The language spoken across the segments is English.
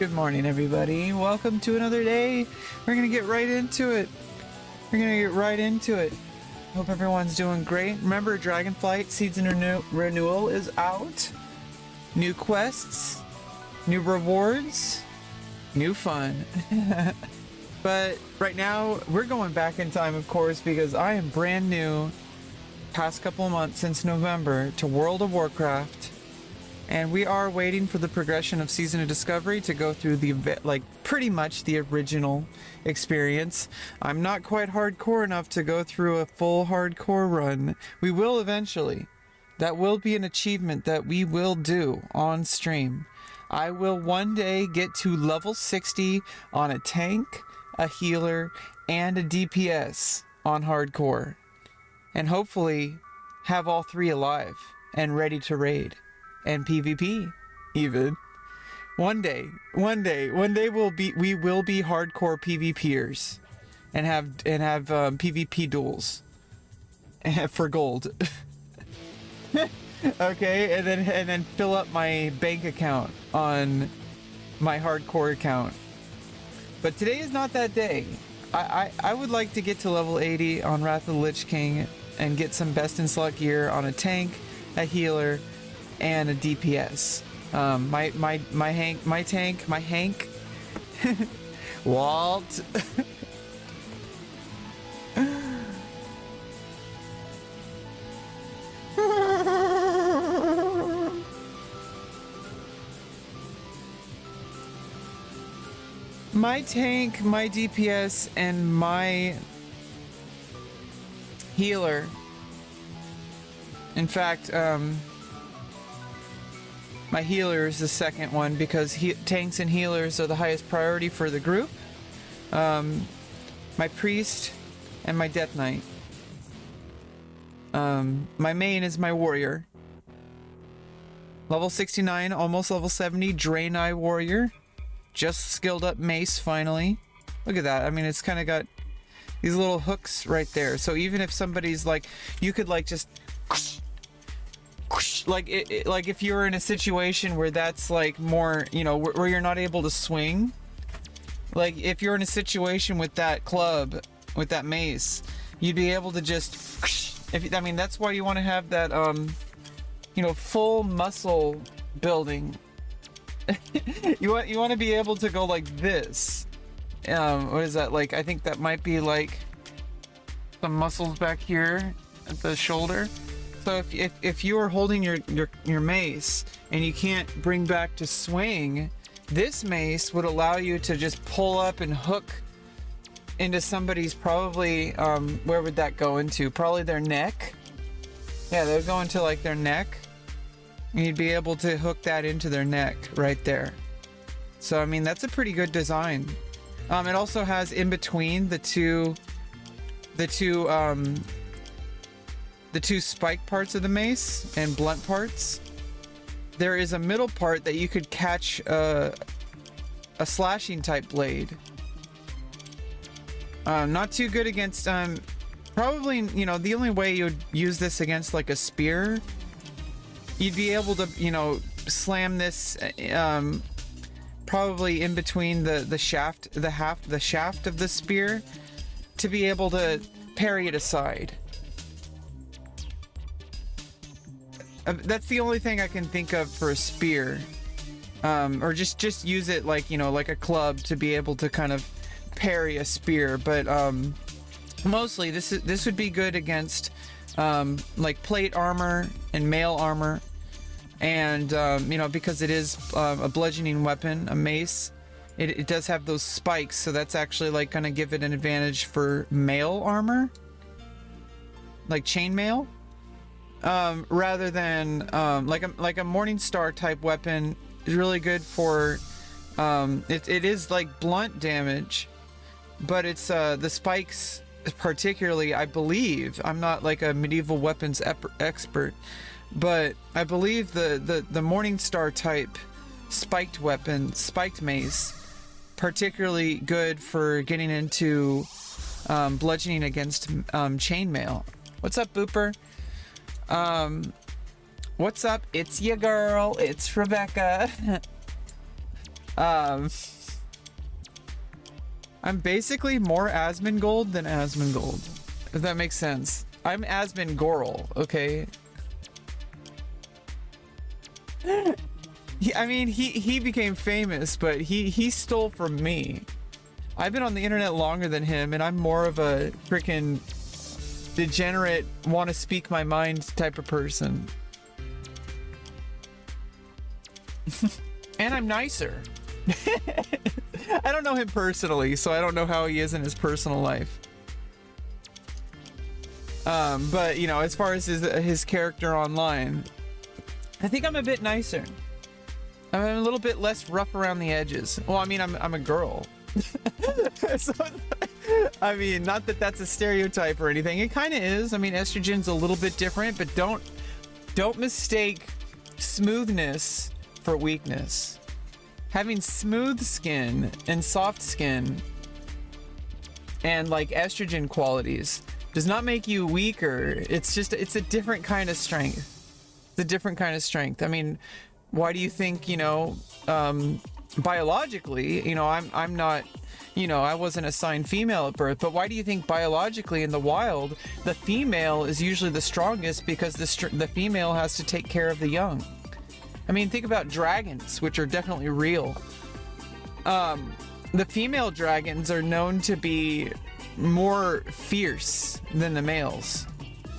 Good morning, everybody. Welcome to another day. We're gonna get right into it. Hope everyone's doing great. Remember, Dragonflight Season Renewal is out. New quests, new rewards, new fun. But right now, we're going back in time, of course, because I am brand new, past couple of months since November, to World of Warcraft. And we are waiting for the progression of Season of Discovery to go through the, pretty much the original experience. I'm not quite hardcore enough to go through a full hardcore run. We will eventually. That will be an achievement that we will do on stream. I will one day get to level 60 on a tank, a healer, and a DPS on hardcore. And hopefully have all three alive and ready to raid. And PvP, even. One day we will be hardcore PvPers, and have PvP duels for gold. Okay, and then fill up my bank account on my hardcore account. But today is not that day. I would like to get to level 80 on Wrath of the Lich King and get some best in slot gear on a tank, a healer, and a DPS. My Hank, Walt. My tank, my DPS, and my healer. In fact, my healer is the second one because tanks and healers are the highest priority for the group. My priest and my death knight. My main is my warrior. Level 69, almost level 70, Draenei warrior. Just skilled up mace finally. Look at that. I mean, it's kind of got these little hooks right there. So even if somebody's like, you could like just like like if you're in a situation where that's like more, you know, where you're not able to swing, like if you're in a situation with that club, with that mace, you'd be able to just I mean, that's why you want to have that you know, full muscle building. you want to be able to go like this. What is that, like? I think that might be like some muscles back here at the shoulder. So if you are holding your mace and you can't bring back to swing, this mace would allow you to just pull up and hook into somebody's, probably where would that go into? Probably their neck. Yeah, they would go into like their neck. And you'd be able to hook that into their neck right there. So I mean, that's a pretty good design. It also has in between the two spike parts of the mace and blunt parts, there is a middle part that you could catch a slashing type blade. Not too good against probably, you know, the only way you would use this against like a spear, you'd be able to, you know, slam this probably in between the shaft of the spear to be able to parry it aside. That's the only thing I can think of for a spear. Or just use it like, you know, like a club to be able to kind of parry a spear. But mostly this would be good against like plate armor and mail armor, and you know, because it is a bludgeoning weapon, a mace, it does have those spikes, so that's actually like gonna give it an advantage for mail armor, like chainmail, rather than like a Morning Star type weapon is really good for it is like blunt damage, but it's the spikes particularly, I believe, I'm not like a medieval weapons expert, but I believe the Morning Star type spiked weapon, spiked mace, particularly good for getting into bludgeoning against chainmail. What's up, Booper? What's up? It's your girl. It's Rebecca. Um, I'm basically more Asmongold than Asmongold, if that makes sense. I'm Asmongoral, okay? I mean, he became famous, but he stole from me. I've been on the internet longer than him, and I'm more of a freaking degenerate, want to speak my mind type of person. And I'm nicer. I don't know him personally, so I don't know how he is in his personal life. But you know, as far as his character online, I think I'm a bit nicer. I'm a little bit less rough around the edges. Well, I mean, I'm a girl. So, I mean, not that that's a stereotype or anything. It kind of is. I mean, estrogen's a little bit different, but don't mistake smoothness for weakness. Having smooth skin and soft skin and like estrogen qualities does not make you weaker. It's a different kind of strength. It's a different kind of strength. I mean, why do you think, you know, biologically, you know, I'm not, you know, I wasn't assigned female at birth, but why do you think biologically in the wild, the female is usually the strongest because the female has to take care of the young? I mean, think about dragons, which are definitely real. The female dragons are known to be more fierce than the males.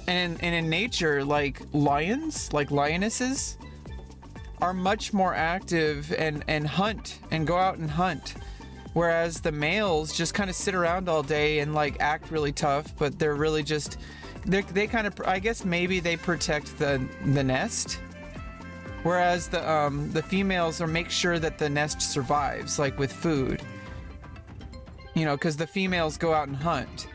And in nature, like lions, like lionesses, are much more active and hunt and go out and hunt. Whereas the males just kind of sit around all day and like act really tough, but they're really just, they kind of, I guess maybe they protect the nest. Whereas the females are make sure that the nest survives, like with food. You know, because the females go out and hunt.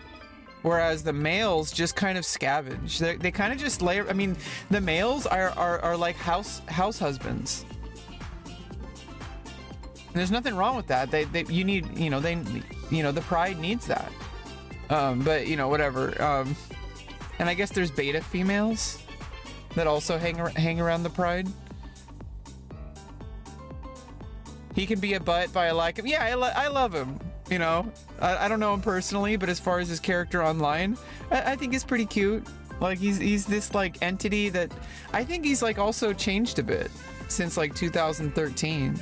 Whereas the males just kind of scavenge. They kind of just lay. I mean, the males are like house husbands. And there's nothing wrong with that. You need, you know, the pride needs that. But you know, whatever. And I guess there's beta females that also hang around the pride. He can be a butt, but I like him. Yeah, I love him. You know, I don't know him personally, but as far as his character online, I think he's pretty cute. Like he's this like entity that I think he's like also changed a bit since like 2013.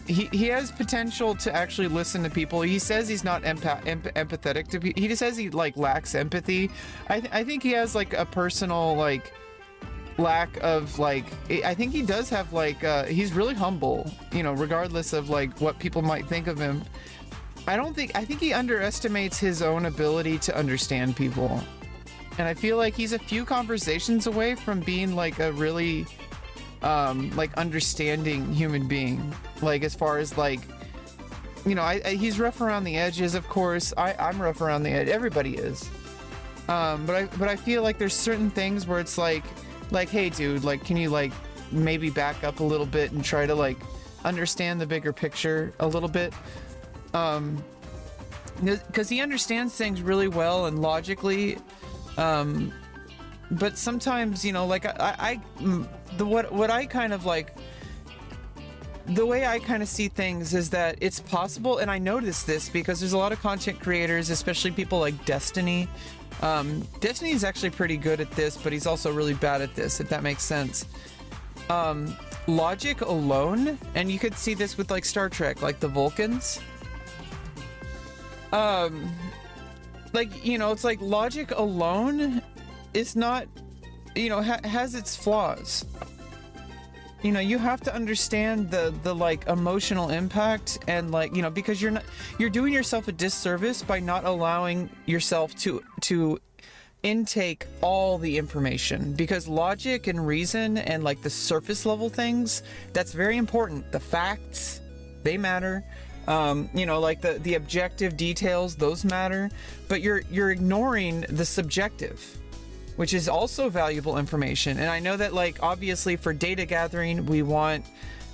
He has potential to actually listen to people. He says he's not empathetic to people. He just says he like lacks empathy. I think he has like a personal like lack of like, I think he does have like he's really humble, you know, regardless of like what people might think of him. I think he underestimates his own ability to understand people, and I feel like he's a few conversations away from being like a really like understanding human being. Like as far as like, you know, he's rough around the edges, of course. I'm rough around the edge. Everybody is. But I feel like there's certain things where it's like, hey dude, like can you like maybe back up a little bit and try to like understand the bigger picture a little bit, because he understands things really well and logically, but sometimes, you know, like what I kind of like, the way I kind of see things is that it's possible, and I noticed this because there's a lot of content creators, especially people like Destiny. Destiny is actually pretty good at this, but he's also really bad at this, if that makes sense. Logic alone, and you could see this with like Star Trek, like the Vulcans. Like, you know, it's like logic alone is not, you know, has its flaws. You know, you have to understand the like emotional impact, and like, you know, because you're doing yourself a disservice by not allowing yourself to intake all the information, because logic and reason and like the surface level things, that's very important. The facts, they matter. You know, like the objective details, those matter, but you're ignoring the subjective, which is also valuable information. And I know that, like, obviously for data gathering, we want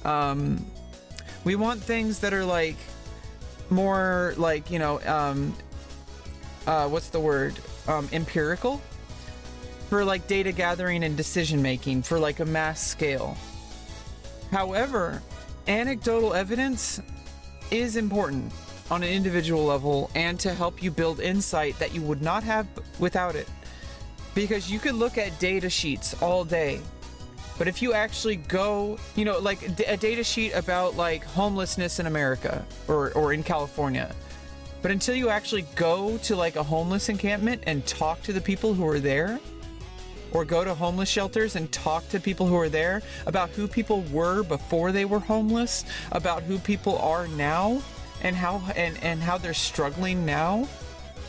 things that are like more like, you know, what's the word? Empirical, for like data gathering and decision making for like a mass scale. However, anecdotal evidence is important on an individual level and to help you build insight that you would not have without it. Because you could look at data sheets all day, but if you actually go, you know, like a data sheet about like homelessness in America or in California, but until you actually go to like a homeless encampment and talk to the people who are there, or go to homeless shelters and talk to people who are there about who people were before they were homeless, about who people are now, and how they're struggling now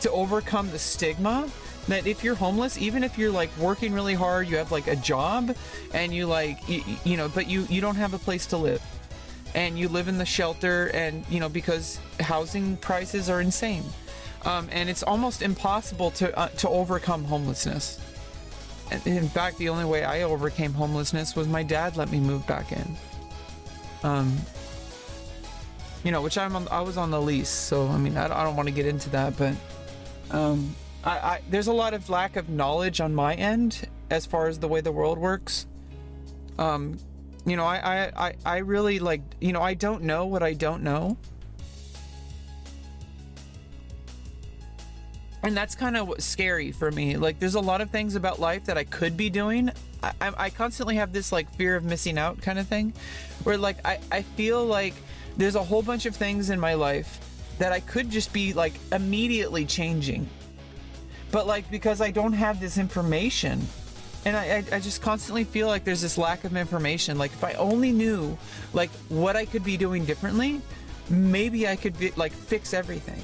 to overcome the stigma that if you're homeless, even if you're like working really hard, you have like a job and you like, you know, but you don't have a place to live and you live in the shelter, and, you know, because housing prices are insane. And it's almost impossible to overcome homelessness. And in fact, the only way I overcame homelessness was my dad let me move back in. You know, which I was on the lease, so I mean, I don't want to get into that, but there's a lot of lack of knowledge on my end as far as the way the world works. You know, I really like, you know, I don't know what I don't know. And that's kind of scary for me. Like, there's a lot of things about life that I could be doing. I constantly have this like fear of missing out kind of thing, where like I feel like there's a whole bunch of things in my life that I could just be like immediately changing. But like, because I don't have this information, and I just constantly feel like there's this lack of information. Like, if I only knew like what I could be doing differently, maybe I could be, like fix everything.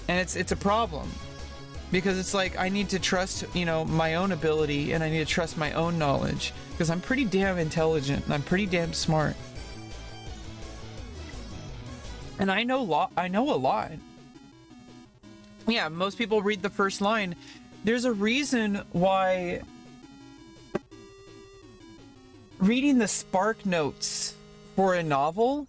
And it's a problem, because it's like I need to trust, you know, my own ability, and I need to trust my own knowledge, because I'm pretty damn intelligent and I'm pretty damn smart. And I know a lot. Yeah, most people read the first line. There's a reason why reading the spark notes for a novel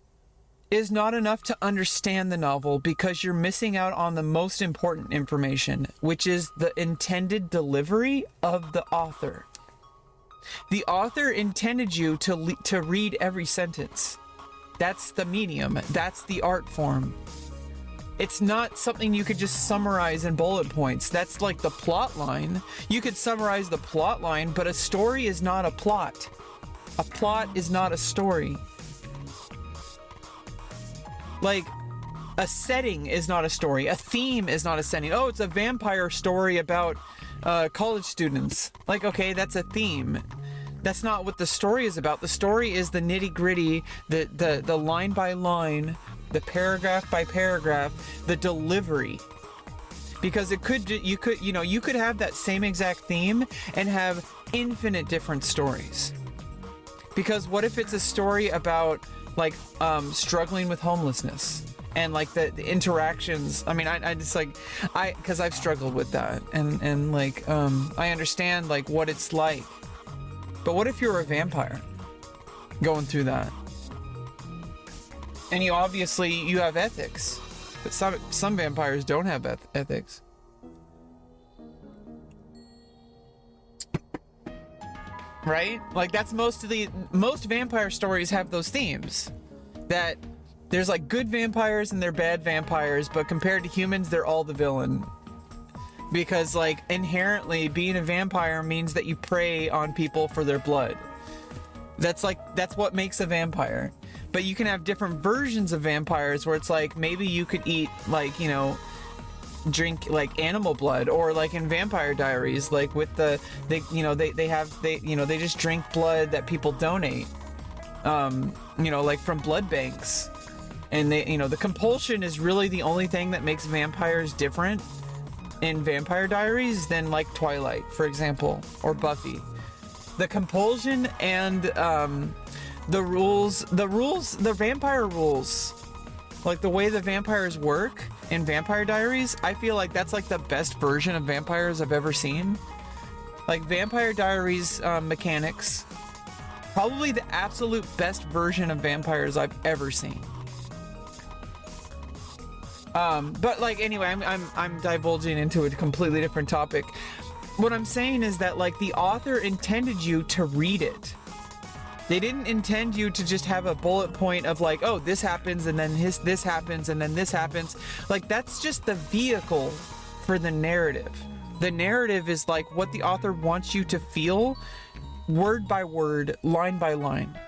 is not enough to understand the novel, because you're missing out on the most important information, which is the intended delivery of the author. The author intended you to read every sentence. That's the medium. That's the art form. It's not something you could just summarize in bullet points. That's like the plot line. You could summarize the plot line, but a story is not a plot. A plot is not a story. Like, a setting is not a story. A theme is not a setting. Oh, it's a vampire story about college students. Like, okay, that's a theme. That's not what the story is about. The story is the nitty-gritty, the line by line, the paragraph by paragraph, the delivery. Because you could have that same exact theme and have infinite different stories. Because what if it's a story about like struggling with homelessness and like the interactions? I mean, I just like, because I've struggled with that, and like I understand like what it's like. But what if you're a vampire going through that? And you have ethics, but some vampires don't have ethics. Right? Like, that's most vampire stories have those themes, that there's like good vampires and they're bad vampires, but compared to humans, they're all the villain. Because like inherently being a vampire means that you prey on people for their blood. That's what makes a vampire. But you can have different versions of vampires where it's like, maybe you could eat like, you know, drink like animal blood, or like in Vampire Diaries, like with they just drink blood that people donate, you know, like from blood banks. And they, you know, the compulsion is really the only thing that makes vampires different in Vampire Diaries than like Twilight, for example, or Buffy. The compulsion and the vampire rules, like the way the vampires work in Vampire Diaries, I feel like that's like the best version of vampires I've ever seen. Like Vampire Diaries mechanics, probably the absolute best version of vampires I've ever seen. But like, anyway, I'm divulging into a completely different topic. What I'm saying is that like the author intended you to read it. They didn't intend you to just have a bullet point of like, oh, this happens and then this happens and then this happens. Like, that's just the vehicle for the narrative. The narrative is like what the author wants you to feel, word by word, line by line.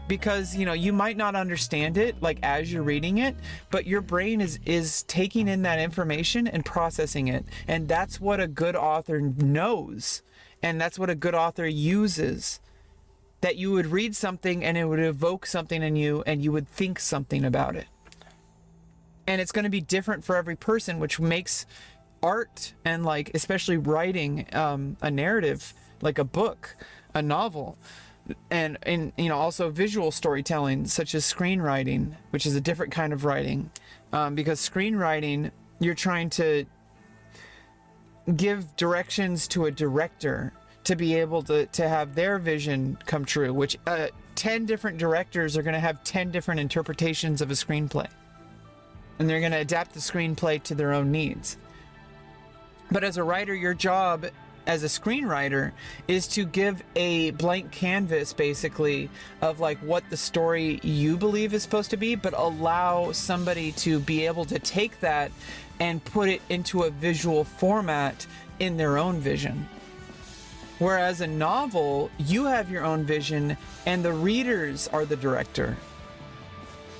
Because, you know, you might not understand it like as you're reading it, but your brain is taking in that information and processing it. And that's what a good author knows. And that's what a good author uses. That you would read something and it would evoke something in you and you would think something about it. And it's going to be different for every person, which makes art and like especially writing a narrative, like a book, a novel, and you know, also visual storytelling such as screenwriting, which is a different kind of writing, because screenwriting, you're trying to give directions to a director to be able to have their vision come true, which 10 different directors are going to have 10 different interpretations of a screenplay, and they're going to adapt the screenplay to their own needs. But as a writer, your job as a screenwriter is to give a blank canvas basically of like what the story you believe is supposed to be, but allow somebody to be able to take that and put it into a visual format in their own vision. Whereas a novel, you have your own vision and the readers are the director.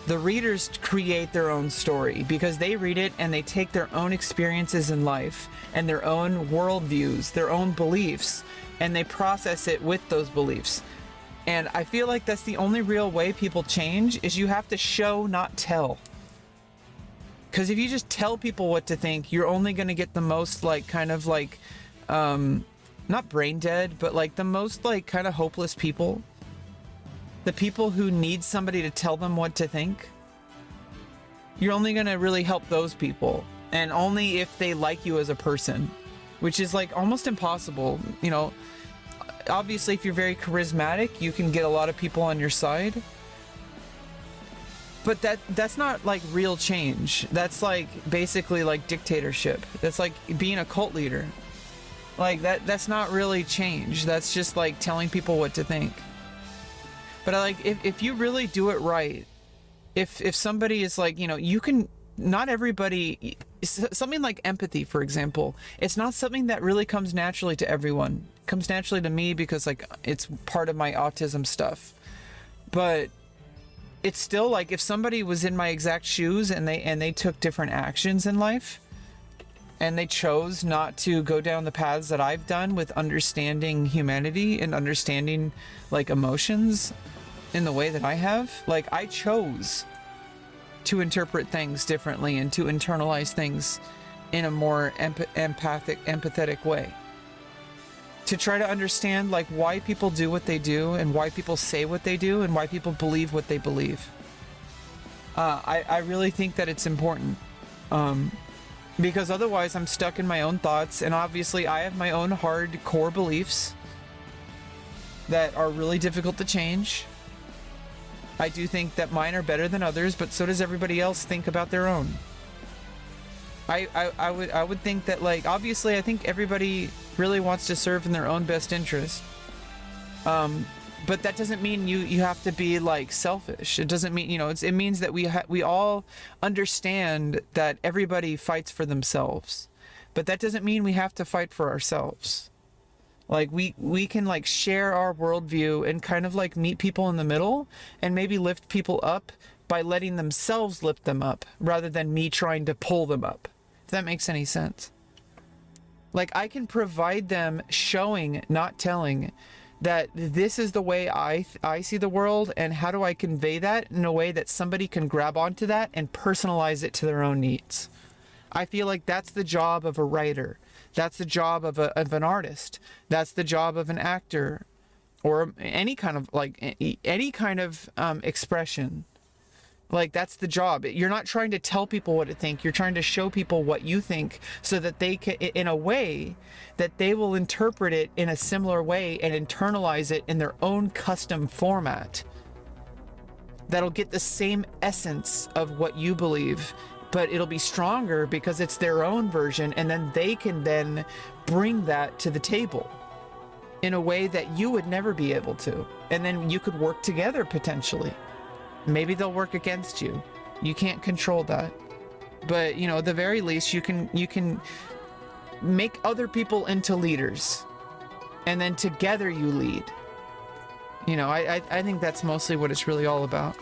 The readers create their own story because they read it and they take their own experiences in life and their own worldviews, their own beliefs, and they process it with those beliefs. And I feel like that's the only real way people change, is you have to show, not tell. Because if you just tell people what to think, you're only going to get the most like kind of like, not brain dead, but like the most like kind of hopeless people. The people who need somebody to tell them what to think. You're only going to really help those people, and only if they like you as a person, which is like almost impossible. You know, obviously if you're very charismatic, you can get a lot of people on your side, but that's not like real change. That's like basically like dictatorship. That's like being a cult leader. Like that's not really change. That's just like telling people what to think. But I like, if you really do it right, if somebody is like, you know, you can, not everybody, something like empathy, for example, it's not something that really comes naturally to everyone. It comes naturally to me because like it's part of my autism stuff. But it's still like, if somebody was in my exact shoes and they took different actions in life, and they chose not to go down the paths that I've done with understanding humanity and understanding like emotions in the way that I have, like I chose to interpret things differently and to internalize things in a more empathetic way. To try to understand like why people do what they do and why people say what they do and why people believe what they believe. I really think that it's important. Because otherwise I'm stuck in my own thoughts, and obviously I have my own hardcore beliefs that are really difficult to change. I do think that mine are better than others, but so does everybody else think about their own. I would think that, like, obviously I think everybody really wants to serve in their own best interest. But that doesn't mean you have to be like selfish. It doesn't mean, you know, it means that we all understand that everybody fights for themselves, but that doesn't mean we have to fight for ourselves. Like we can like share our worldview and kind of like meet people in the middle and maybe lift people up by letting themselves lift them up rather than me trying to pull them up. If that makes any sense. Like I can provide them showing, not telling, that this is the way I see the world, and how do I convey that in a way that somebody can grab onto that and personalize it to their own needs. I feel like that's the job of a writer. That's the job of an artist. That's the job of an actor, or any kind of like any kind of expression. Like that's the job. You're not trying to tell people what to think. You're trying to show people what you think so that they can, in a way that they will interpret it in a similar way and internalize it in their own custom format. That'll get the same essence of what you believe, but it'll be stronger because it's their own version, and then they can then bring that to the table. in a way that you would never be able to. And then you could work together potentially. Maybe they'll work against you. You can't control that. But, you know, at the very least, you can make other people into leaders. And then together you lead. You know, I think that's mostly what it's really all about.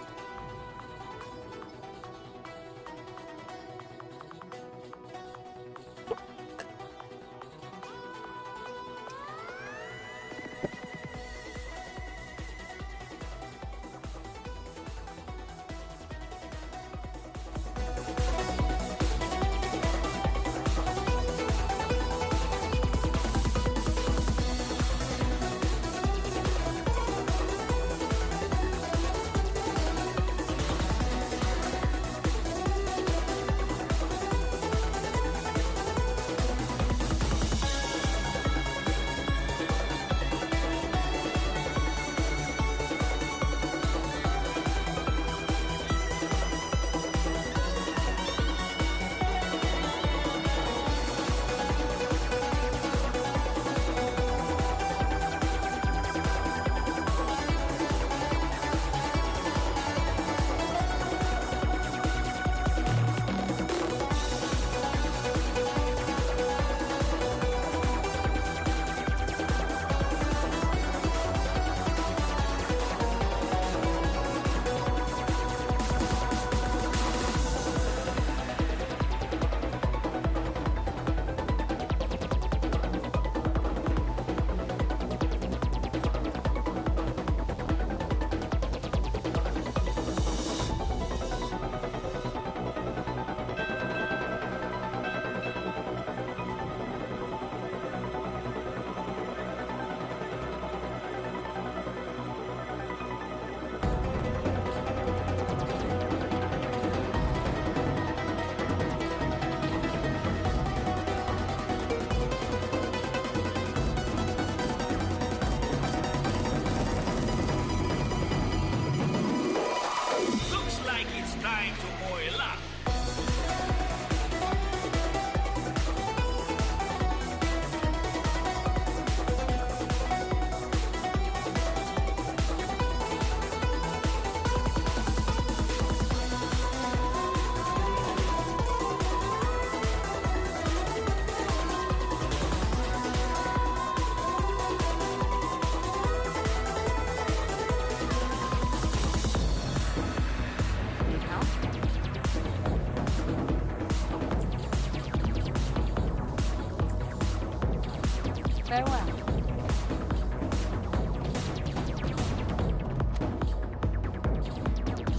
Farewell.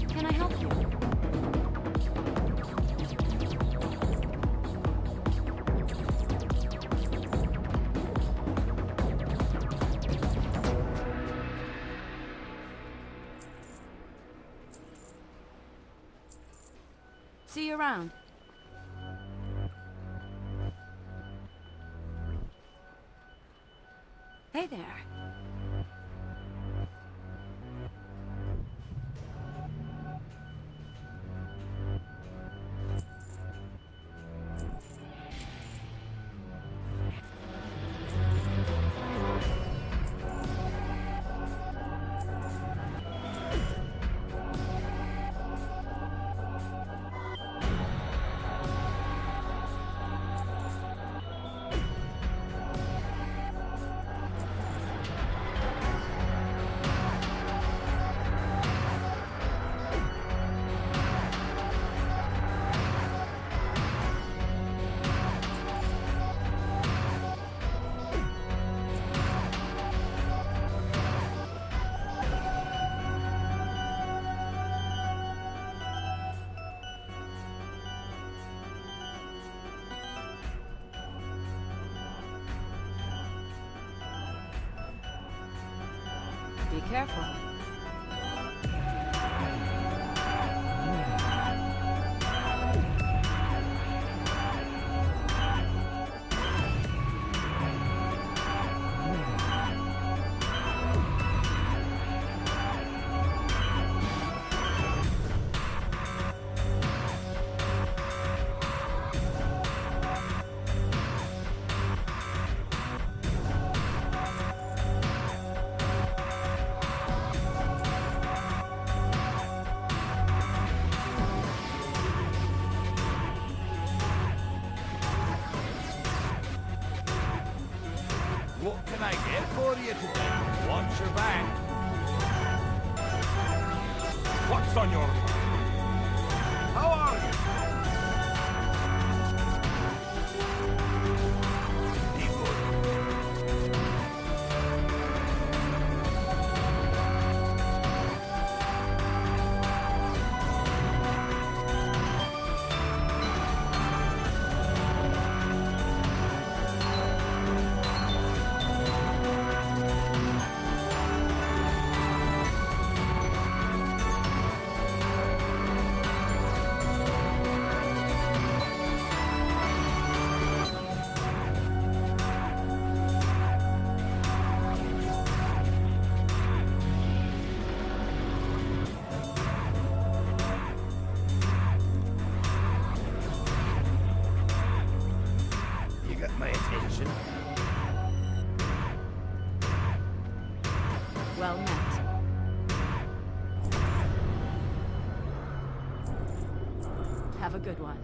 Can I help you? See you around. Hey there. Be careful. I get for you today? Watch your back. What's on your mind? How are you? Be good. You got my attention. Well met. Have a good one.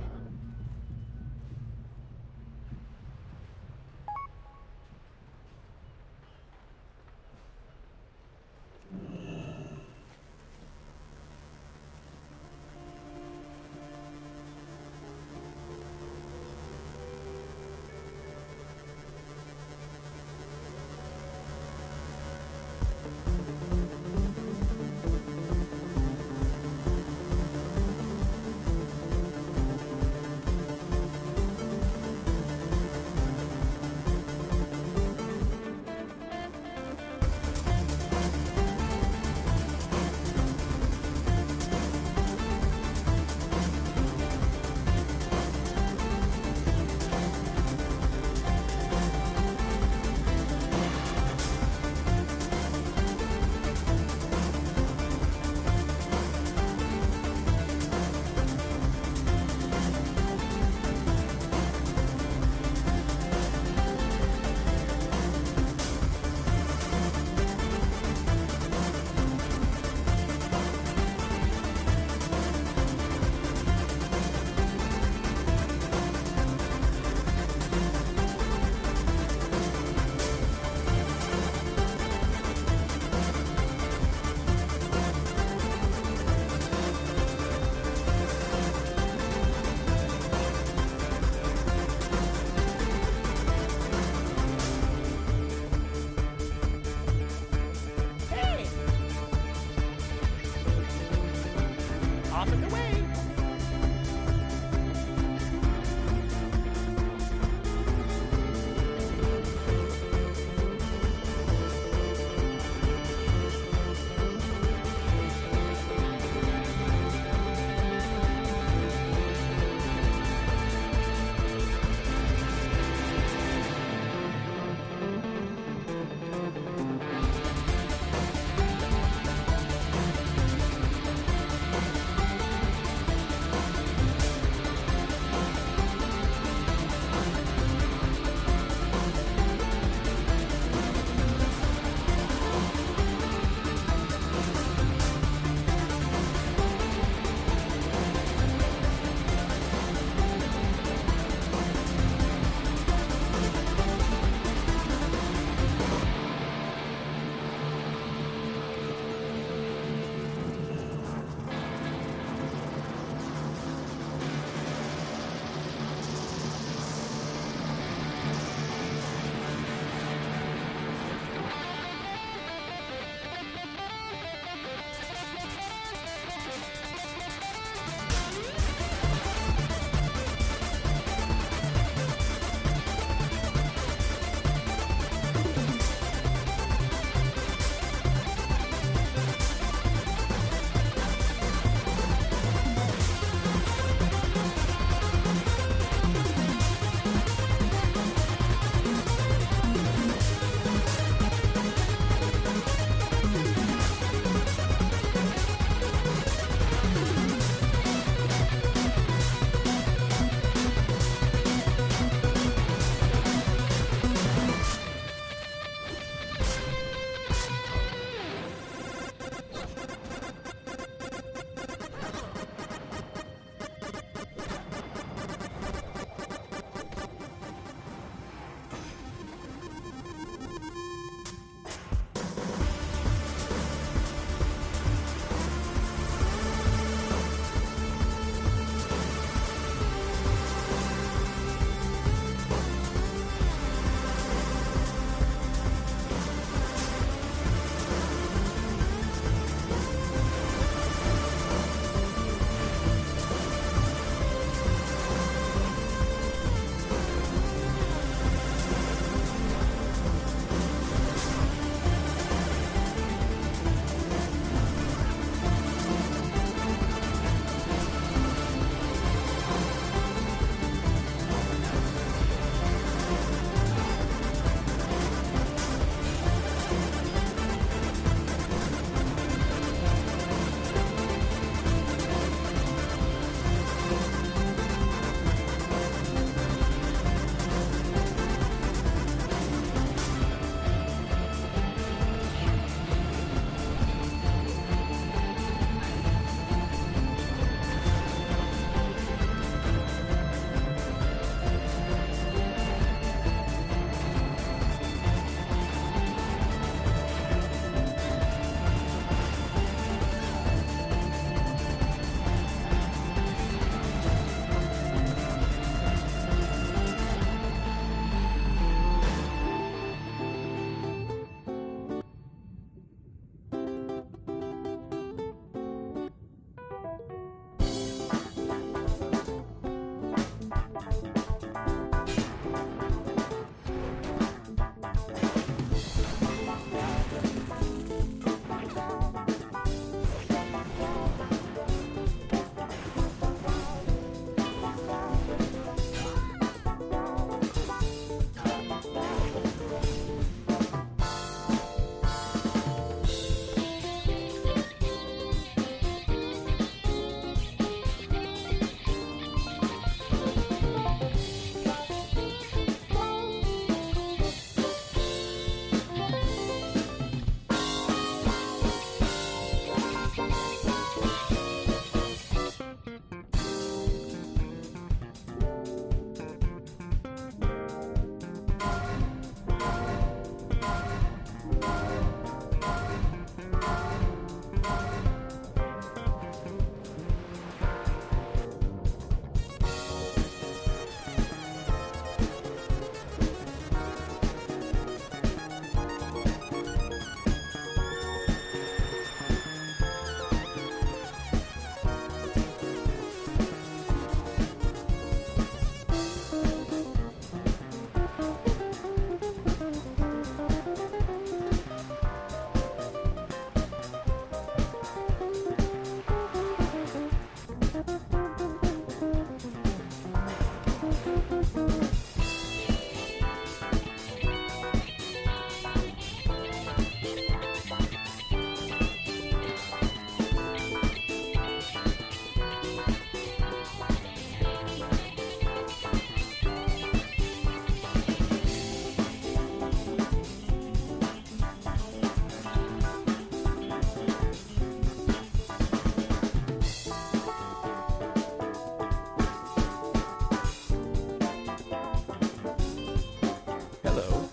Hello.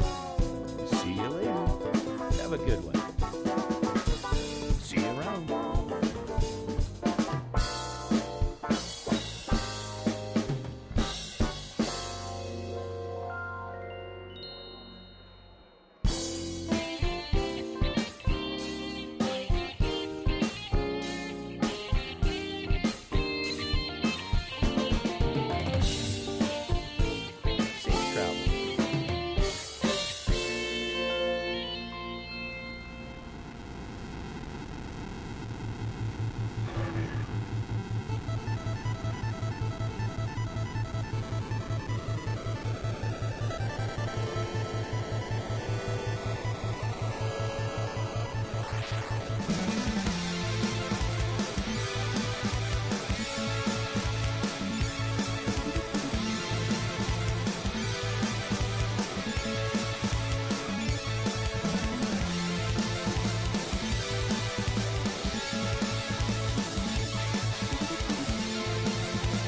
See you later. Have a good one. See you around. Safe travel.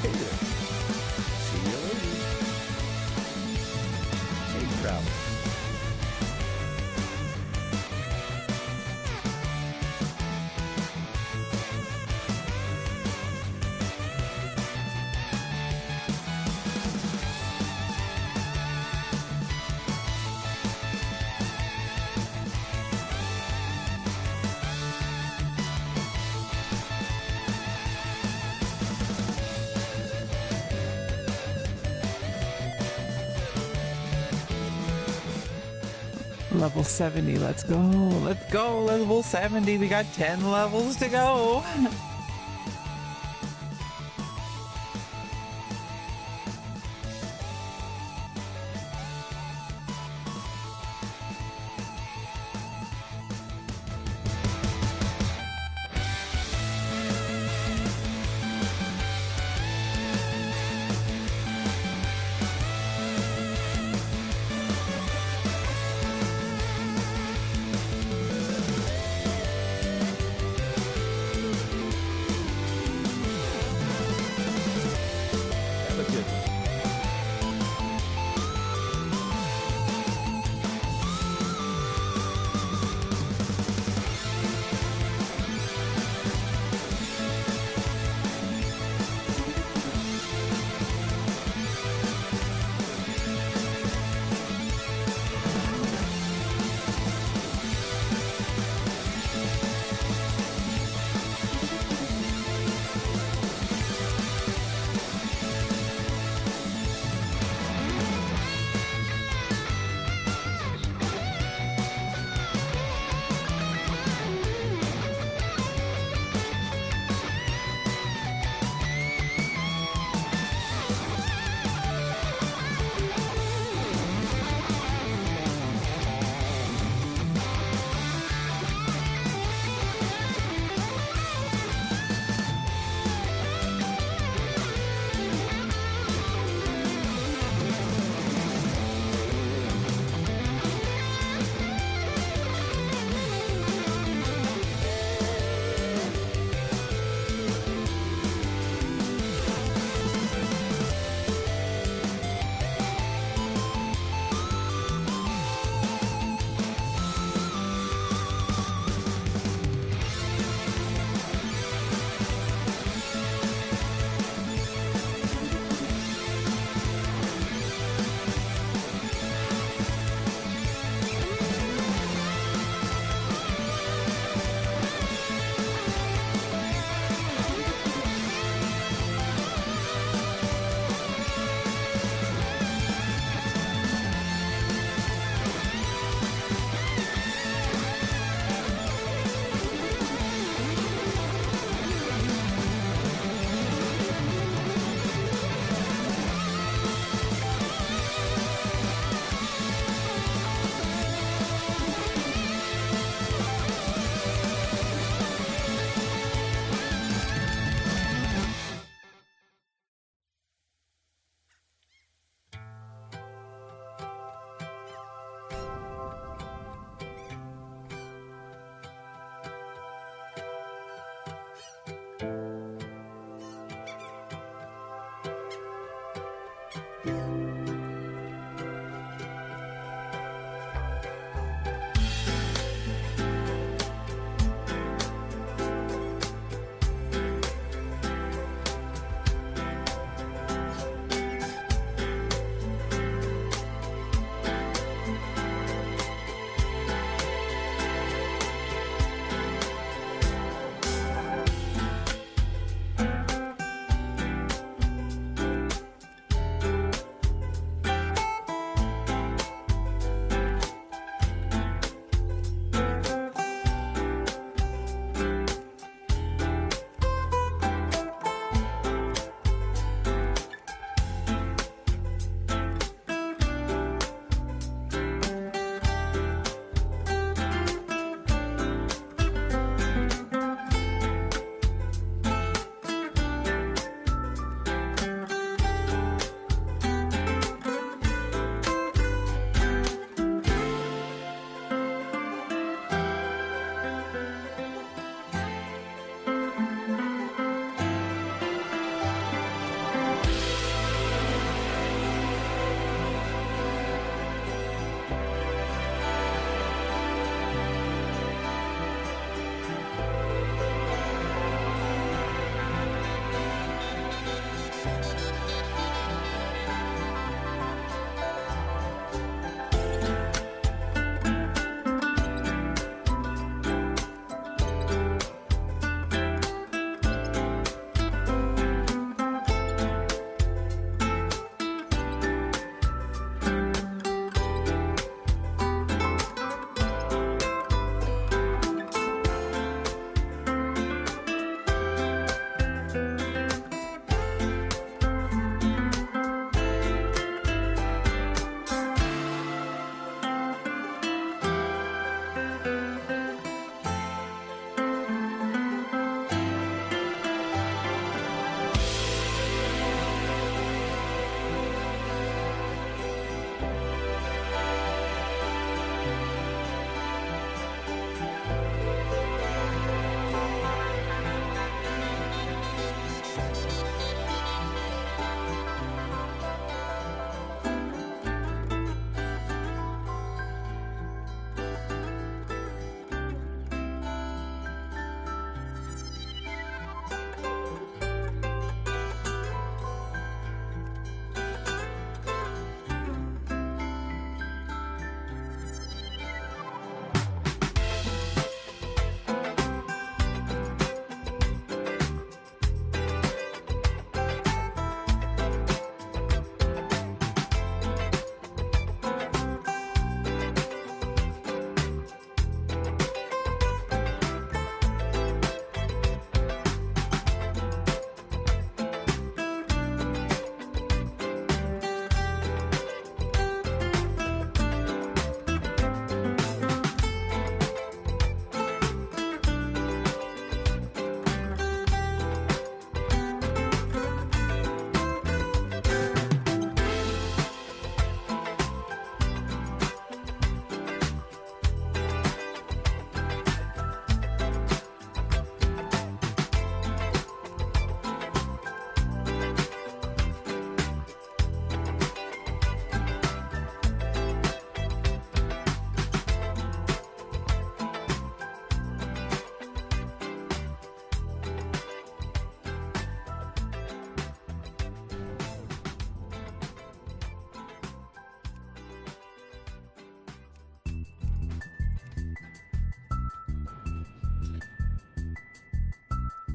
Hey there. See you later. Safe travel. Level 70, let's go. Let's go, level 70. We got 10 levels to go.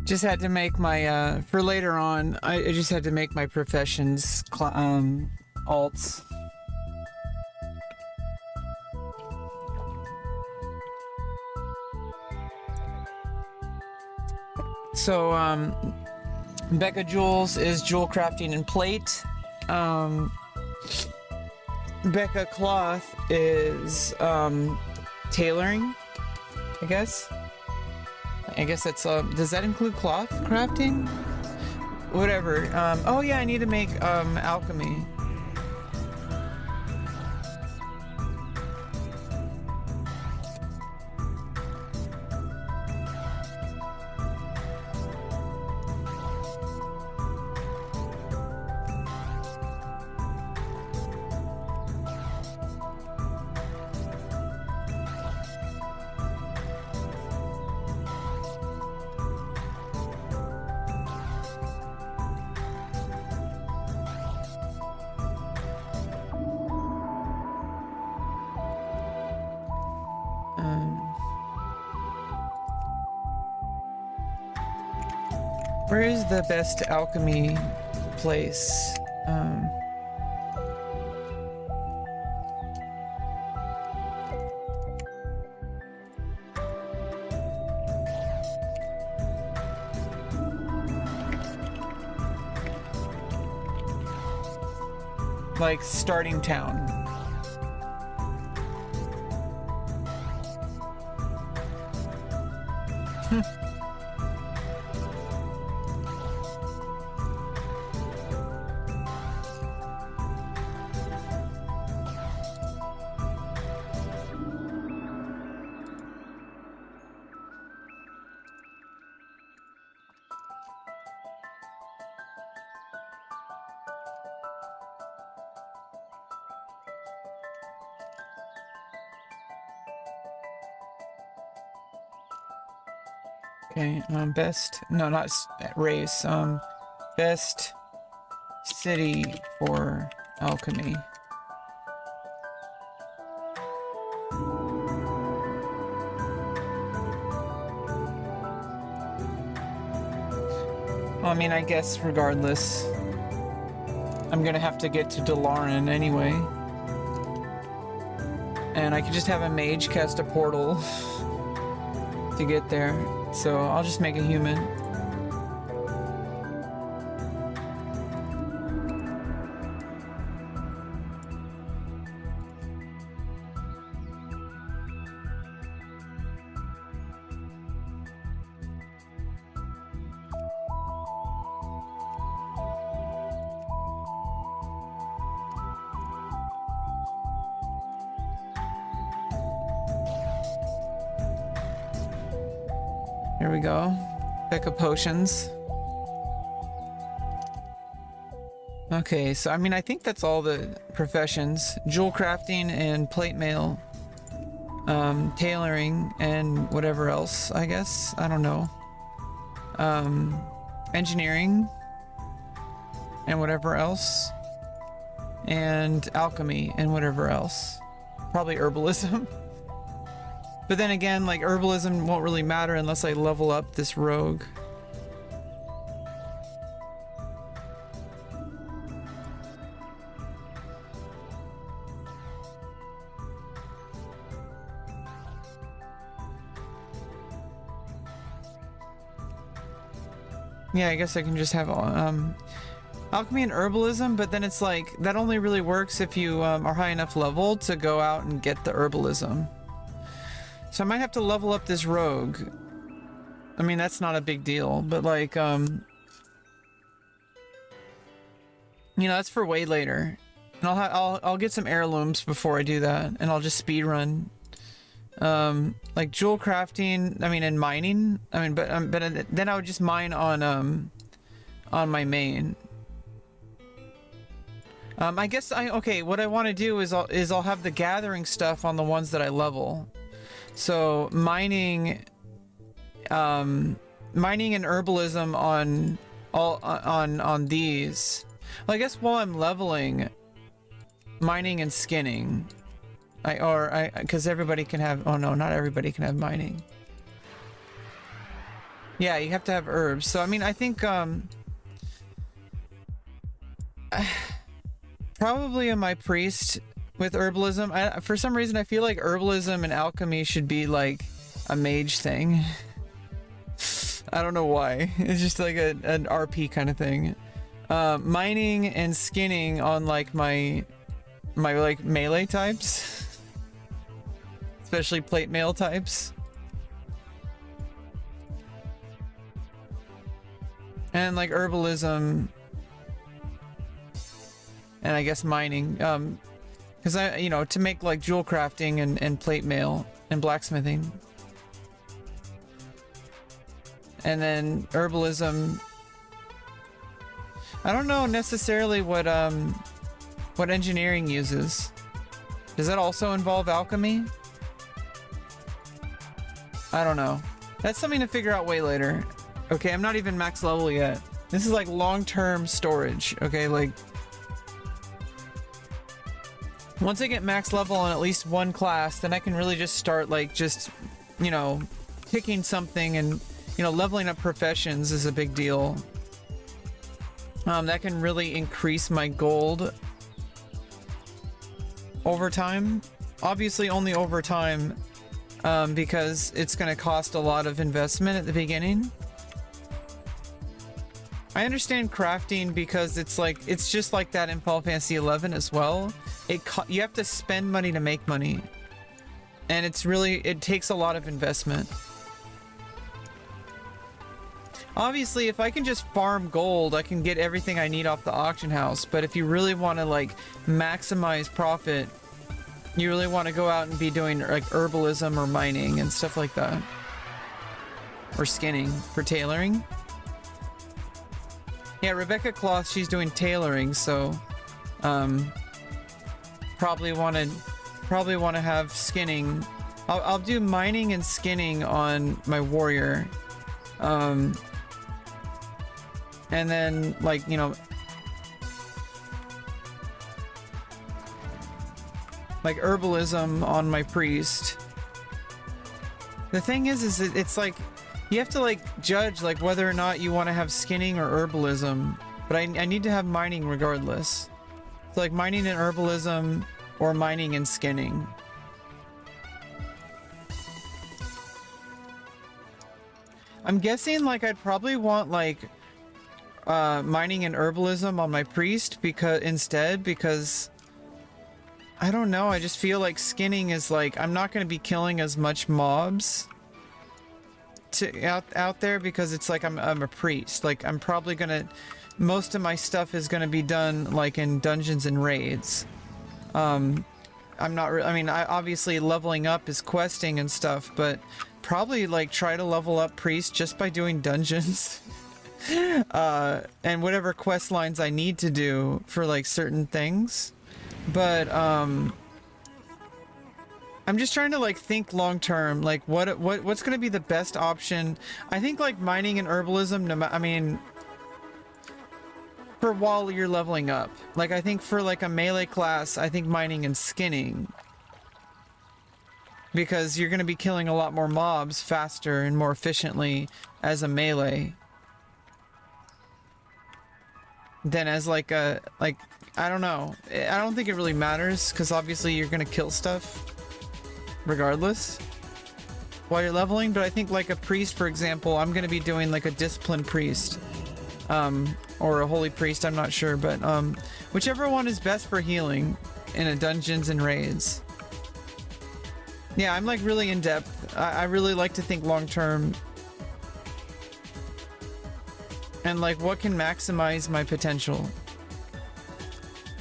Just had to make my, for later on, I just had to make my professions, alts. So, Becca Jewels is jewel crafting and plate. Becca Cloth is, tailoring, I guess. I guess that's, does that include cloth crafting? Whatever. Oh yeah, I need to make, alchemy. Where is the best alchemy place? Like starting town. Okay, best, no, not race, best city for alchemy. Well, I mean, I guess regardless, I'm gonna have to get to Dalaran anyway. And I could just have a mage cast a portal to get there. So I'll just make a human. Here we go. Pick of potions. Okay, so I mean, I think that's all the professions. Jewel crafting and plate mail. Tailoring and whatever else, I guess. I don't know. Engineering and whatever else. And alchemy and whatever else. Probably herbalism. But then again, like, herbalism won't really matter unless I level up this rogue. Yeah, I guess I can just have alchemy and herbalism, but then it's like, that only really works if you are high enough level to go out and get the herbalism. So I might have to level up this rogue. I mean, that's not a big deal, but like, you know, that's for way later. And I'll get some heirlooms before I do that, and I'll just speed run. Like jewel crafting, I mean, and mining. I mean, but then I would just mine on my main. I guess okay. What I want to do is I'll have the gathering stuff on the ones that I level. So mining and herbalism on these. Well, I guess while I'm leveling, mining and skinning, because everybody can have. Oh no, not everybody can have mining. Yeah, you have to have herbs. So I mean, I think probably my priest. With herbalism, for some reason I feel like herbalism and alchemy should be like a mage thing. I don't know why. It's just like an RP kind of thing. Mining and skinning on like my like melee types, especially plate mail types, and like herbalism, and I guess mining. Because you know, to make like jewel crafting and plate mail and blacksmithing. And then herbalism. I don't know necessarily what engineering uses. Does that also involve alchemy? I don't know. That's something to figure out way later. Okay, I'm not even max level yet. This is like long-term storage, okay? Like, once I get max level on at least one class, then I can really just start like just, you know, picking something and you know, leveling up professions is a big deal. That can really increase my gold over time. Obviously only over time, because it's going to cost a lot of investment at the beginning. I understand crafting because it's like, it's just like that in Final Fantasy XI as well. You have to spend money to make money. And it takes a lot of investment. Obviously, if I can just farm gold, I can get everything I need off the auction house. But if you really want to like maximize profit, you really want to go out and be doing like herbalism or mining and stuff like that. Or skinning for tailoring. Yeah, Rebecca Cloth, she's doing tailoring, so probably want to have skinning. I'll do mining and skinning on my warrior. And then, like, you know, like herbalism on my priest. The thing is it's like, you have to like judge like whether or not you want to have skinning or herbalism. But I need to have mining regardless. So like mining and herbalism or mining and skinning. I'm guessing like I'd probably want like mining and herbalism on my priest because I don't know, I just feel like skinning is like, I'm not going to be killing as much mobs out there because it's like I'm a priest. Like I'm probably gonna, most of my stuff is gonna be done like in dungeons and raids. I'm not I mean, obviously leveling up is questing and stuff, but probably like try to level up priest just by doing dungeons. And whatever quest lines I need to do for like certain things. But I'm just trying to like think long term, like what's going to be the best option. I think like mining and herbalism, I mean, for while you're leveling up. Like I think for like a melee class, I think mining and skinning, because you're going to be killing a lot more mobs faster and more efficiently as a melee than as like a, like, I don't know. I don't think it really matters because obviously you're going to kill stuff regardless while you're leveling. But I think like a priest, for example, I'm going to be doing like a disciplined priest or a holy priest, I'm not sure, but whichever one is best for healing in a dungeons and raids. Yeah, I'm like really in depth. I really like to think long term and like what can maximize my potential.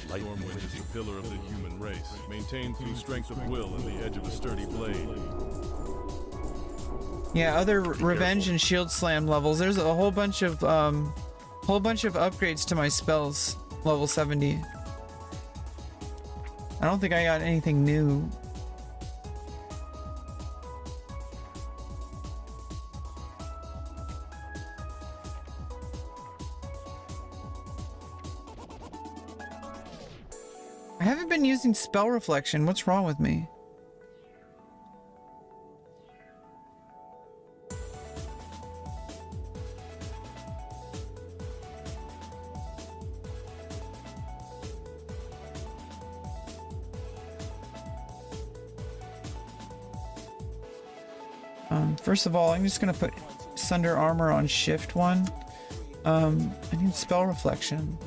Stormwind is the pillar of the human race, maintained through strength of will and the edge of a sturdy blade. Yeah, other revenge and shield slam levels. There's a whole bunch of upgrades to my spells. Level 70. I don't think I got anything new. I haven't been using spell reflection. What's wrong with me? First of all, I'm just gonna put Sunder Armor on Shift 1. I need spell reflection.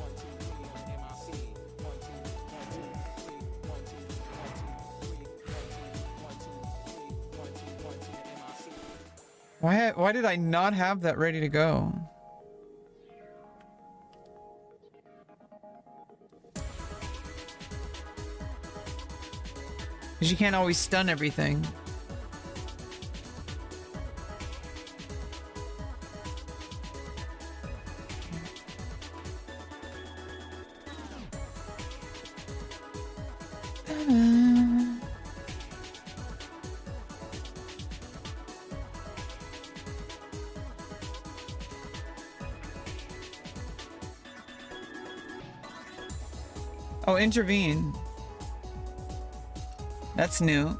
Why did I not have that ready to go? Because you can't always stun everything. Oh, intervene. That's new.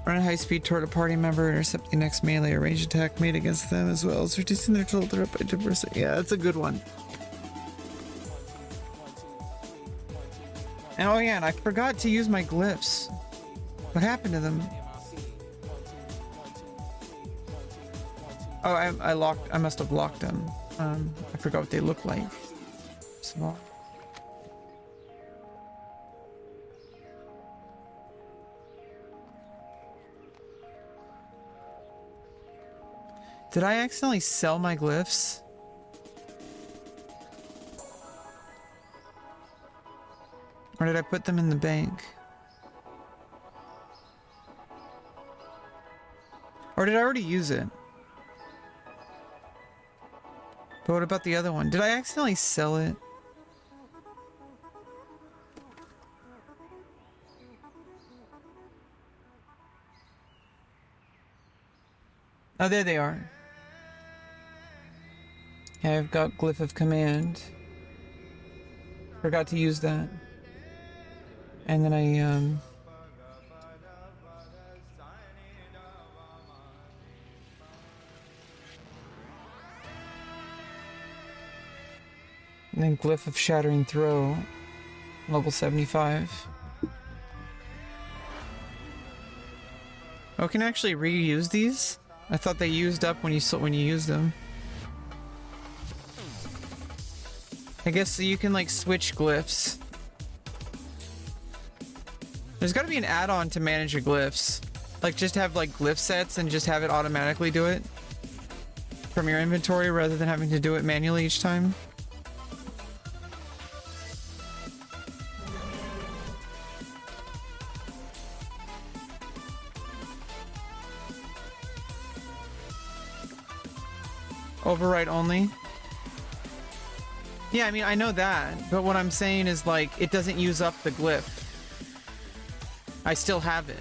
Run a high speed toward a party member, intercept the next melee or range attack made against them, as well as reducing their total threat by 2%. Yeah, that's a good one. And oh yeah, and I forgot to use my glyphs. What happened to them? Oh, I must have locked them. I forgot what they look like. Small. Did I accidentally sell my glyphs? Or did I put them in the bank? Or did I already use it? But what about the other one? Did I accidentally sell it? Oh, there they are. Okay, I've got Glyph of Command. Forgot to use that. And then and then Glyph of Shattering Throw, level 75. Oh, can I actually reuse these? I thought they used up when you use them. I guess so you can like switch glyphs. There's got to be an add-on to manage your glyphs. Like just have like glyph sets and just have it automatically do it from your inventory rather than having to do it manually each time. Overwrite only. Yeah, I mean, I know that, but what I'm saying is like, it doesn't use up the glyph. I still have it.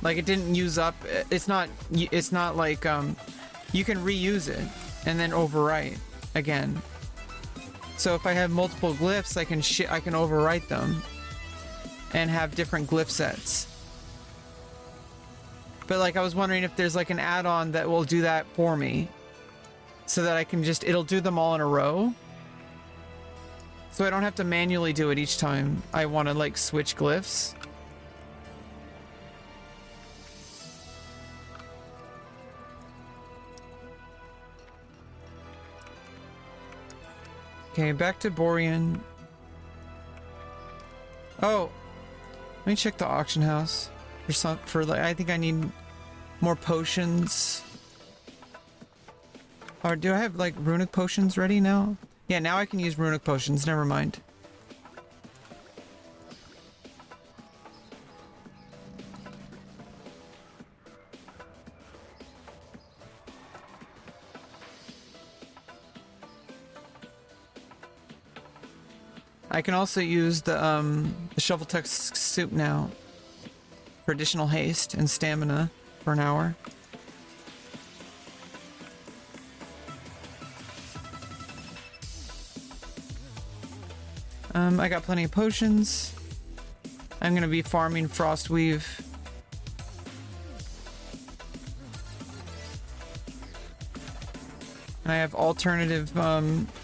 Like, it didn't use up, it's not like, you can reuse it and then overwrite again. So if I have multiple glyphs, I can overwrite them and have different glyph sets. But like, I was wondering if there's like an add-on that will do that for me so that I can it'll do them all in a row. So I don't have to manually do it each time I want to like switch glyphs. Okay, back to Borean. Oh, let me check the auction house for like, I think I need more potions. Or do I have like runic potions ready now? Yeah, now I can use runic potions, never mind. I can also use the shovel tusk soup now for additional haste and stamina for an hour. I got plenty of potions. I'm gonna be farming Frostweave. And I have alternative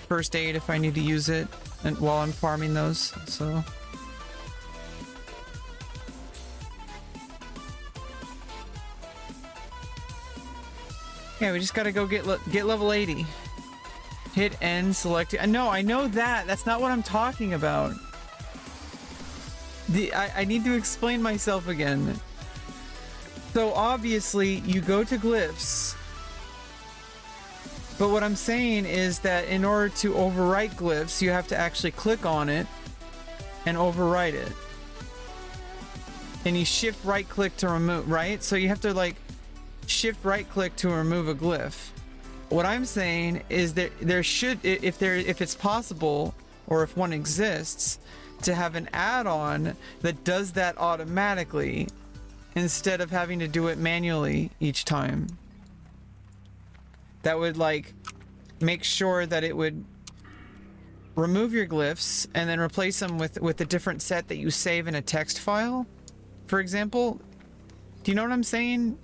first aid if I need to use it and while I'm farming those, so. Yeah, we just gotta go get level 80. Hit N, select. No, I know that. That's not what I'm talking about. I need to explain myself again. So obviously, you go to glyphs. But what I'm saying is that in order to overwrite glyphs, you have to actually click on it and overwrite it. And you shift right click to remove, right? So you have to like shift right click to remove a glyph. What I'm saying is that there should, if it's possible, or if one exists, to have an add-on that does that automatically instead of having to do it manually each time. That would like make sure that it would remove your glyphs and then replace them with a different set that you save in a text file, for example. Do you know what I'm saying?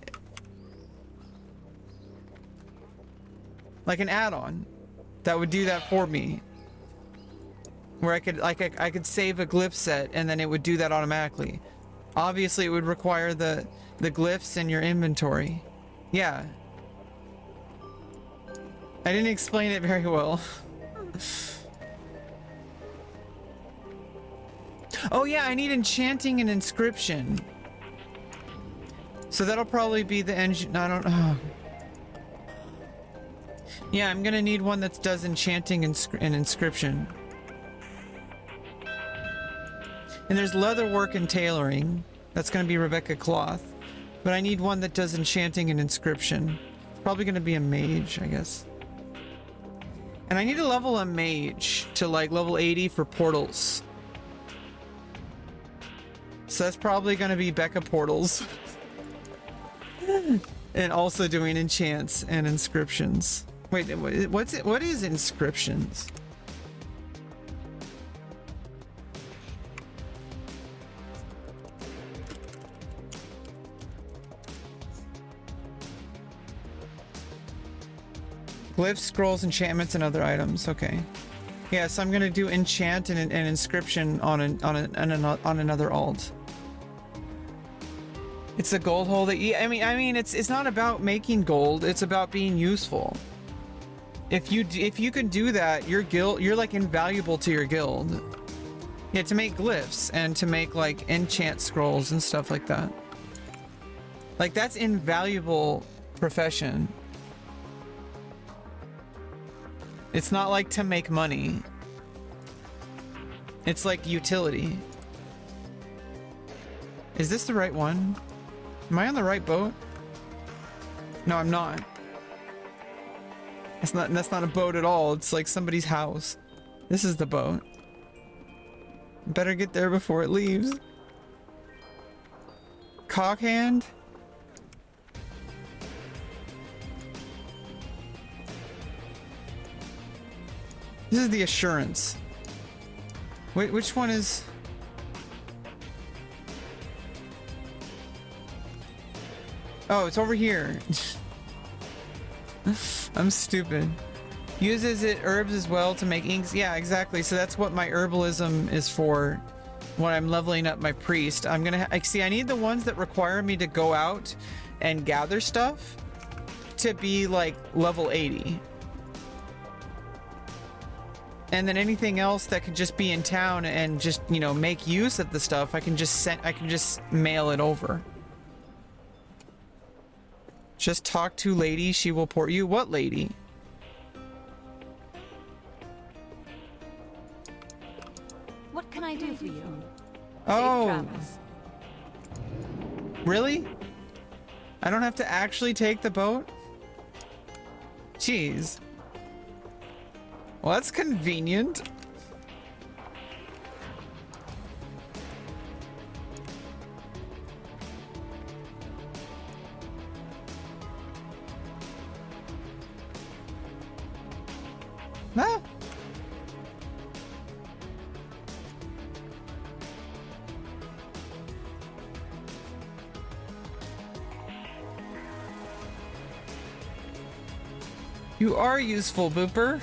Like an add-on that would do that for me. Where I could save a glyph set and then it would do that automatically. Obviously, it would require the glyphs in your inventory. Yeah. I didn't explain it very well. Oh yeah, I need enchanting and inscription. So that'll probably be the engine. I don't know. Yeah, I'm gonna need one that does enchanting and inscription. And there's leatherwork and tailoring. That's gonna be Rebecca Cloth. But I need one that does enchanting and inscription. It's probably gonna be a mage, I guess. And I need to level a mage to like level 80 for portals. So that's probably gonna be Becca portals. And also doing enchants and inscriptions. Wait, what's it? What is inscriptions? Glyphs, scrolls, enchantments, and other items. Okay. Yeah, so I'm gonna do enchant and inscription on another alt. It's a gold hole that I mean it's not about making gold, it's about being useful. If you can do that, your guild, you're like invaluable to your guild. Yeah, to make glyphs and to make like enchant scrolls and stuff like that. Like that's invaluable profession. It's not like to make money. It's like utility. Is this the right one? Am I on the right boat? No, I'm not. That's not a boat at all. It's like somebody's house. This is the boat. Better get there before it leaves. Cockhand? This is the assurance. Wait, which one is... Oh, it's over here. I'm stupid. Uses it herbs as well to make inks. Yeah, exactly. So that's what my herbalism is for when I'm leveling up my priest. I'm gonna see, I need the ones that require me to go out and gather stuff to be like level 80. And then anything else that could just be in town and just, you know, make use of the stuff, I can just mail it over. Just talk to lady, she will port you. What lady? What can I do for you? Oh. Safe travels. Really? I don't have to actually take the boat? Jeez. Well, that's convenient. Ah. You are useful, Booper.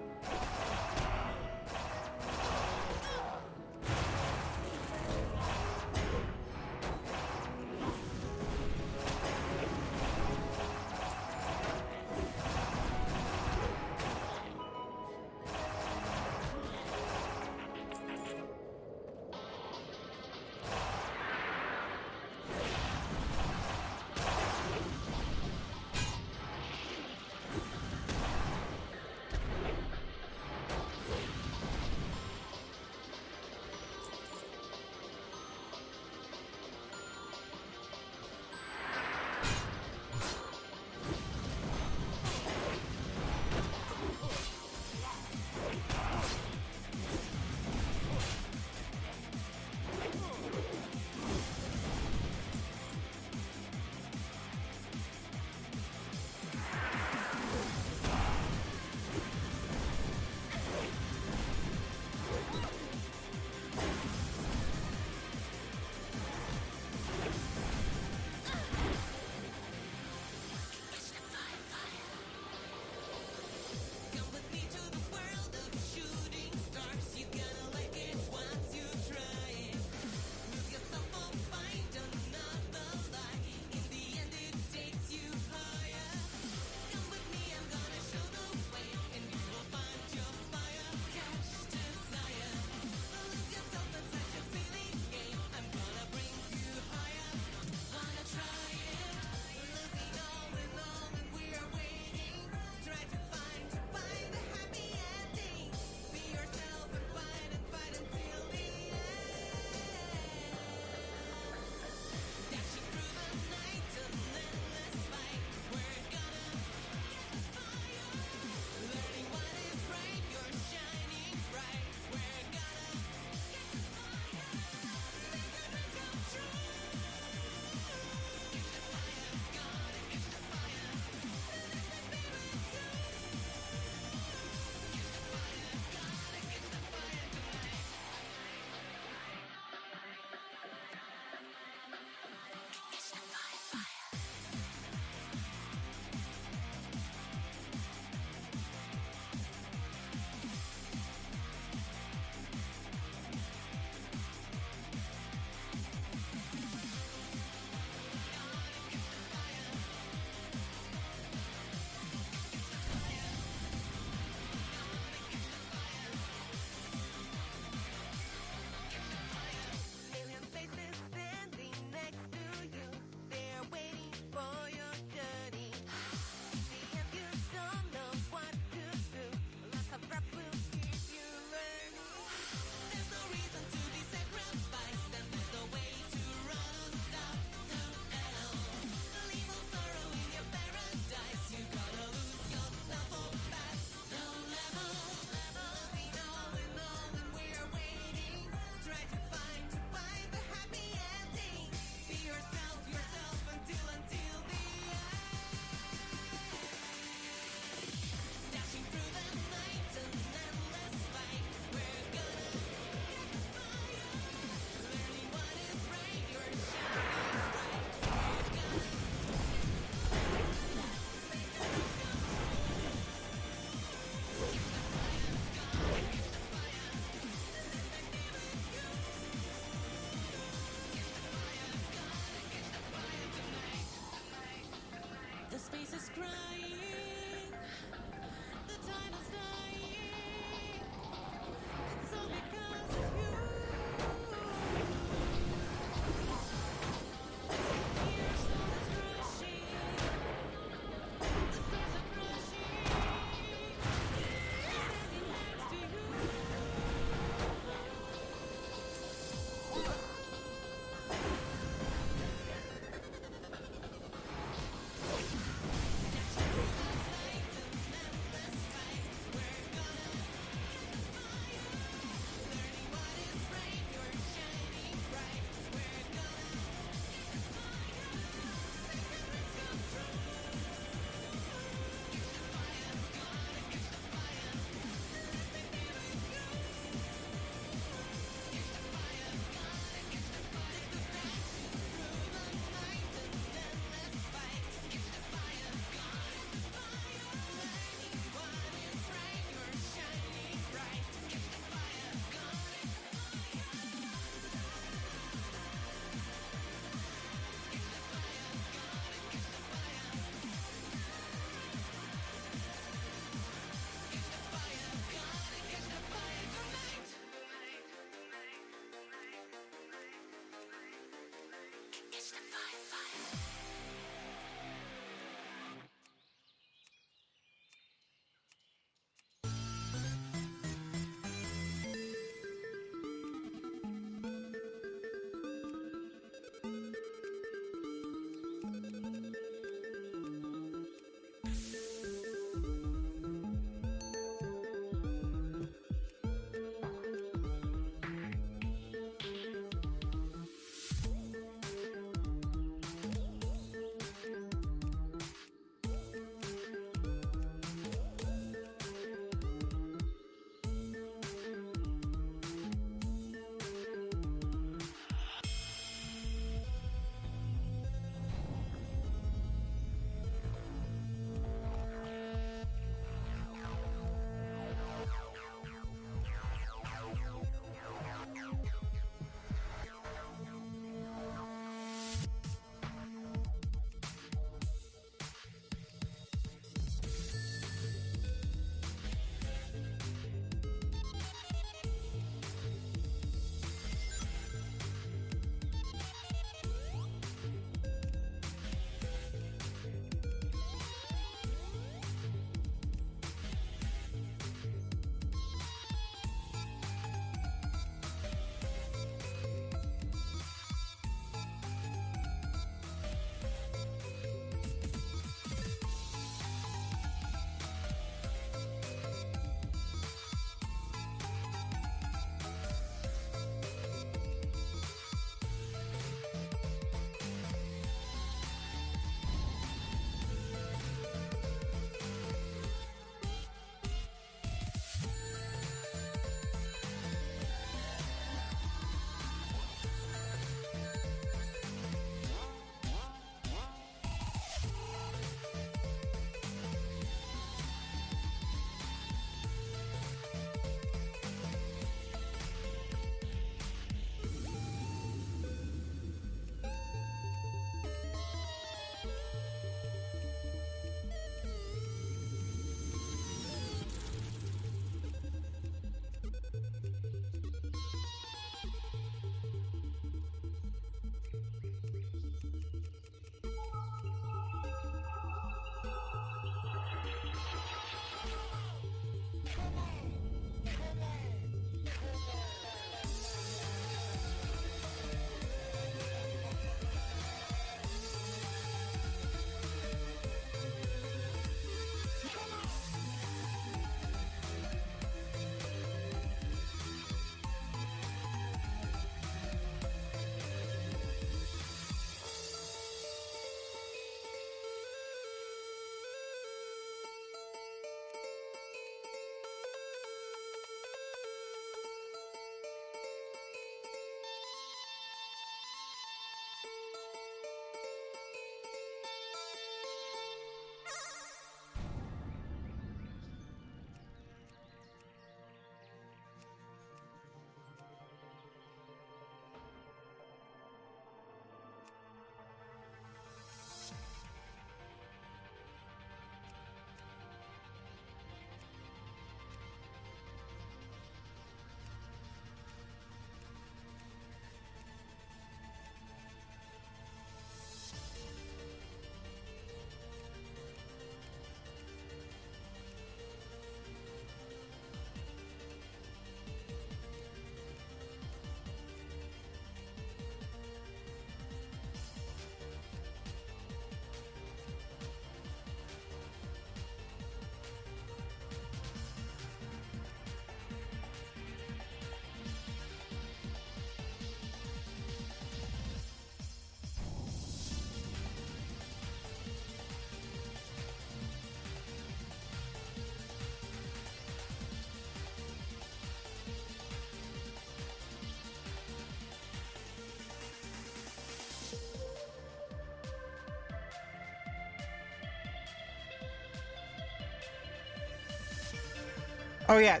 Oh yeah.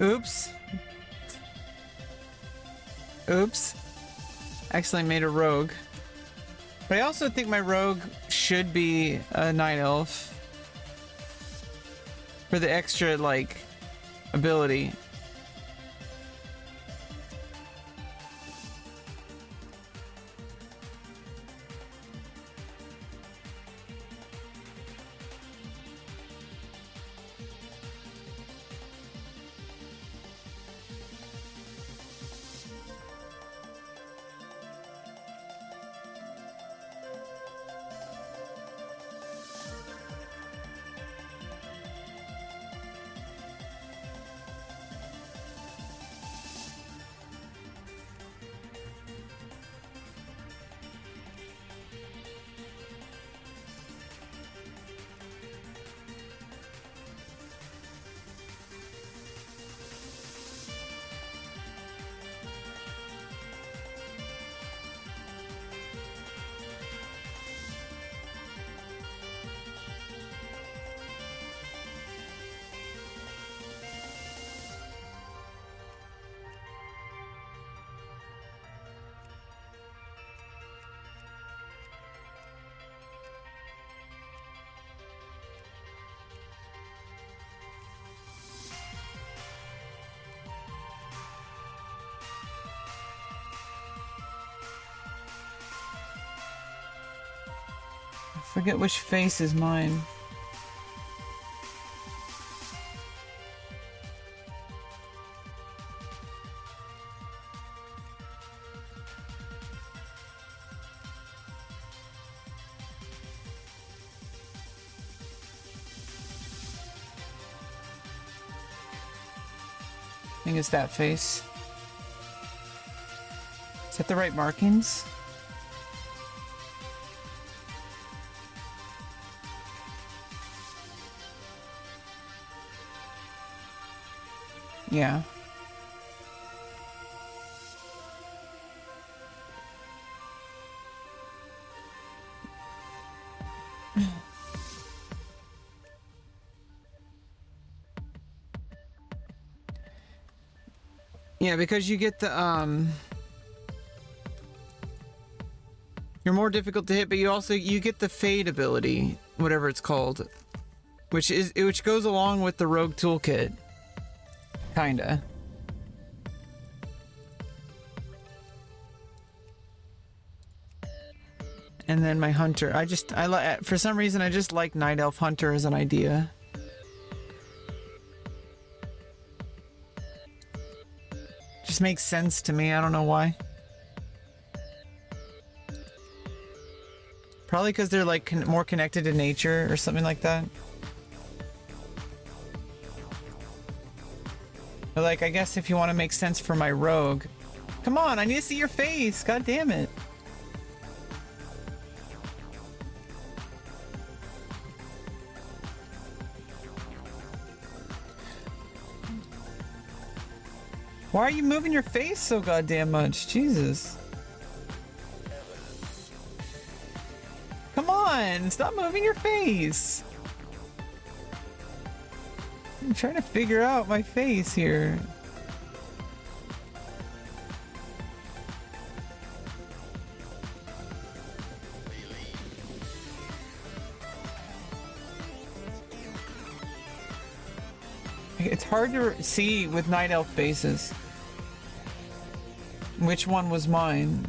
Oops. Oops. Accidentally made a rogue. But I also think my rogue should be a night elf. For the extra, like, ability. Forget which face is mine. I think it's that face. Is that the right markings? Yeah. Yeah, because you get the you're more difficult to hit, but you get the fade ability, whatever it's called, which goes along with the rogue toolkit. Kinda. And then my hunter. For some reason I just like Night Elf Hunter as an idea. Just makes sense to me. I don't know why. Probably because they're like more connected to nature or something like that. But like, I guess if you want to make sense for my rogue. Come on, I need to see your face. God damn it. Why are you moving your face so goddamn much? Jesus. Come on, stop moving your face. I'm trying to figure out my face here. It's hard to see with Night Elf faces. Which one was mine?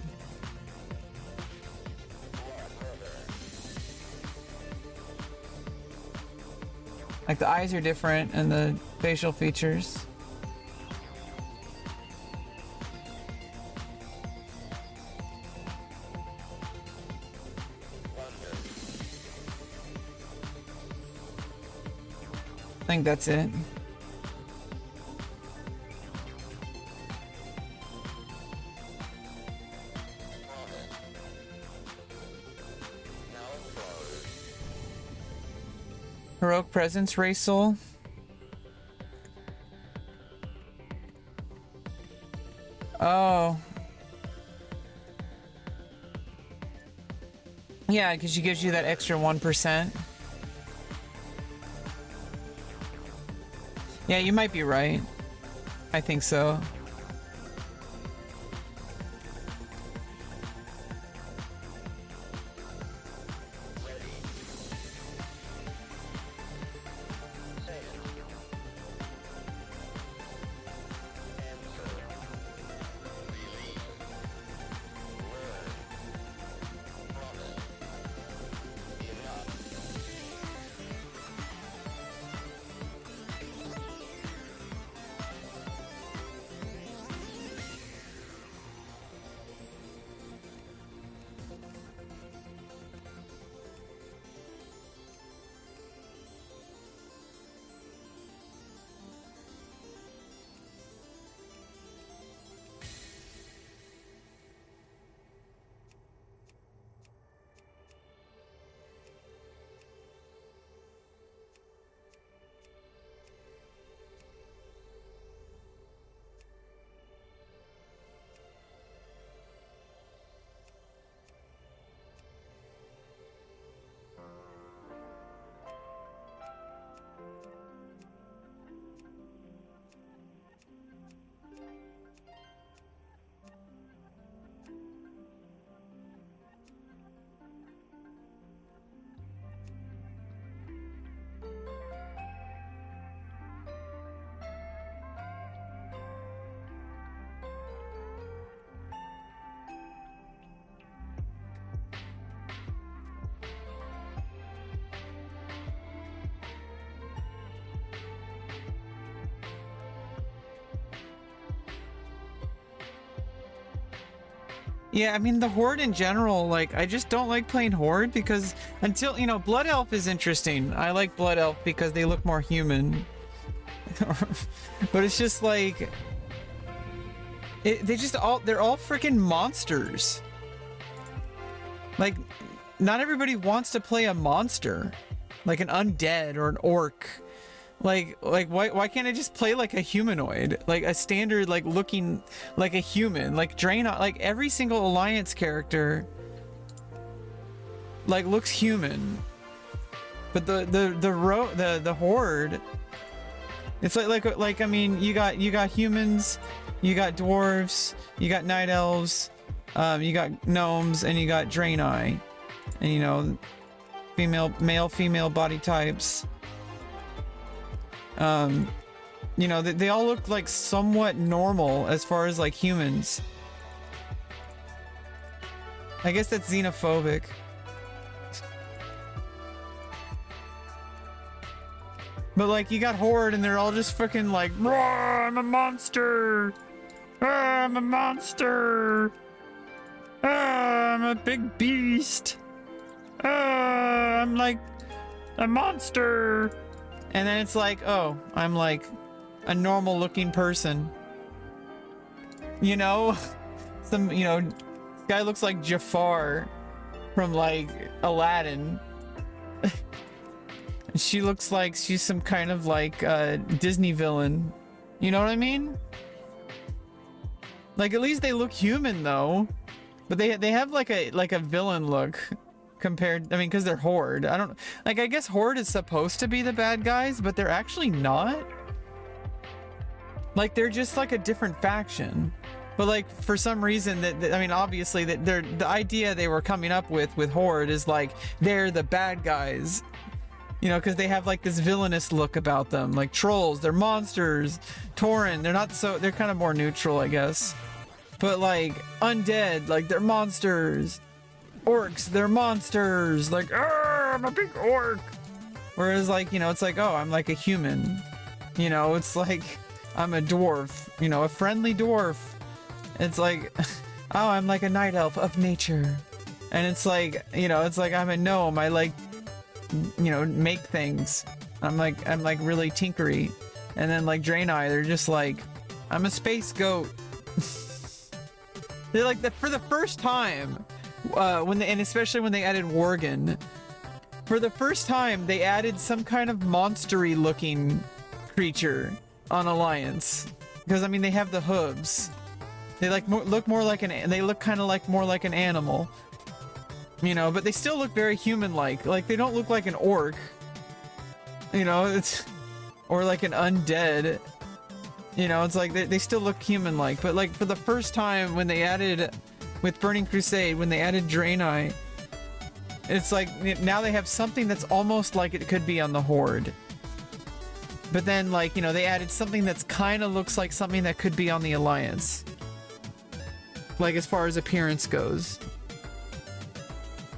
Like the eyes are different and the facial features. I think that's it. Heroic Presence, Race Soul. Oh. Yeah, because she gives you that extra 1%. Yeah, you might be right. I think so. Yeah, I mean the Horde in general, like I just don't like playing Horde because until, you know, Blood Elf is interesting. I like Blood Elf because they look more human. But it's just like they're all freaking monsters. Like not everybody wants to play a monster, like an undead or an orc. Like why can't I just play like a humanoid, like a standard, like looking like a human, like Draenei, like every single Alliance character like looks human, but the Horde, it's like I mean you got humans, you got dwarves, you got night elves, you got gnomes, and you got Draenei, and you know male female body types. You know, they all look like somewhat normal as far as like humans. I guess that's xenophobic. But like you got Horde and they're all just freaking like, I'm a monster. I'm a monster. I'm a big beast. I'm like a monster. And then it's like, oh, I'm like a normal looking person. You know? You know, this guy looks like Jafar from like Aladdin. She looks like she's some kind of like Disney villain. You know what I mean? Like at least they look human though. But they have like a villain look. Compared, I mean, because they're Horde. I don't like. I guess Horde is supposed to be the bad guys, but they're actually not. Like they're just like a different faction. But like for some reason that I mean, obviously that the idea they were coming up with Horde is like they're the bad guys. You know, because they have like this villainous look about them, like trolls. They're monsters. Tauren, they're not so. They're kind of more neutral, I guess. But like undead, like they're monsters. Orcs, they're monsters. Like, I'm a big orc. Whereas, like, you know, it's like, oh, I'm like a human. You know, it's like I'm a dwarf. You know, a friendly dwarf. It's like, oh, I'm like a night elf of nature. And it's like, you know, it's like I'm a gnome. I like, you know, make things. I'm like really tinkery. And then like Draenei, they're just like, I'm a space goat. They're like for the first time. And especially when they added Worgen, for the first time they added some kind of monstery looking creature on Alliance. Because I mean they have the hooves. They like look more like they look kind of like more like an animal. You know, but they still look very human-like. Like they don't look like an orc. You know, it's or like an undead. You know, it's like they still look human-like. But like for the first time when they added. With Burning Crusade, when they added Draenei, it's like now they have something that's almost like it could be on the Horde. But then, like, you know, they added something that's kind of looks like something that could be on the Alliance. Like, as far as appearance goes.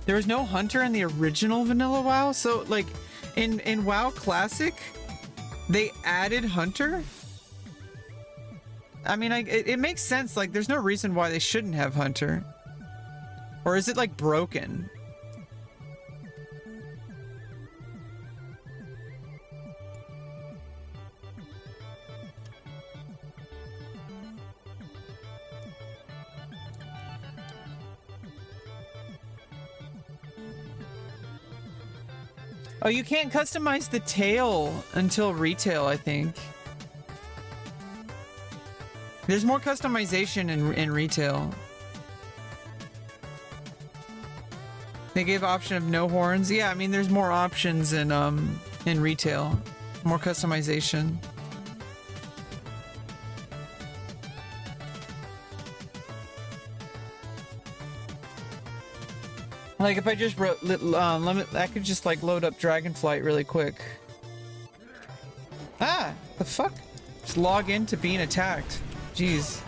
There was no Hunter in the original Vanilla WoW, so, like, in WoW Classic, they added Hunter? I mean, it makes sense. Like, there's no reason why they shouldn't have Hunter. Or is it, like, broken? Oh, you can't customize the tail until retail, I think. There's more customization in retail. They gave option of no horns. Yeah, I mean there's more options in retail. More customization. Like if I just I could just like load up Dragonflight really quick. Ah, the fuck? Just log in to being attacked. Jeez.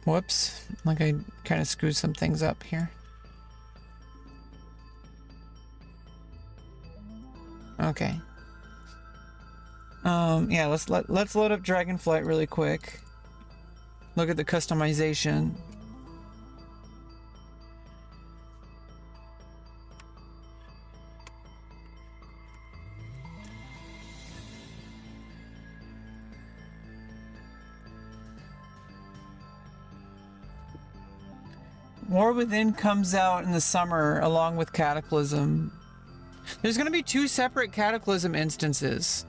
Whoops. Like I kind of screwed some things up here. Okay. Yeah, let's load up Dragonflight really quick. Look at the customization. War Within comes out in the summer along with Cataclysm. There's going to be 2 separate Cataclysm instances.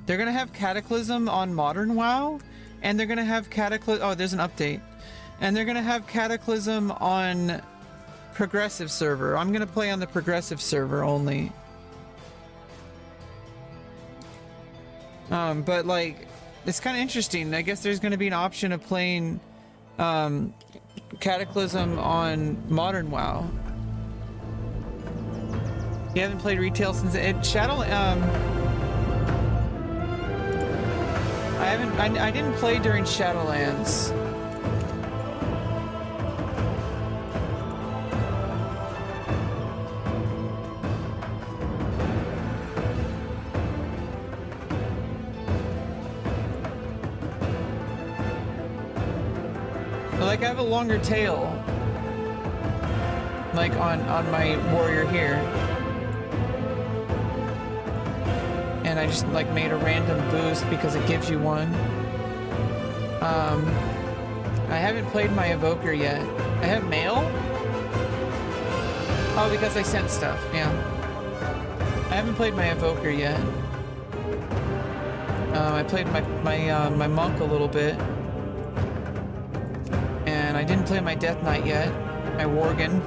They're going to have Cataclysm on Modern WoW, and they're going to have Cataclysm... Oh, there's an update. And they're going to have Cataclysm on Progressive server. I'm going to play on the Progressive server only. But, like, it's kind of interesting. I guess there's going to be an option of playing... Cataclysm on Modern WoW. You haven't played retail since I didn't play during Shadowlands. Like I have a longer tail, like on my warrior here, and I just like made a random boost because it gives you one. I haven't played my evoker yet. I have mail. Oh, because I sent stuff. Yeah. I haven't played my evoker yet. I played my monk a little bit. And I didn't play my Death Knight yet. My Worgen.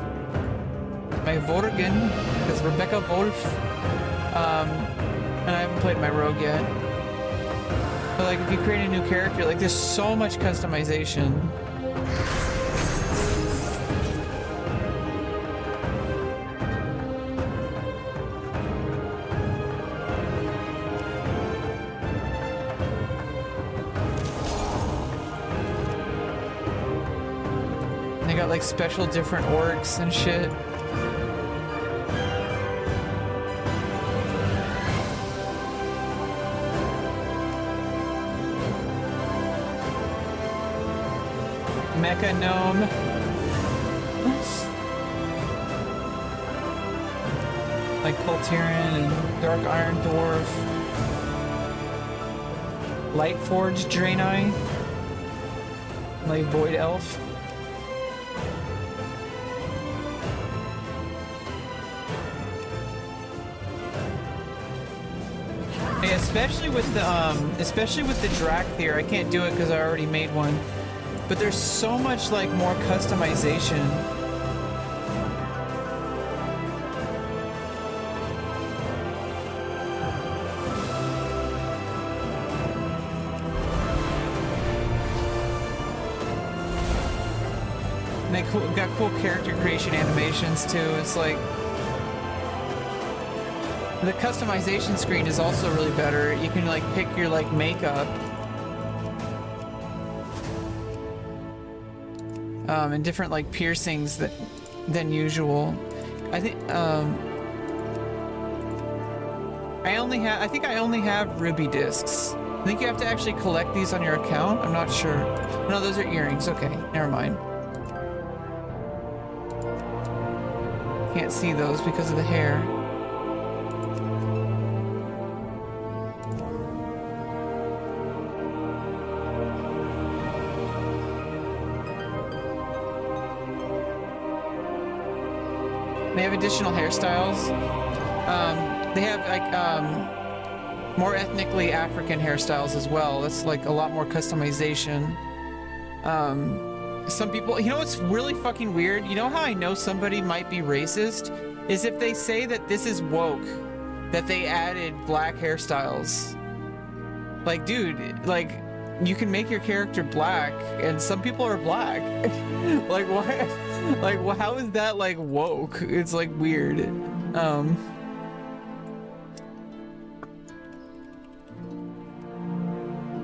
My Vorgen. Because Rebecca Wolf. And I haven't played my Rogue yet. But like, if you create a new character, like, there's so much customization. Like special different orcs and shit. Mecha gnome. Like Polterian and Dark Iron Dwarf. Lightforged Draenei. Like Void Elf. Especially with the Drakthir, I can't do it because I already made one. But there's so much like more customization. And they got cool character creation animations too. It's like the customization screen is also really better. You can like pick your like makeup. And different like piercings than usual. I think I think I only have ruby discs. I think you have to actually collect these on your account. I'm not sure. No, those are earrings. Okay, never mind. Can't see those because of the hair. They have additional hairstyles. They have like more ethnically African hairstyles as well. That's like a lot more customization. Some people, you know what's really fucking weird? You know how I know somebody might be racist? Is if they say that this is woke, that they added black hairstyles. Like, dude, like, you can make your character black, and some people are black. Like, why? Like, well, how is that, like, woke? It's, like, weird.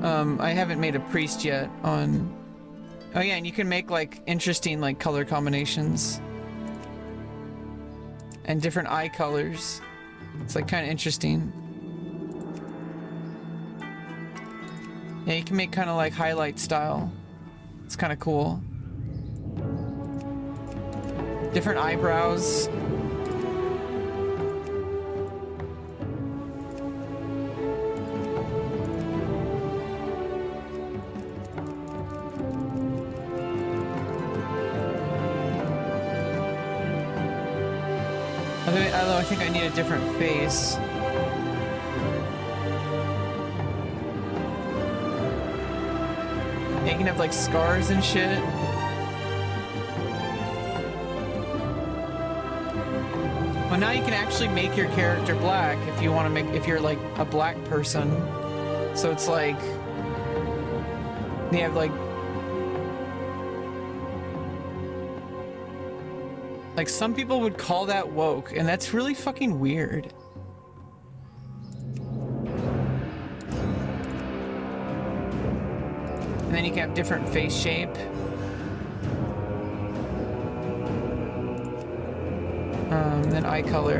I haven't made a priest yet on Oh yeah, and you can make like interesting like color combinations and different eye colors. It's like kind of interesting. Yeah, you can make kind of like highlight style. It's kind of cool. Different eyebrows. Although I think I need a different face. Yeah, you can have like scars and shit. Well, now you can actually make your character black if you want to make, if you're like a black person. So it's like, they have like some people would call that woke, and that's really fucking weird. And then you can have different face shape. Then eye color.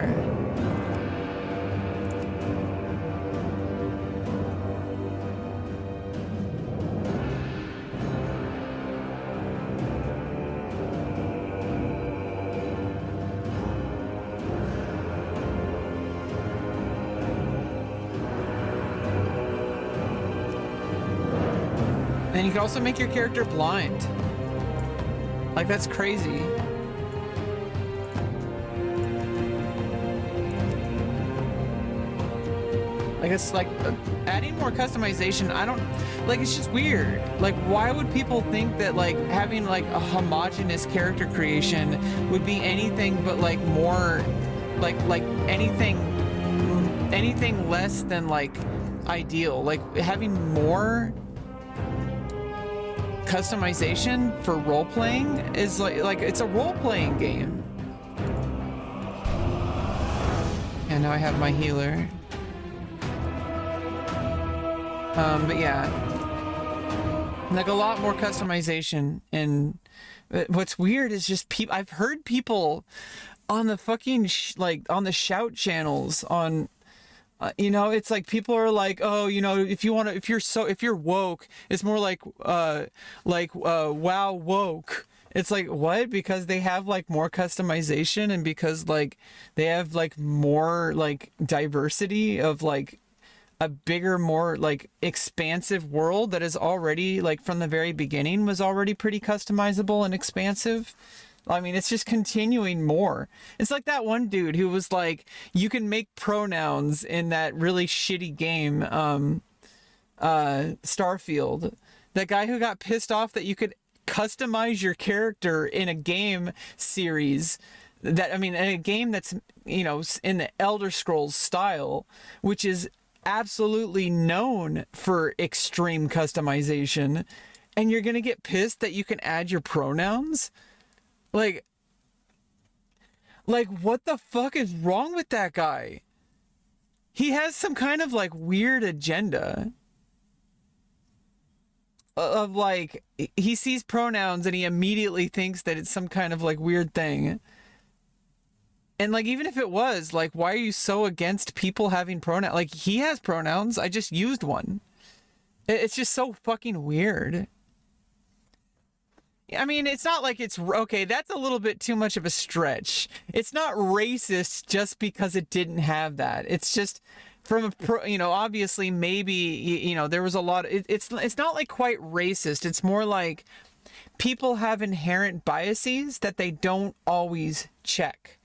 And you can also make your character blind. Like, that's crazy. Like, it's like adding more customization. I don't like, it's just weird. Like, why would people think that like having like a homogeneous character creation would be anything but like more like anything less than like ideal? Like, having more customization for role-playing is like it's a role-playing game. And now I have my healer. But yeah, like a lot more customization. And what's weird is just I've heard people on the fucking like on the shout channels on you know, it's like people are like, oh, you know, if you're woke, it's more like wow, woke. It's like, what? Because they have like more customization, and because like they have like more like diversity of like a bigger, more like expansive world that is already like from the very beginning was already pretty customizable and expansive. I mean, it's just continuing more. It's like that one dude who was like, you can make pronouns in that really shitty game, Starfield. That guy who got pissed off that you could customize your character in a game series that, I mean, in a game that's, you know, in the Elder Scrolls style, which is absolutely known for extreme customization, and you're gonna get pissed that you can add your pronouns? Like, what the fuck is wrong with that guy? He has some kind of like weird agenda of like, he sees pronouns and he immediately thinks that it's some kind of like weird thing. And like, even if it was, like, why are you so against people having pronouns? Like, he has pronouns, I just used one. It's just so fucking weird. I mean, it's not like it's okay. That's a little bit too much of a stretch. It's not racist just because it didn't have that. It's just from a you know, obviously maybe, you know, there was a lot. It's not like quite racist. It's more like people have inherent biases that they don't always check.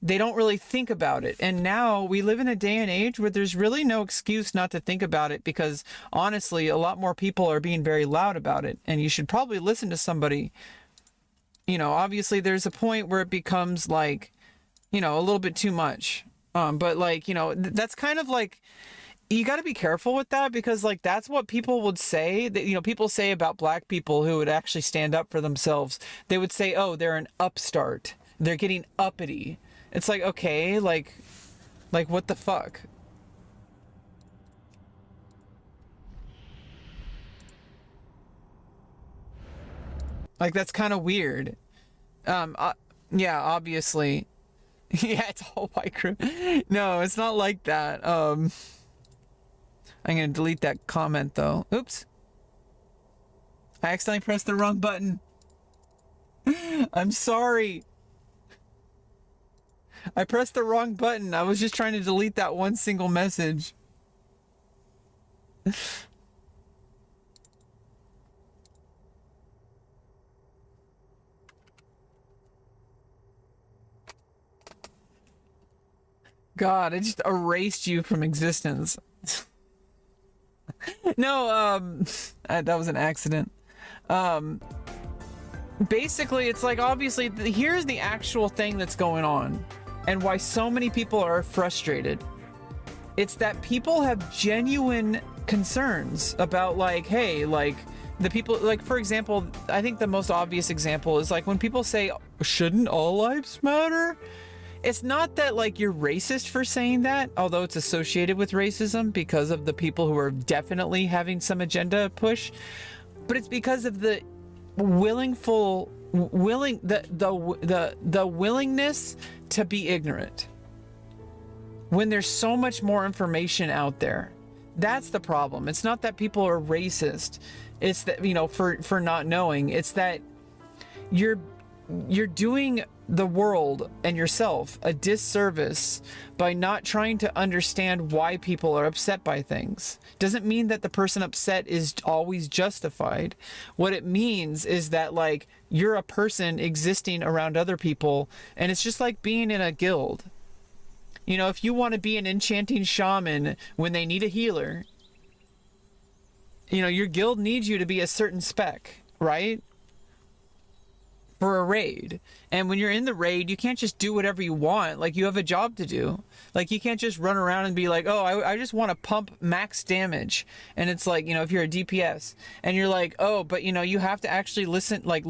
They don't really think about it. And now we live in a day and age where there's really no excuse not to think about it, because honestly, a lot more people are being very loud about it. And you should probably listen to somebody. You know, obviously there's a point where it becomes like, you know, a little bit too much. But like, you know, that's kind of like, you got to be careful with that, because like that's what people would say, that, you know, people say about black people who would actually stand up for themselves. They would say, oh, they're an upstart. They're getting uppity. It's like, okay, like what the fuck? Like, that's kind of weird. Yeah, obviously. Yeah, it's all white group. No, it's not like that. I'm gonna delete that comment though. Oops. I accidentally pressed the wrong button. I'm sorry. I pressed the wrong button. I was just trying to delete that one single message. God, I just erased you from existence. No, that was an accident. Basically, it's like, obviously, here's the actual thing that's going on and why so many people are frustrated. It's that people have genuine concerns about, like, hey, like, the people, like, for example, I think the most obvious example is like when people say, shouldn't all lives matter? It's not that, like, you're racist for saying that, although it's associated with racism because of the people who are definitely having some agenda push, but it's because of the the willingness to be ignorant when there's so much more information out there. That's the problem. It's not that people are racist. It's that, you know, for not knowing. It's that you're doing the world and yourself a disservice by not trying to understand why people are upset by things. Doesn't mean that the person upset is always justified. What it means is that, like, you're a person existing around other people, and it's just like being in a guild. You know, if you want to be an enchanting shaman when they need a healer, you know, your guild needs you to be a certain spec, right? For a raid. And when you're in the raid, you can't just do whatever you want. Like, you have a job to do. Like, you can't just run around and be like, oh, I just want to pump max damage. And it's like, you know, if you're a DPS and you're like, oh, but, you know, you have to actually listen, like,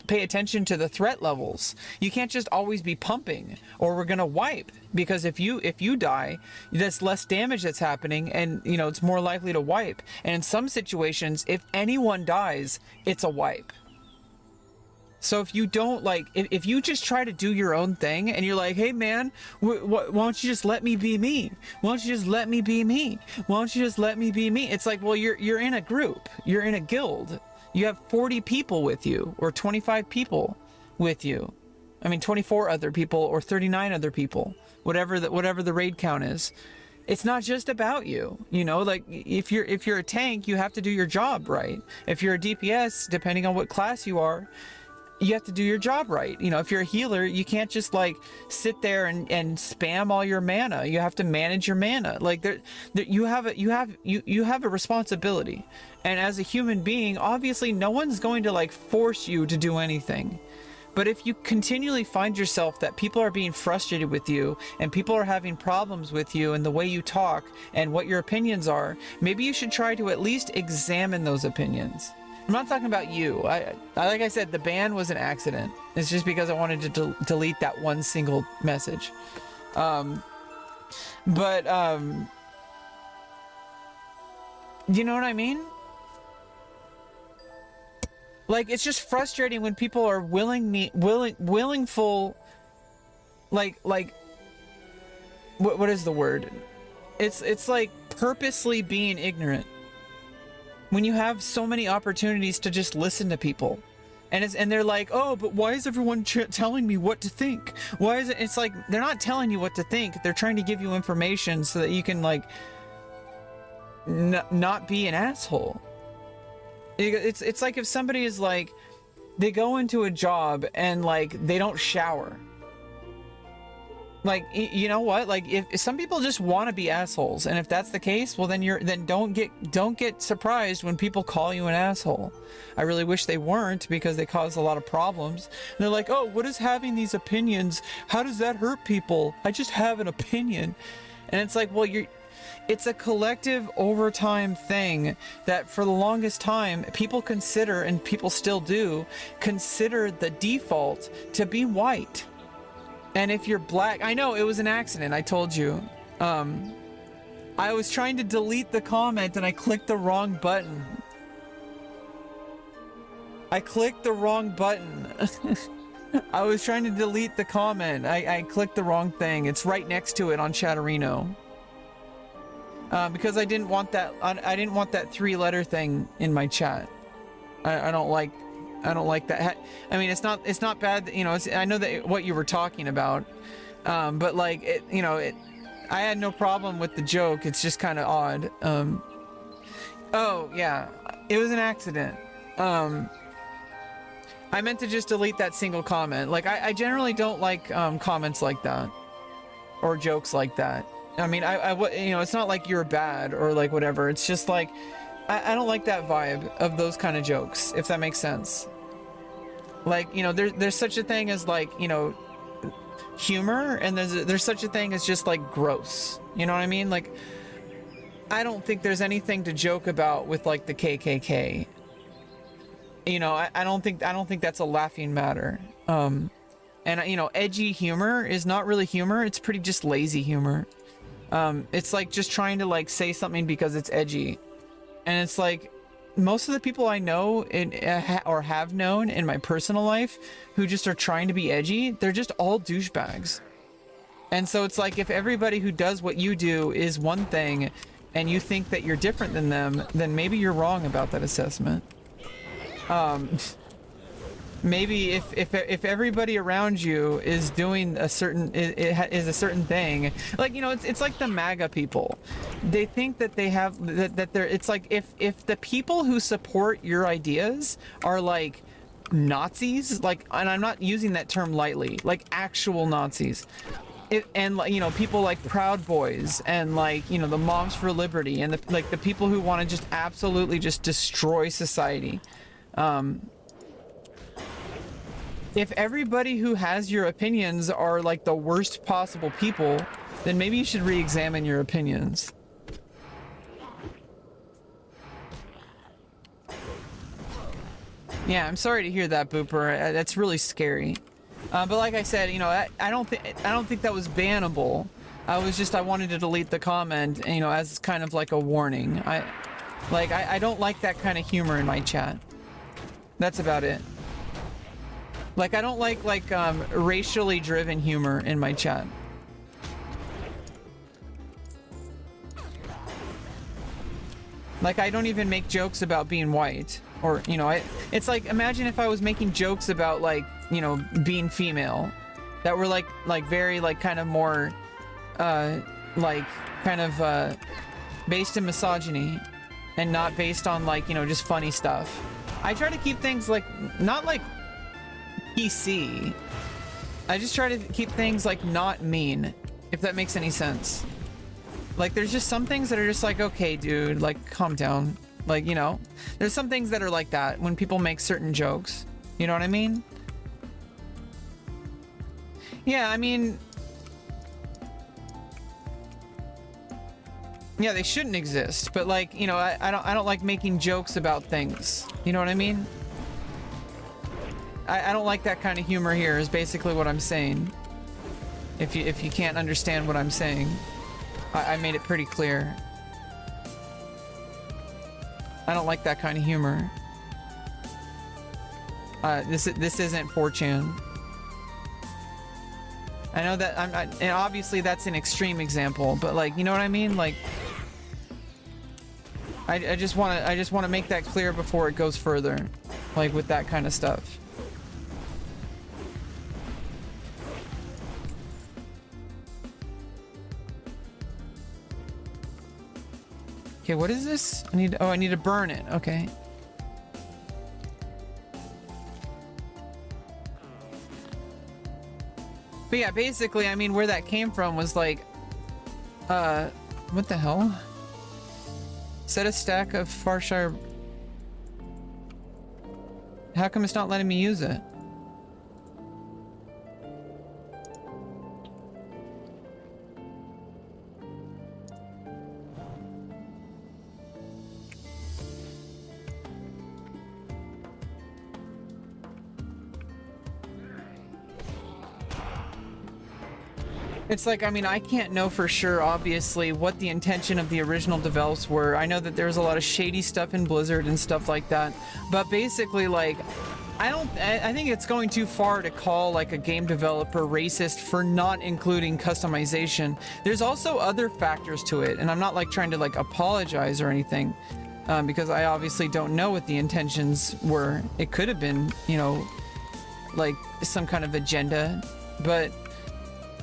pay attention to the threat levels. You can't just always be pumping, or we're gonna wipe. Because if you die, there's less damage that's happening, and, you know, it's more likely to wipe. And in some situations, if anyone dies, it's a wipe. So if you don't, like, if you just try to do your own thing and you're like, hey man, why don't you just let me be me? Why don't you just let me be me? Why don't you just let me be me? It's like, well, you're in a group, you're in a guild. You have 40 people with you, or 25 people with you. I mean, 24 other people or 39 other people, whatever the raid count is. It's not just about you, you know, like, if you're a tank, you have to do your job right. If you're a DPS, depending on what class you are, you have to do your job right. You know, if you're a healer, you can't just, like, sit there and spam all your mana. You have to manage your mana. Like, you have a responsibility. And as a human being, obviously no one's going to, like, force you to do anything. But if you continually find yourself that people are being frustrated with you and people are having problems with you and the way you talk and what your opinions are, maybe you should try to at least examine those opinions. I'm not talking about you. I like I said, the ban was an accident. It's just because I wanted to delete that one single message. You know what I mean? Like, it's just frustrating when people are willingful, like, what is the word? It's like purposely being ignorant. When you have so many opportunities to just listen to people, and they're like, oh, but why is everyone telling me what to think? Why is it? It's like, they're not telling you what to think. They're trying to give you information so that you can, like, not be an asshole. It's like if somebody is like, they go into a job and, like, they don't shower. Like, you know what? Like, if some people just want to be assholes, and if that's the case, well, then don't get surprised when people call you an asshole. I really wish they weren't, because they cause a lot of problems. And they're like, oh, what is having these opinions? How does that hurt people? I just have an opinion. And it's like, well, it's a collective overtime thing that for the longest time people consider, and people still do, consider the default to be white. And if you're black, I know it was an accident, I told you. I was trying to delete the comment and I clicked the wrong button. I clicked the wrong button. I was trying to delete the comment. I clicked the wrong thing. It's right next to it on Chatterino. Because I didn't want that. I didn't want that 3-letter thing in my chat. I don't like that. I mean, it's not bad. You know, I know that what you were talking about. But like I had no problem with the joke. It's just kind of odd. Oh yeah, it was an accident. I meant to just delete that single comment. Like, I generally don't like comments like that or jokes like that. I mean, you know, it's not like you're bad or like whatever. It's just like I don't like that vibe of those kind of jokes, if that makes sense. Like, you know, there's such a thing as like, you know, humor, and there's such a thing as just like gross. You know what I mean? Like, I don't think there's anything to joke about with like the KKK. You know, I don't think that's a laughing matter. And you know, edgy humor is not really humor. It's pretty just lazy humor. It's like just trying to like say something because it's edgy. And it's like most of the people I know or have known in my personal life who just are trying to be edgy, they're just all douchebags. And so it's like if everybody who does what you do is one thing and you think that you're different than them, then maybe you're wrong about that assessment. Maybe if everybody around you is doing a certain is a certain thing, like, you know, it's like the MAGA people. They think that they have that they're. It's like if the people who support your ideas are like Nazis, like, and I'm not using that term lightly, like actual Nazis. And you know, people like Proud Boys and like, you know, the Moms for Liberty and the people who want to just absolutely just destroy society. If everybody who has your opinions are like the worst possible people, then maybe you should re-examine your opinions. Yeah, I'm sorry to hear that, Booper. That's really scary. But like I said, you know, I don't think that was bannable. I wanted to delete the comment, you know, as kind of like a warning. I don't like that kind of humor in my chat. That's about it. Like, I don't like racially driven humor in my chat. Like, I don't even make jokes about being white. Or, you know, it's like, imagine if I was making jokes about, like, you know, being female. That were, like very, like, kind of more, based in misogyny. And not based on, like, you know, just funny stuff. I try to keep things, like, not, like, PC. I just try to keep things, like, not mean. If that makes any sense. Like, there's just some things that are just like, okay, dude, like, calm down. Like, you know, there's some things that are like that when people make certain jokes. You know what I mean? Yeah, I mean, yeah, they shouldn't exist, but like, you know, I don't like making jokes about things. You know what I mean? I don't like that kind of humor here is basically what I'm saying. If you can't understand what I'm saying, I made it pretty clear. I don't like that kind of humor. This isn't 4chan. I know that and obviously that's an extreme example, but like, you know what I mean? Like, I just want to make that clear before it goes further, like with that kind of stuff. Okay, what is this? I need to burn it. Okay. But yeah, basically, I mean, where that came from was like, what the hell? Set a stack of Farshire. How come it's not letting me use it? It's like, I mean, I can't know for sure, obviously, what the intention of the original develops were. I know that there's a lot of shady stuff in Blizzard and stuff like that. But basically, like, I think it's going too far to call, like, a game developer racist for not including customization. There's also other factors to it, and I'm not, like, trying to, like, apologize or anything. Because I obviously don't know what the intentions were. It could have been, you know, like, some kind of agenda. But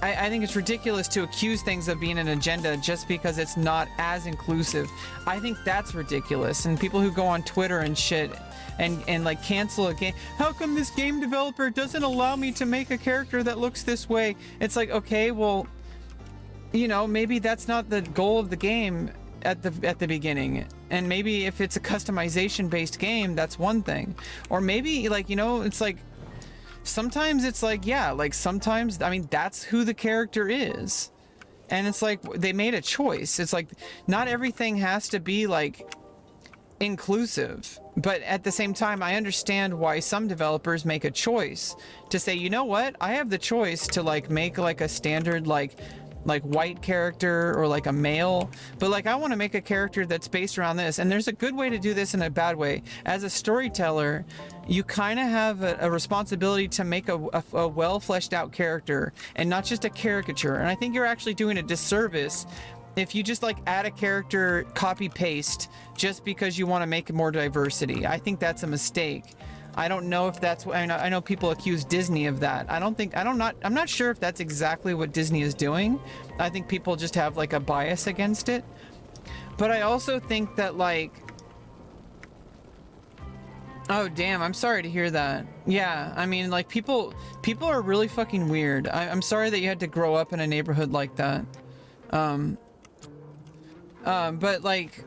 I think it's ridiculous to accuse things of being an agenda just because it's not as inclusive. I think that's ridiculous. And people who go on Twitter and shit and like cancel a game. How come this game developer doesn't allow me to make a character that looks this way? It's like, okay, well, you know, maybe that's not the goal of the game at the beginning. And maybe if it's a customization based game, that's one thing. Or maybe, like, you know, it's like, sometimes it's like, yeah, like sometimes, I mean, that's who the character is. And it's like, they made a choice. It's like, not everything has to be like inclusive. But at the same time, I understand why some developers make a choice to say, you know what, I have the choice to like make like a standard like white character or like a male, but like I want to make a character that's based around this. And there's a good way to do this and a bad way. As a storyteller, you kind of have a responsibility to make a well fleshed out character and not just a caricature. And I think you're actually doing a disservice if you just like add a character copy paste just because you want to make more diversity. I think that's a mistake. I don't know if that's what, I know people accuse Disney of that. I'm not sure if that's exactly what Disney is doing. I think people just have like a bias against it. But I also think that like, oh damn, I'm sorry to hear that. Yeah, I mean like people are really fucking weird. I'm sorry that you had to grow up in a neighborhood like that. But like,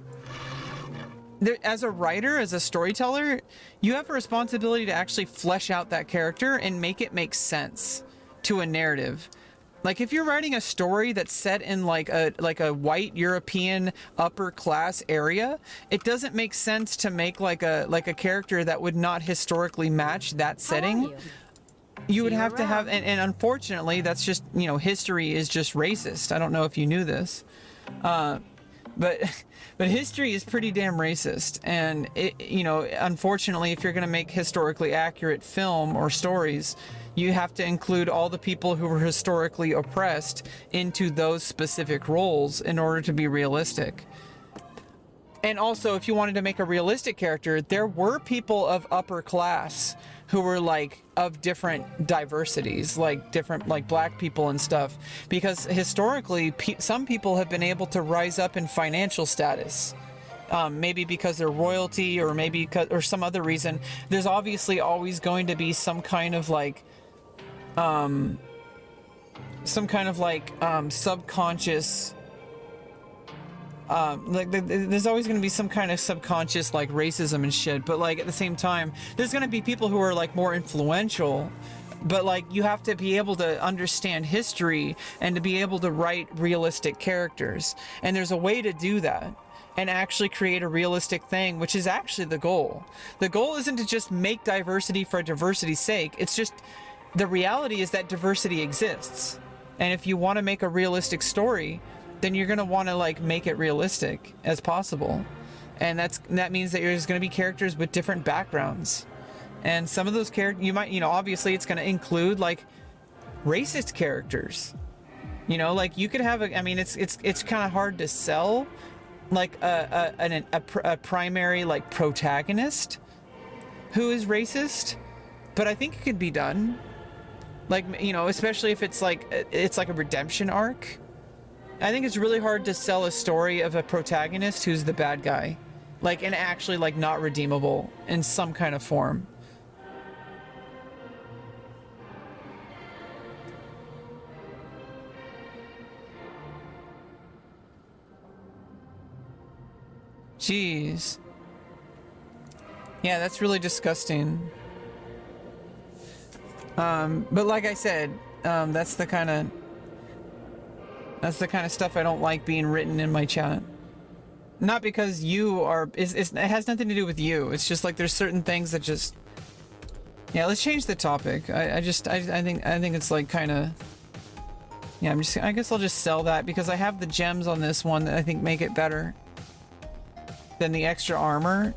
as a writer, as a storyteller, you have a responsibility to actually flesh out that character and make it make sense to a narrative. Like if you're writing a story that's set in like a white European upper class area, it doesn't make sense to make like a character that would not historically match that setting. You would have to have, and unfortunately, that's just, you know, history is just racist. I don't know if you knew this. But history is pretty damn racist, and it, you know, unfortunately, if you're going to make historically accurate film or stories, you have to include all the people who were historically oppressed into those specific roles in order to be realistic. And also, if you wanted to make a realistic character, there were people of upper class who were like of different diversities, like different like black people and stuff, because historically some people have been able to rise up in financial status, maybe because they're royalty or maybe because, or some other reason. There's obviously always going to be some kind of like subconscious there's always going to be some kind of subconscious like racism and shit, but like at the same time there's going to be people who are like more influential, but like you have to be able to understand history and to be able to write realistic characters, and there's a way to do that and actually create a realistic thing, which is actually the goal. The goal isn't to just make diversity for diversity's sake. It's just the reality is that diversity exists, and if you want to make a realistic story, then you're going to want to like make it realistic as possible. And that means that there's going to be characters with different backgrounds. And some of those characters, you might, you know, obviously it's going to include like racist characters. You know, like you could have I mean, it's kind of hard to sell like a primary like protagonist who is racist, but I think it could be done. Like, you know, especially if it's like a redemption arc. I think it's really hard to sell a story of a protagonist who's the bad guy, like, and actually like not redeemable in some kind of form. Jeez. Yeah, that's really disgusting. But like I said, that's the kind of stuff I don't like being written in my chat. Not because you are, it has nothing to do with you. It's just like there's certain things that just, yeah, let's change the topic. I think it's like kind of, Yeah, I guess I'll just sell that because I have the gems on this one that I think make it better than the extra armor.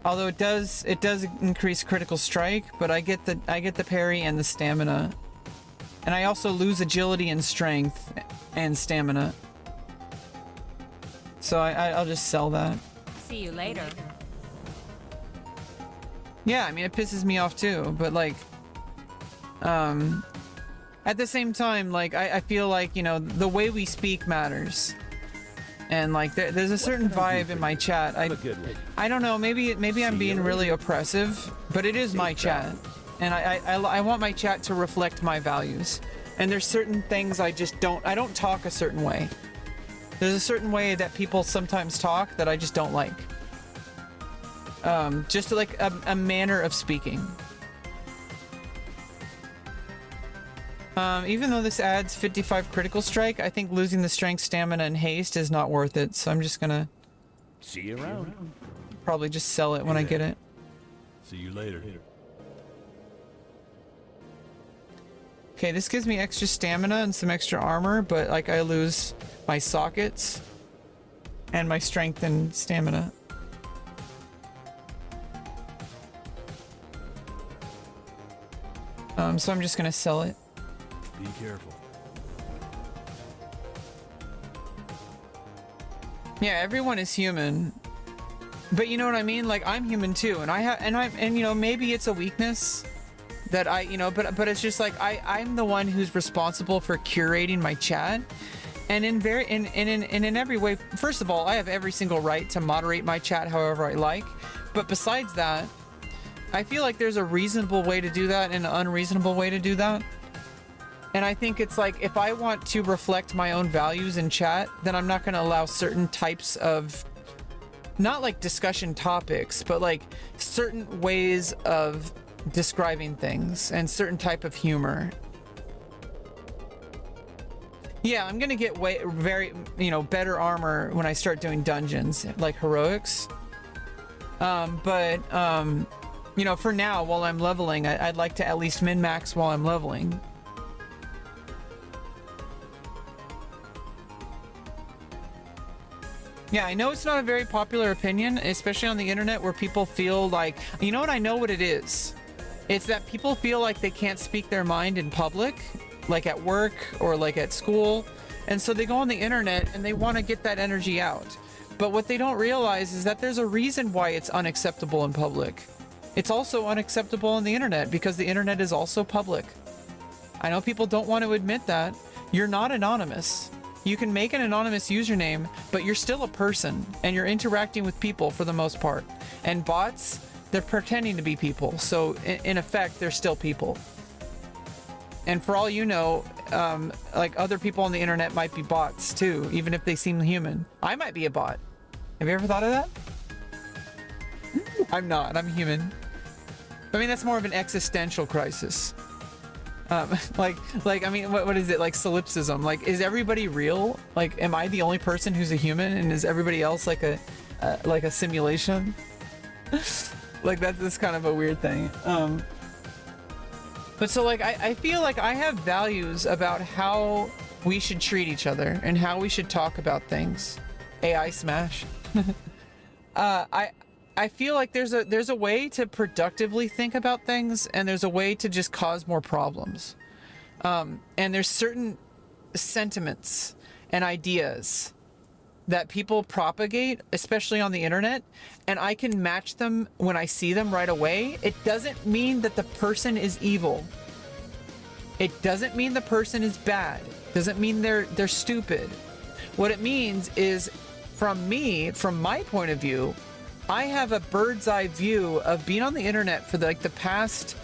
Although it does increase critical strike, but I get the parry and the stamina. And I also lose agility and strength and stamina. So I'll just sell that. See you later. Yeah, I mean, it pisses me off too, but like, at the same time, like, I feel like, you know, the way we speak matters. And like, there's a certain vibe in my chat. I don't know, maybe I'm being really oppressive, but it is my chat. And I want my chat to reflect my values. And there's certain things I don't talk a certain way. There's a certain way that people sometimes talk that I just don't like. Just like a manner of speaking. Even though this adds 55 critical strike, I think losing the strength, stamina, and haste is not worth it. So I'm just gonna See you around. probably just sell it when I get it. See you later. Okay, this gives me extra stamina and some extra armor, but like I lose my sockets and my strength and stamina. So I'm just gonna sell it. Be careful. Yeah, everyone is human. But you know what I mean? Like, I'm human too, and you know, maybe it's a weakness that but it's just like I'm the one who's responsible for curating my chat. And in every way, first of all, I have every single right to moderate my chat however I like. But besides that, I feel like there's a reasonable way to do that and an unreasonable way to do that. And I think it's like, if I want to reflect my own values in chat, then I'm not going to allow certain types of, not like discussion topics, but like certain ways of describing things and certain type of humor. Yeah, I'm going to get very, better armor when I start doing dungeons, like heroics. For now, while I'm leveling, I'd like to at least min-max while I'm leveling. Yeah, I know it's not a very popular opinion, especially on the internet, where people feel like, you know what, I know what it is. It's that people feel like they can't speak their mind in public, like at work or like at school. And so they go on the internet and they want to get that energy out. But what they don't realize is that there's a reason why it's unacceptable in public. It's also unacceptable on the internet because the internet is also public. I know people don't want to admit that. You're not anonymous. You can make an anonymous username, but you're still a person and you're interacting with people for the most part. And bots, they're pretending to be people. So in effect, they're still people. And for all you know, like other people on the internet might be bots too, even if they seem human. I might be a bot. Have you ever thought of that? I'm not, I'm human. I mean, that's more of an existential crisis. I mean, what is it? Like solipsism. Like, is everybody real? Like, am I the only person who's a human and is everybody else like a simulation? Like, that's kind of a weird thing. But so like, I feel like I have values about how we should treat each other and how we should talk about things. AI smash. I feel like there's a way to productively think about things, and there's a way to just cause more problems. And there's certain sentiments and ideas that people propagate, especially on the internet, and I can match them when I see them right away. It doesn't mean that the person is evil. It doesn't mean the person is bad. It doesn't mean they're stupid. What it means is, from my point of view, I have a bird's eye view of being on the internet for the past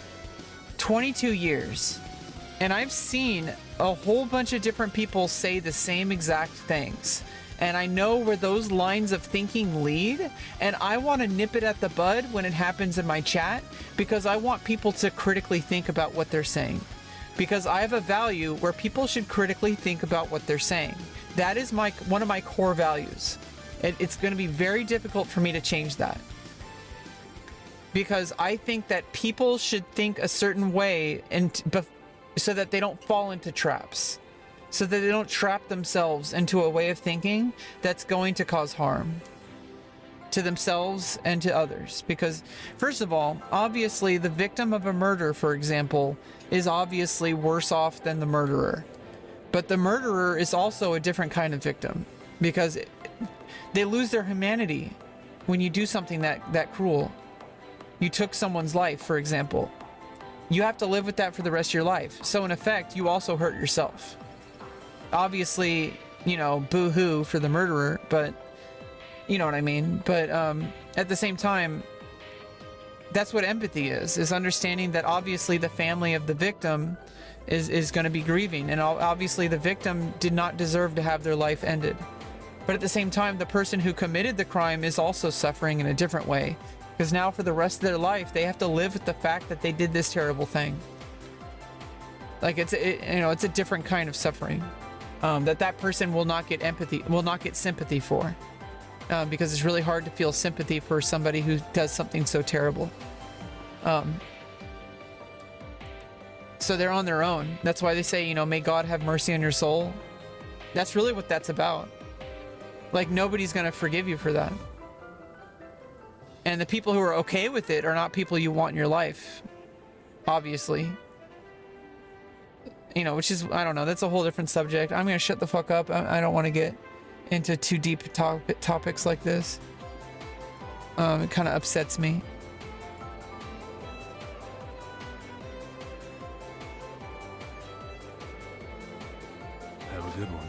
22 years. And I've seen a whole bunch of different people say the same exact things. And I know where those lines of thinking lead. And I want to nip it at the bud when it happens in my chat, because I want people to critically think about what they're saying. Because I have a value where people should critically think about what they're saying. That is one of my core values. It's going to be very difficult for me to change that, because I think that people should think a certain way, and so that they don't fall into traps. so that they don't trap themselves into a way of thinking that's going to cause harm to themselves and to others. Because, first of all, obviously the victim of a murder, for example, is obviously worse off than the murderer. But the murderer is also a different kind of victim, because they lose their humanity when you do something that cruel. You took someone's life, for example. You have to live with that for the rest of your life. So in effect, you also hurt yourself. Obviously, you know, boo-hoo for the murderer, but you know what I mean. But at the same time, that's what empathy is understanding that obviously the family of the victim is going to be grieving, and obviously the victim did not deserve to have their life ended. But at the same time, the person who committed the crime is also suffering in a different way, because now for the rest of their life they have to live with the fact that they did this terrible thing. Like it's a different kind of suffering that person will not get sympathy for, because it's really hard to feel sympathy for somebody who does something so terrible. So they're on their own. That's why they say, you know, may God have mercy on your soul. That's really what that's about. Like, nobody's gonna forgive you for that. And the people who are okay with it are not people you want in your life, obviously. You know, which is, I don't know, that's a whole different subject. I'm gonna shut the fuck up. I don't want to get into too deep topics like this. It kind of upsets me. Have a good one.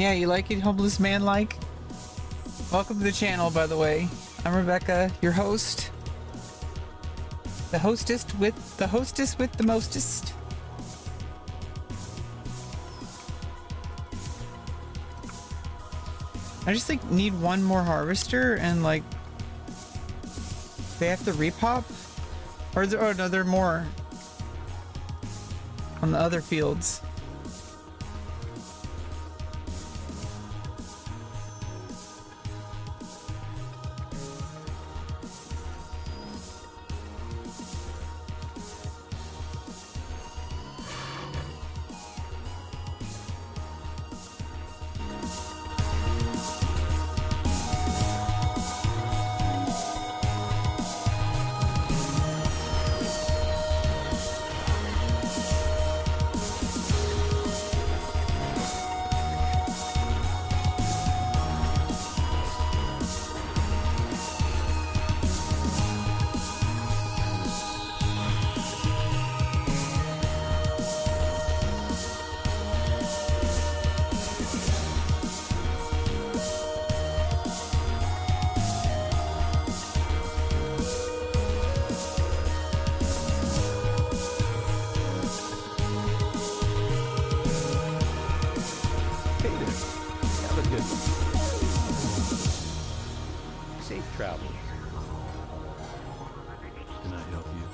Yeah, you like it, homeless man like? Welcome to the channel, by the way. I'm Rebecca, your host. The hostess with the mostest. I just like need one more harvester and like they have to repop? Or is there, oh no, there are more on the other fields. Safe travels. Can I help you?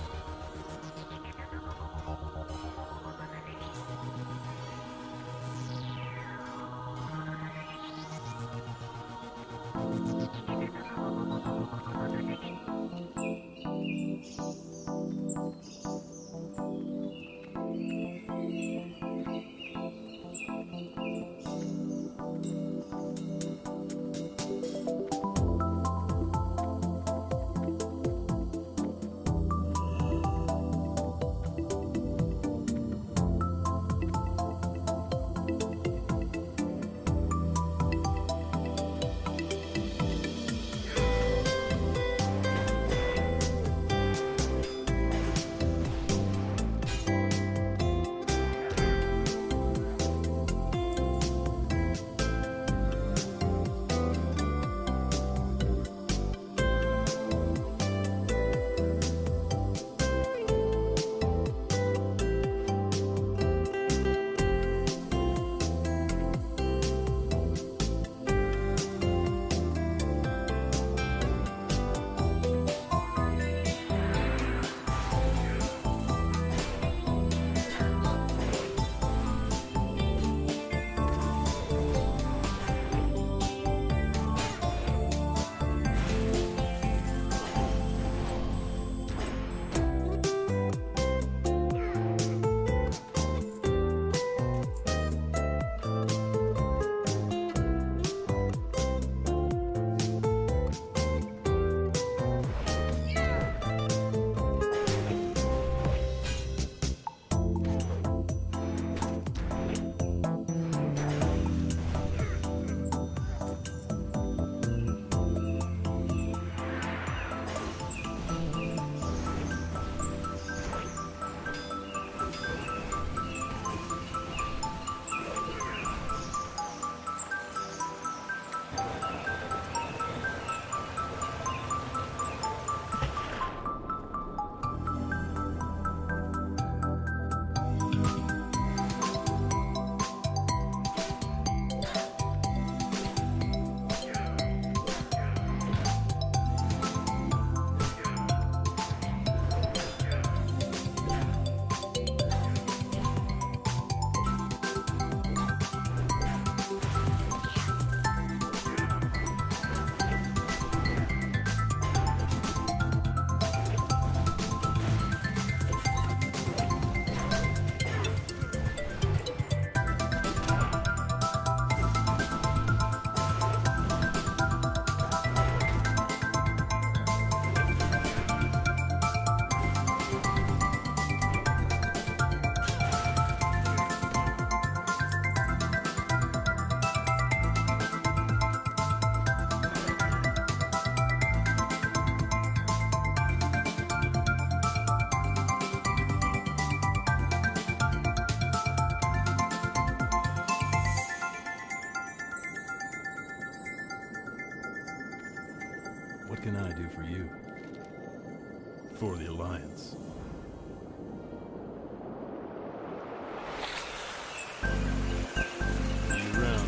What can I do for you? For the Alliance. See you around.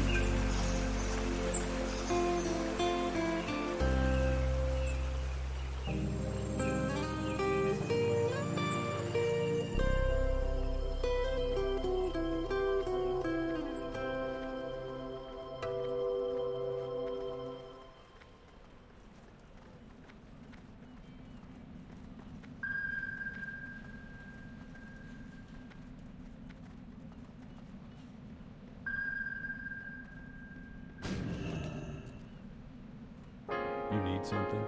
You need something?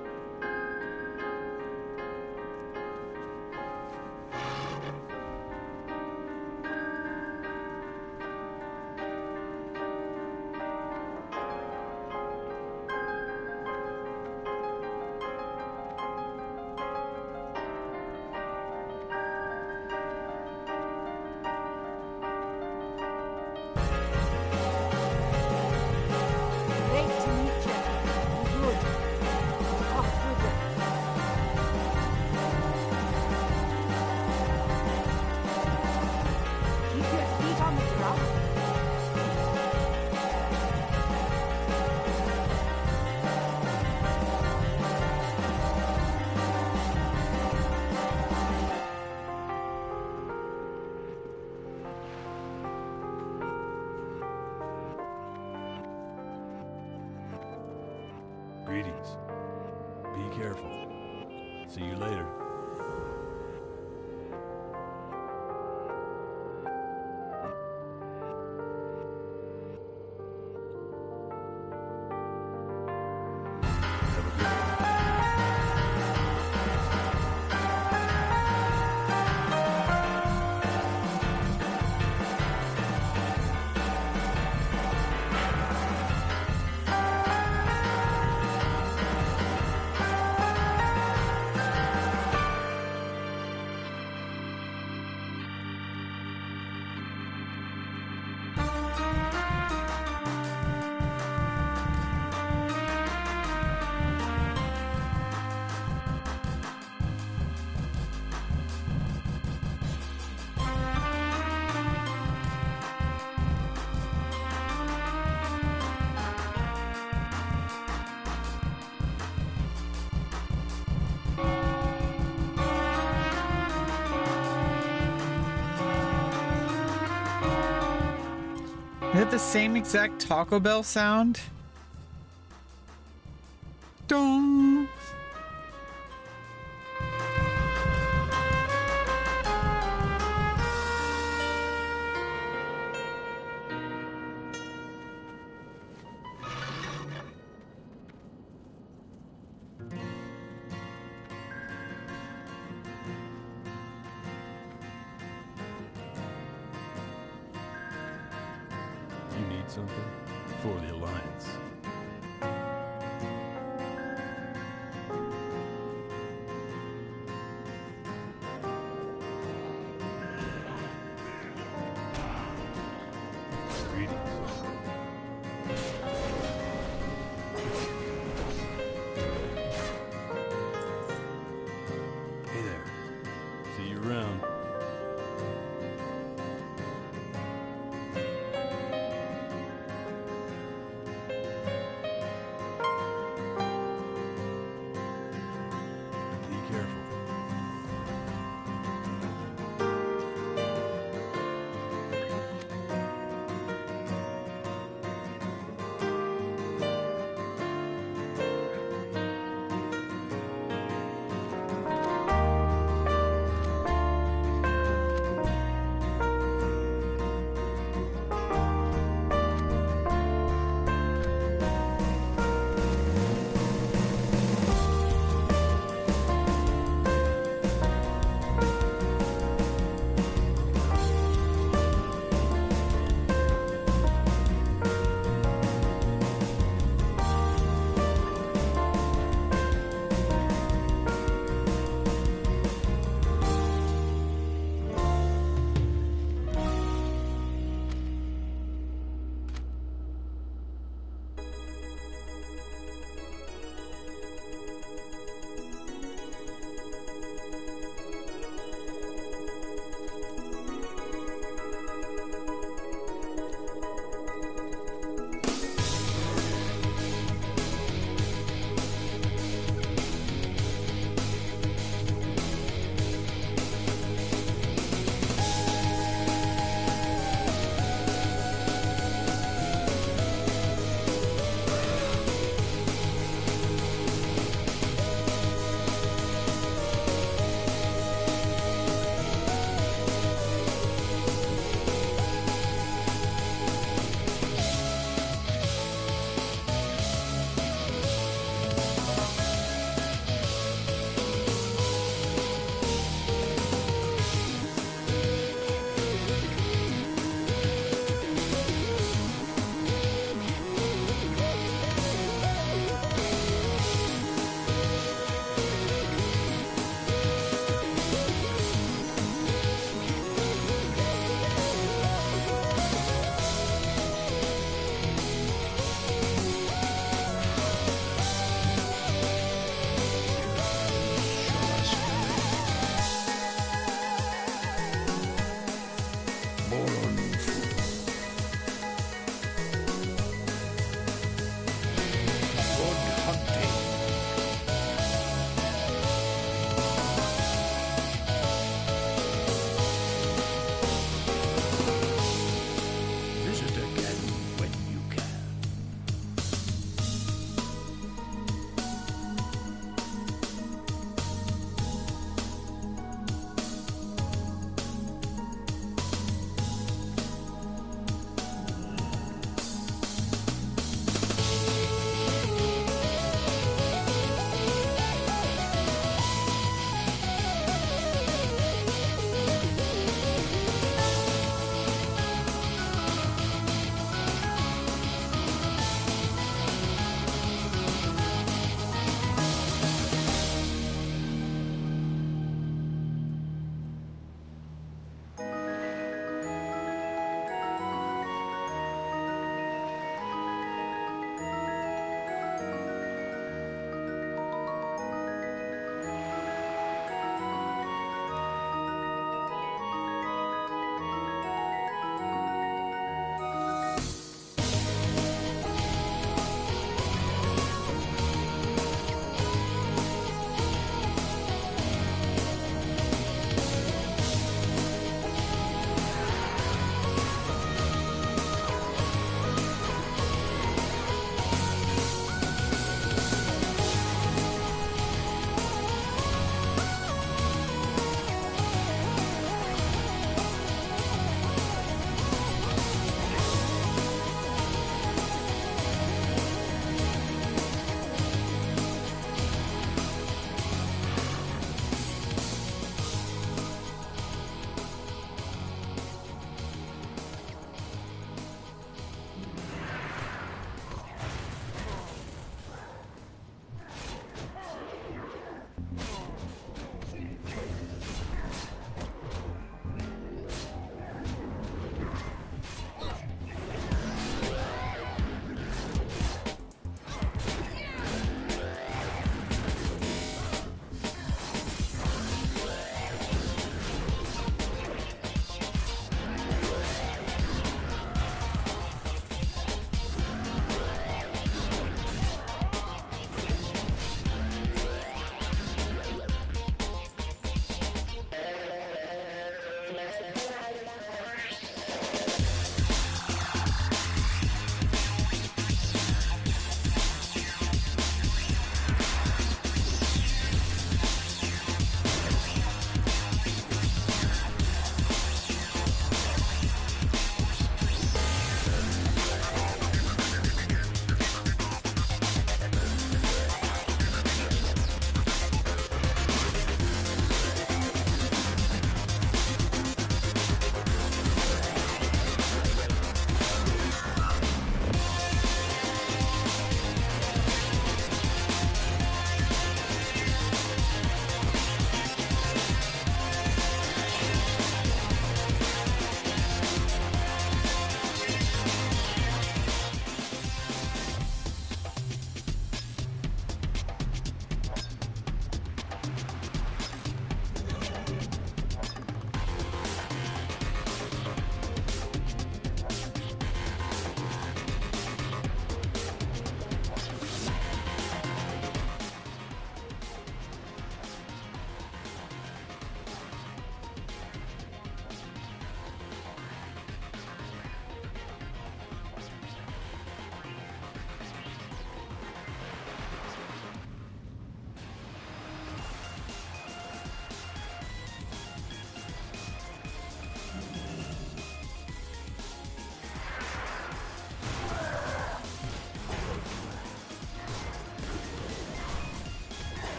Great to meet you. Good. Off with it. Keep your feet on the ground. Greetings. Be careful. See you later. Have a good one. Is it the same exact Taco Bell sound? Dong. You need something? For the Alliance. Greetings. Hey there. See you around.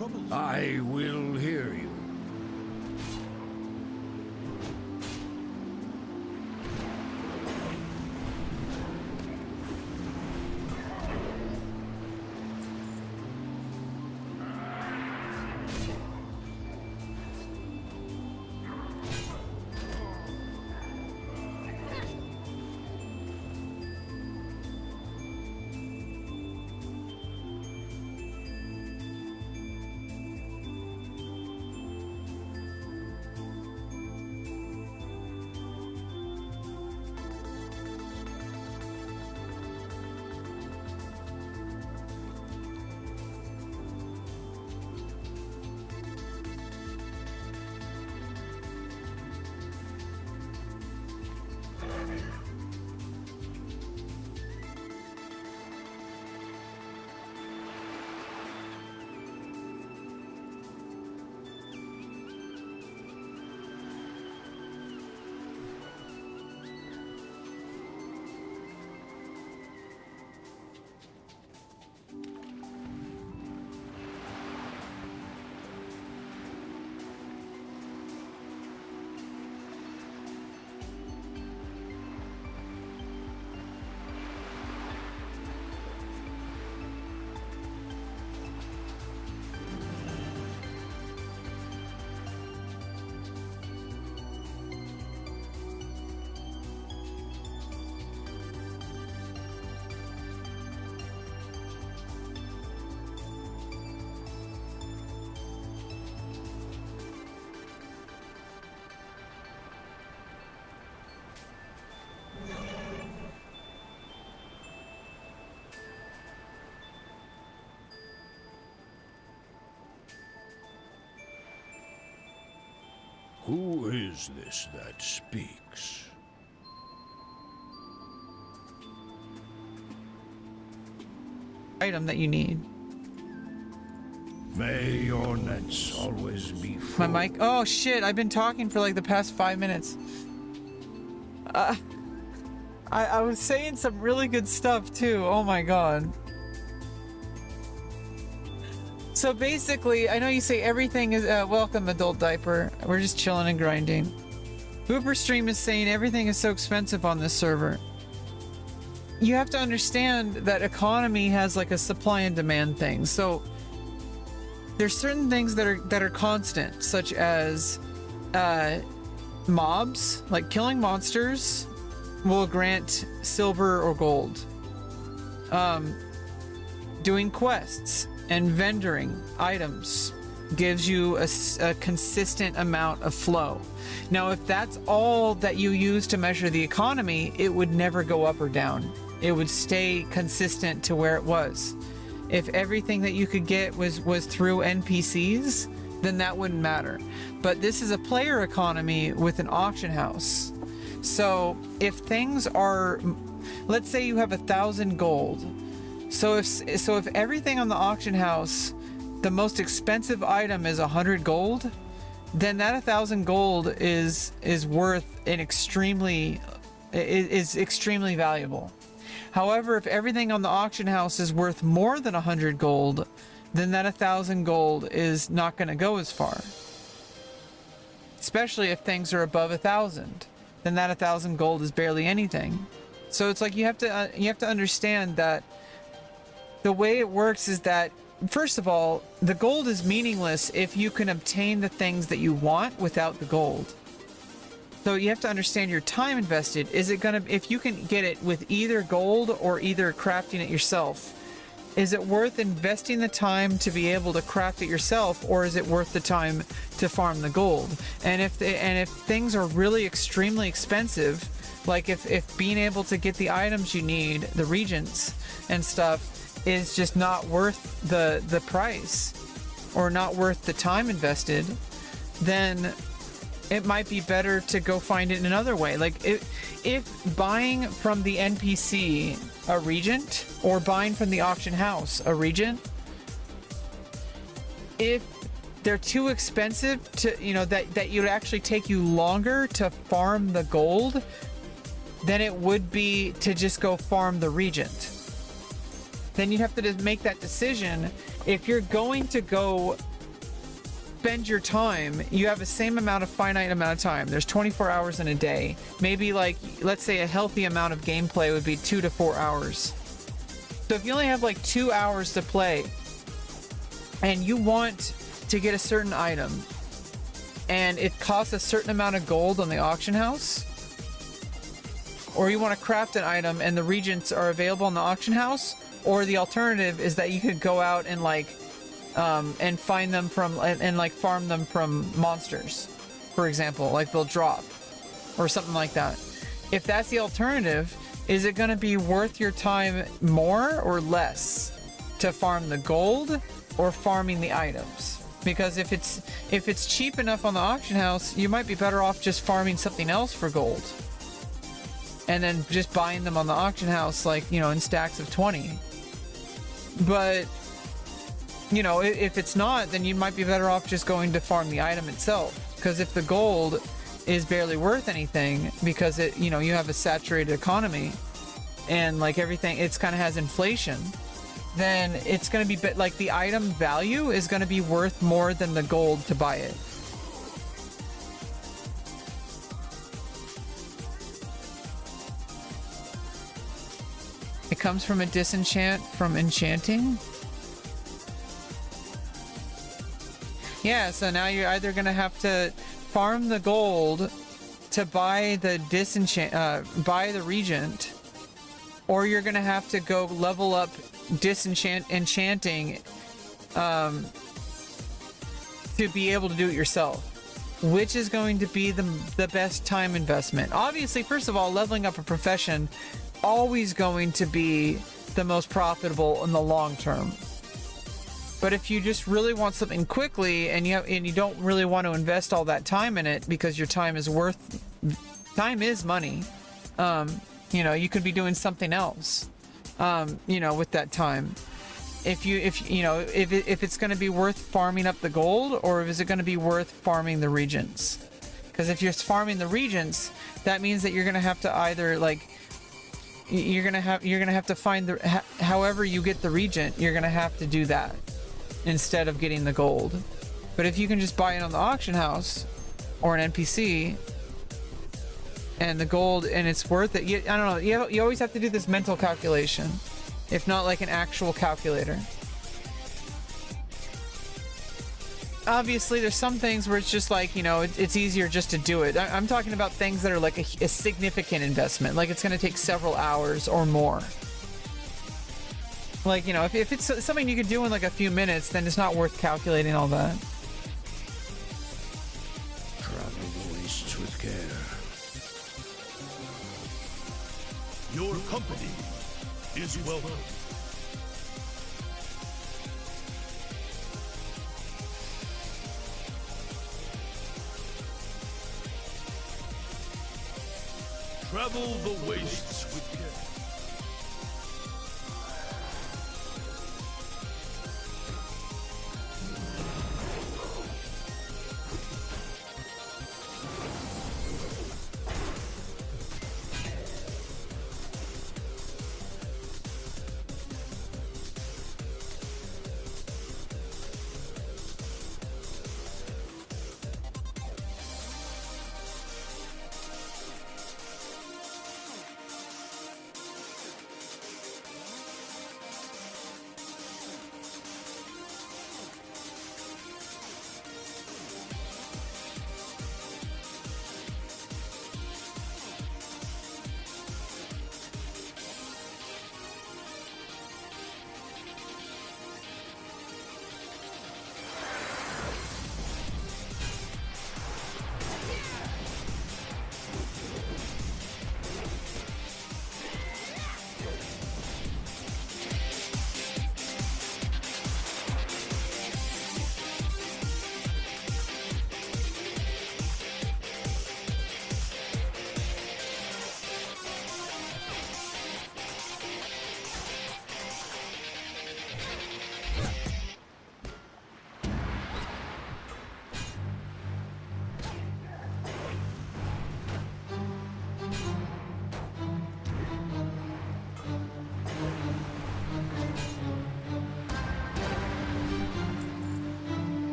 troubles. I will hear you. Who is this that speaks? Item that you need. May your nets always be My full. mic. Oh shit! I've been talking for like the past 5 minutes. I was saying some really good stuff too. Oh my god. So basically, I know you say everything is welcome, adult diaper. We're just chilling and grinding. Hooper Stream is saying everything is so expensive on this server. You have to understand that economy has like a supply and demand thing. So there's certain things that are constant, such as mobs, like killing monsters will grant silver or gold. Doing quests and vendoring items gives you a consistent amount of flow. Now, if that's all that you use to measure the economy, it would never go up or down. It would stay consistent to where it was. If everything that you could get was through NPCs, then that wouldn't matter. But this is a player economy with an auction house. So if things are, let's say you have 1,000 gold. So if everything on the auction house, the most expensive item is 100 gold, then that 1,000 gold is worth an extremely valuable. However, if everything on the auction house is worth more than 100 gold, then that 1,000 gold is not going to go as far. Especially if things are above 1,000, then that 1,000 gold is barely anything. So it's like you have to understand that the way it works is that, first of all, the gold is meaningless if you can obtain the things that you want without the gold. So you have to understand your time invested. Is it gonna, if you can get it with either gold or either crafting it yourself, is it worth investing the time to be able to craft it yourself, or is it worth the time to farm the gold? And if things are really extremely expensive, like if being able to get the items you need, the regents and stuff, is just not worth the price or not worth the time invested, then it might be better to go find it in another way. Like if buying from the NPC a regent or buying from the auction house a regent, if they're too expensive to, you know, that it would actually take you longer to farm the gold than it would be to just go farm the regent. Then you'd have to just make that decision. If you're going to go spend your time, you have the same amount of finite amount of time. There's 24 hours in a day. Maybe like, let's say a healthy amount of gameplay would be 2 to 4 hours. So if you only have like 2 hours to play and you want to get a certain item and it costs a certain amount of gold on the auction house, or you want to craft an item and the regents are available in the auction house, or the alternative is that you could go out and like and find them from and like farm them from monsters, for example, like they'll drop or something like that. If that's the alternative, is it going to be worth your time more or less to farm the gold or farming the items? Because if it's cheap enough on the auction house, you might be better off just farming something else for gold and then just buying them on the auction house, like, you know, in stacks of 20. But you know, if it's not, then you might be better off just going to farm the item itself. Because if the gold is barely worth anything because it, you know, you have a saturated economy and like everything, it's kind of has inflation, then it's going to be like the item value is going to be worth more than the gold to buy it. It comes from a disenchant from enchanting. Yeah, so now you're either gonna have to farm the gold to buy the buy the regent, or you're gonna have to go level up enchanting to be able to do it yourself. Which is going to be the best time investment? Obviously, first of all, leveling up a profession always going to be the most profitable in the long term. But if you just really want something quickly and you don't really want to invest all that time in it because your time is money, you know, you could be doing something else, you know, with that time. If it's going to be worth farming up the gold, or is it going to be worth farming the regents? Because if you're farming the regents, that means that you're going to have to either like you're gonna have to find however you get the regent, you're gonna have to do that instead of getting the gold. But if you can just buy it on the auction house or an NPC and the gold, and it's worth it, I don't know, you always have to do this mental calculation, if not like an actual calculator. Obviously there's some things where it's just like, you know, it's easier just to do it. I'm talking about things that are like a significant investment, like it's going to take several hours or more. Like, you know, if it's something you could do in like a few minutes, then it's not worth calculating all that. Travel the wastes with care. Your company is welcome. Travel the wastes with care.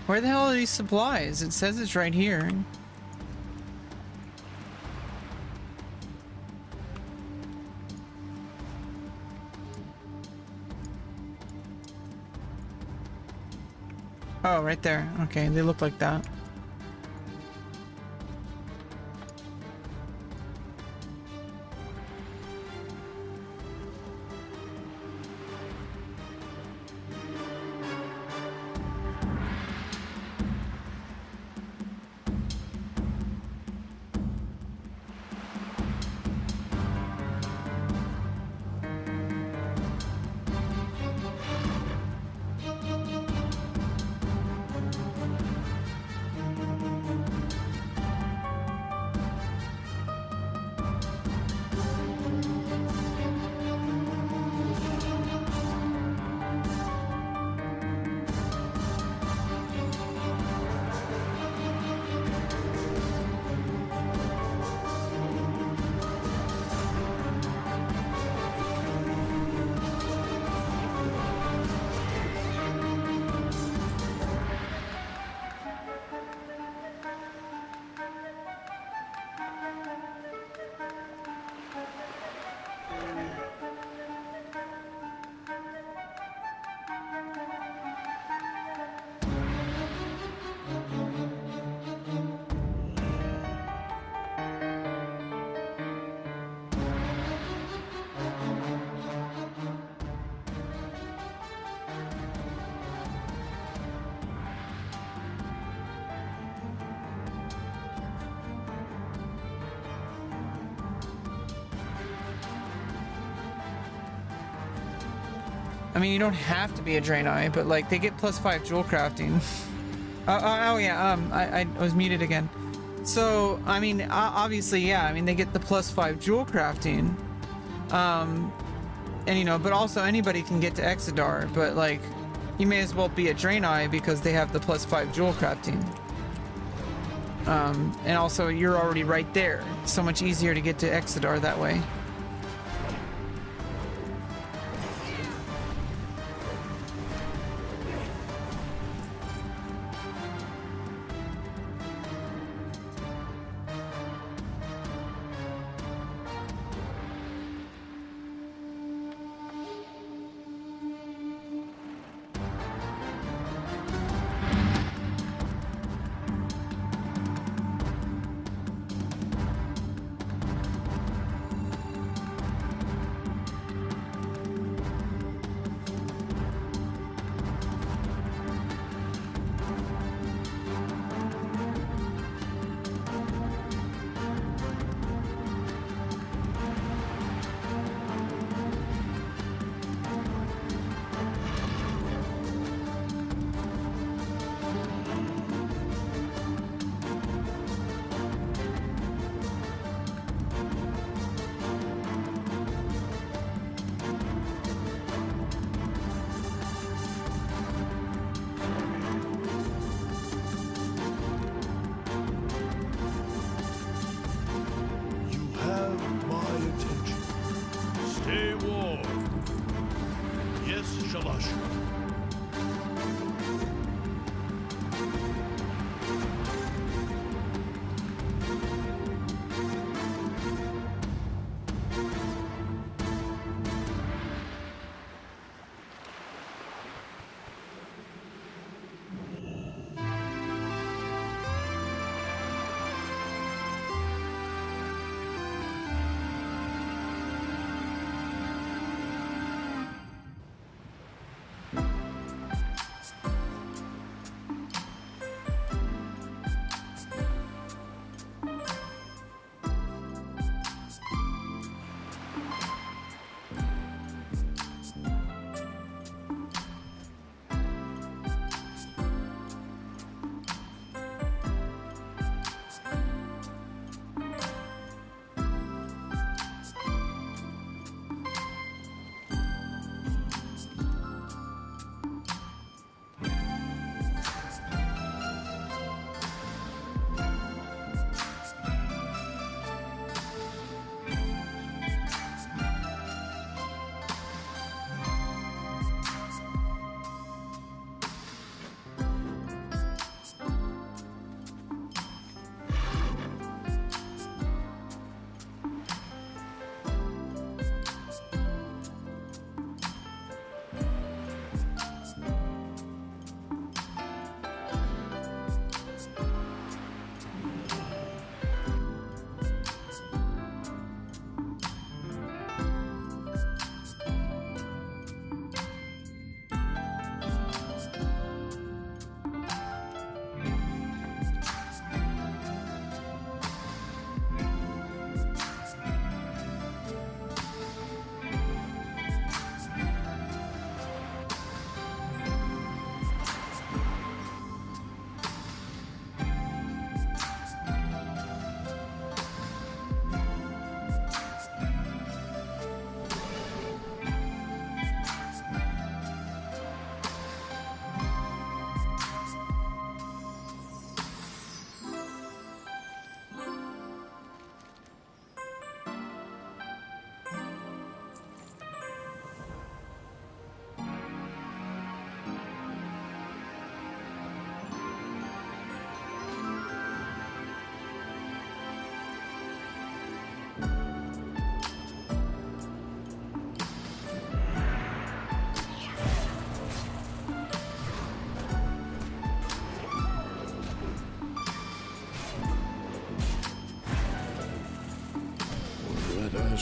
Where the hell are these supplies? It says it's right here. Oh, right there. Okay, they look like that. I mean, you don't have to be a Draenei, but like they get +5 jewel crafting. Oh yeah, I was muted again. So I mean, obviously, yeah. I mean, they get the +5 jewel crafting. And you know, but also anybody can get to Exodar, but like, you may as well be a Draenei because they have the +5 jewel crafting. And also, you're already right there. It's so much easier to get to Exodar that way.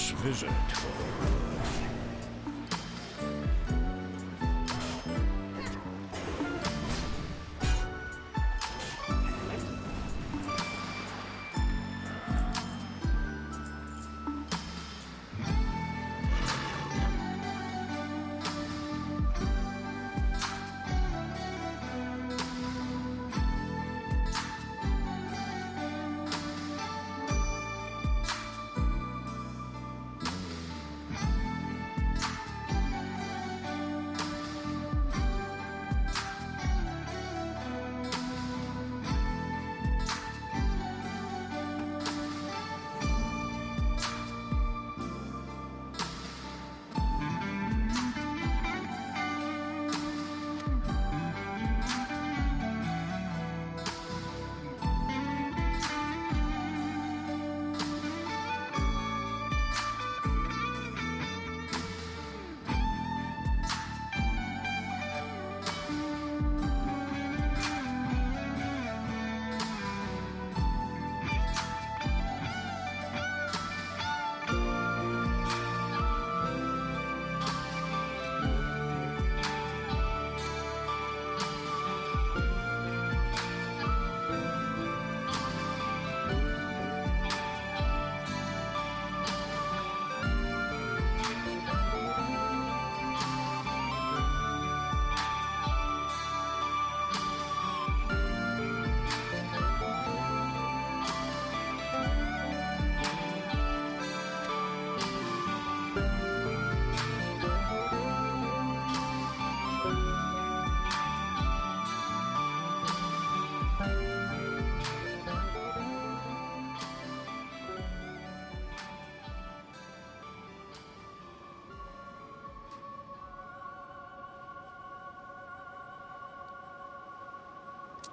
this visit.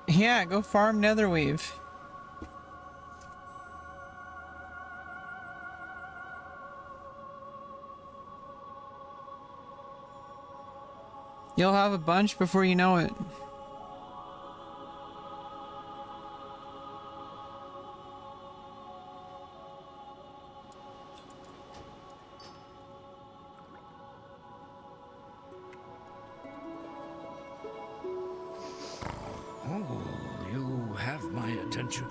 Yeah, go farm netherweave. You'll have a bunch before you know it. Oh, you have my attention.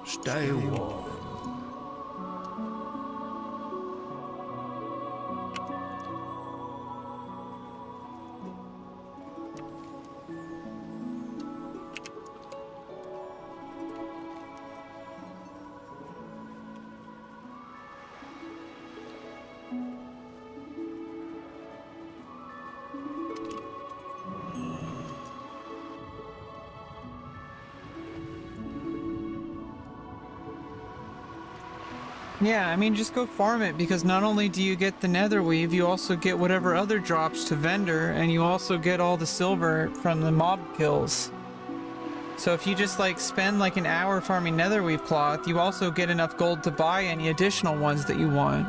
Stay warm. Yeah, I mean, just go farm it, because not only do you get the netherweave, you also get whatever other drops to vendor, and you also get all the silver from the mob kills. So if you just like spend like an hour farming netherweave cloth, you also get enough gold to buy any additional ones that you want.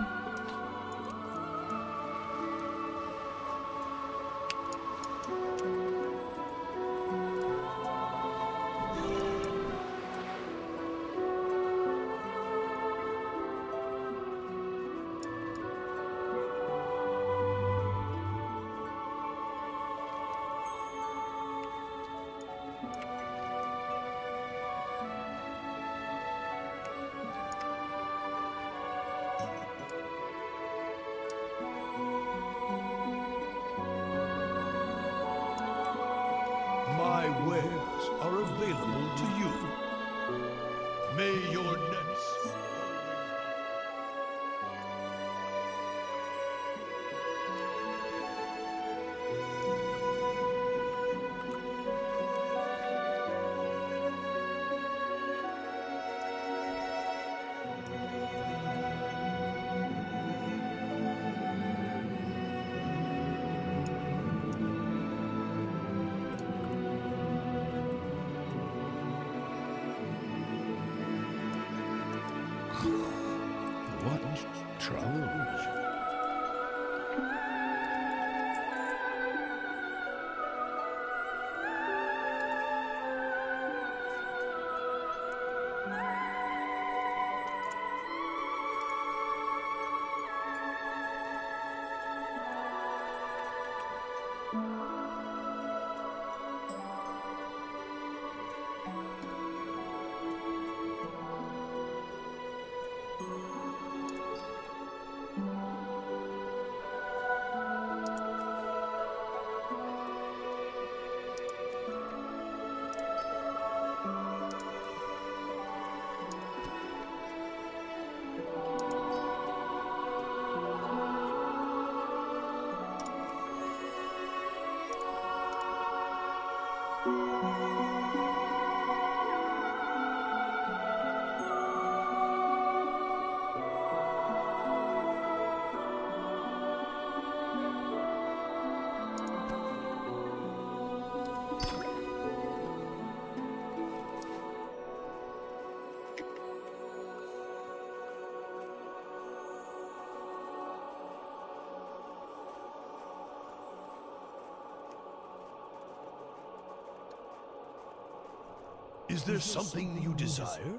Is there something you desire?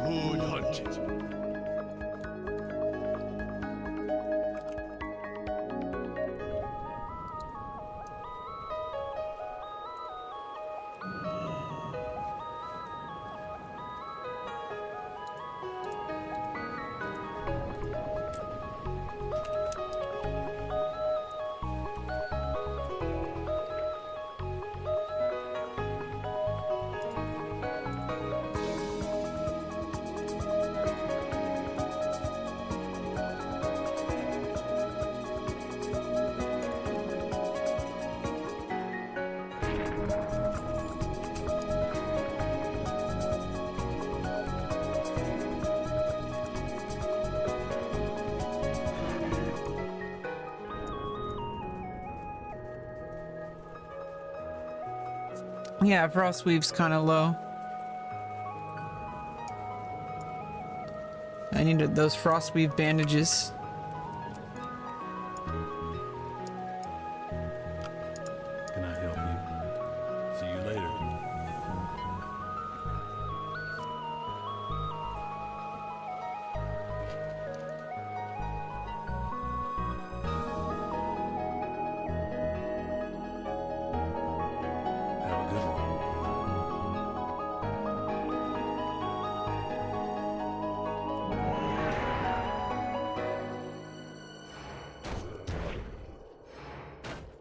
Good hunting. Yeah, Frostweave's kind of low. I needed those Frostweave bandages. Can I help you? See you later. Have a good one.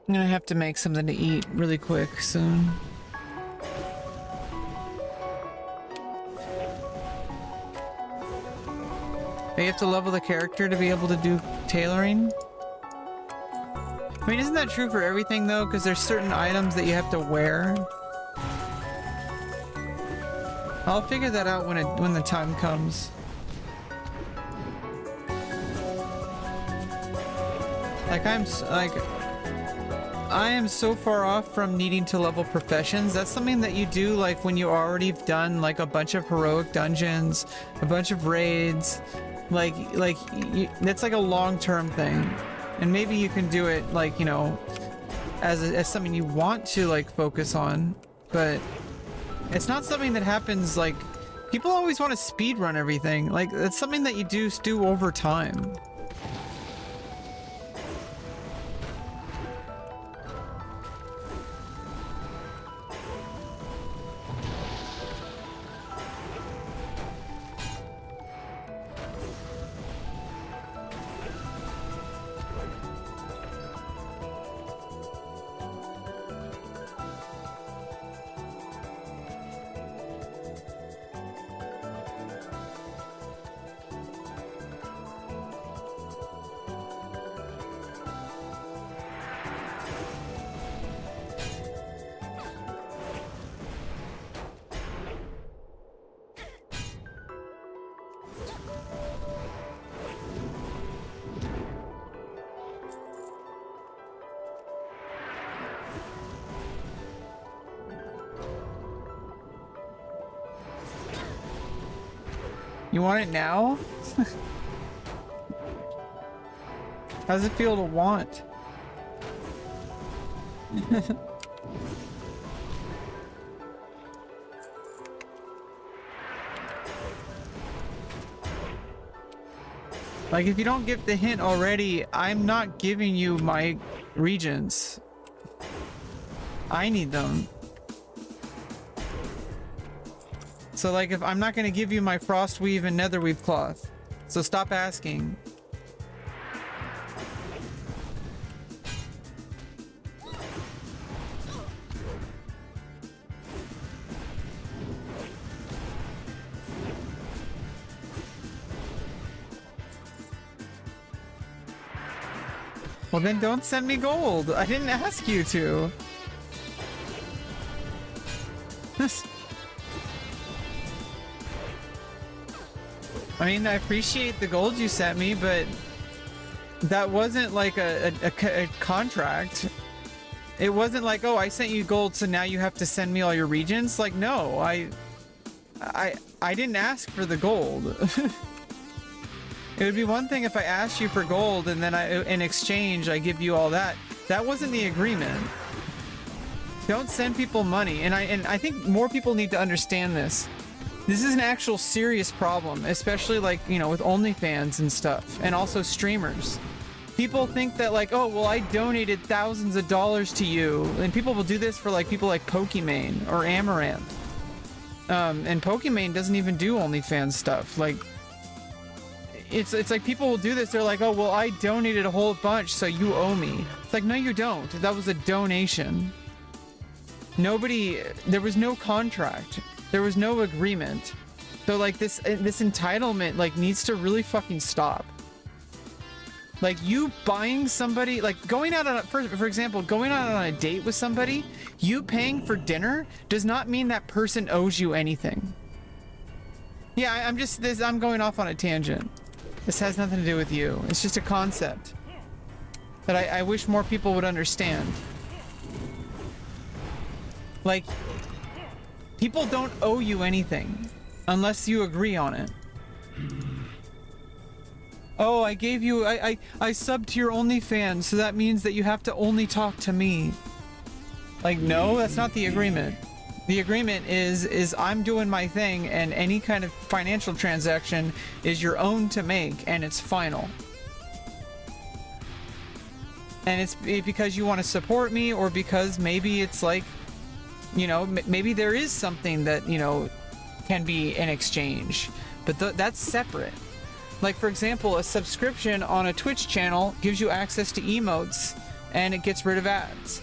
I'm gonna have to make something to eat really quick soon. You have to level the character to be able to do tailoring? I mean, isn't that true for everything though? Because there's certain items that you have to wear. I'll figure that out when the time comes. Like I am so far off from needing to level professions. That's something that you do like when you already have done like a bunch of heroic dungeons, a bunch of raids. That's like a long-term thing. And maybe you can do it like, you know, as something you want to like focus on, but it's not something that happens like people always want to speed run everything. Like it's something that you do over time. You want it now? How does it feel to want? Like, if you don't get the hint already, I'm not giving you my regions. I need them. So, like, if I'm not going to give you my Frostweave and Netherweave cloth. So stop asking. Well, then don't send me gold. I didn't ask you to. I mean, I appreciate the gold you sent me, but that wasn't like a contract. It wasn't like, oh, I sent you gold, so now you have to send me all your regions. Like, no, I didn't ask for the gold. It would be one thing if I asked you for gold and then in exchange I give you all that. That wasn't the agreement. Don't send people money, and I think more people need to understand this. This is an actual serious problem, especially like, you know, with OnlyFans and stuff, and also streamers. People think that like, oh, well, I donated thousands of dollars to you, and people will do this for like people like Pokimane or Amaranth. And Pokimane doesn't even do OnlyFans stuff. Like, it's like people will do this. They're like, oh, well, I donated a whole bunch, so you owe me. It's like, no, you don't. That was a donation. There was no contract. There was no agreement. So like this entitlement like needs to really fucking stop. Like, you buying somebody, like going out on a, for example, going out on a date with somebody, you paying for dinner does not mean that person owes you anything. Yeah, I'm going off on a tangent. This has nothing to do with you. It's just a concept that I wish more people would understand. Like, people don't owe you anything unless you agree on it. Oh, I gave you, I subbed to your OnlyFans, so that means that you have to only talk to me. Like, no, that's not the agreement. The agreement is I'm doing my thing, and any kind of financial transaction is your own to make, and it's final. And it's because you want to support me, or because maybe it's like, you know, maybe there is something that, you know, can be in exchange, but that's separate. Like, for example, a subscription on a Twitch channel gives you access to emotes, and it gets rid of ads.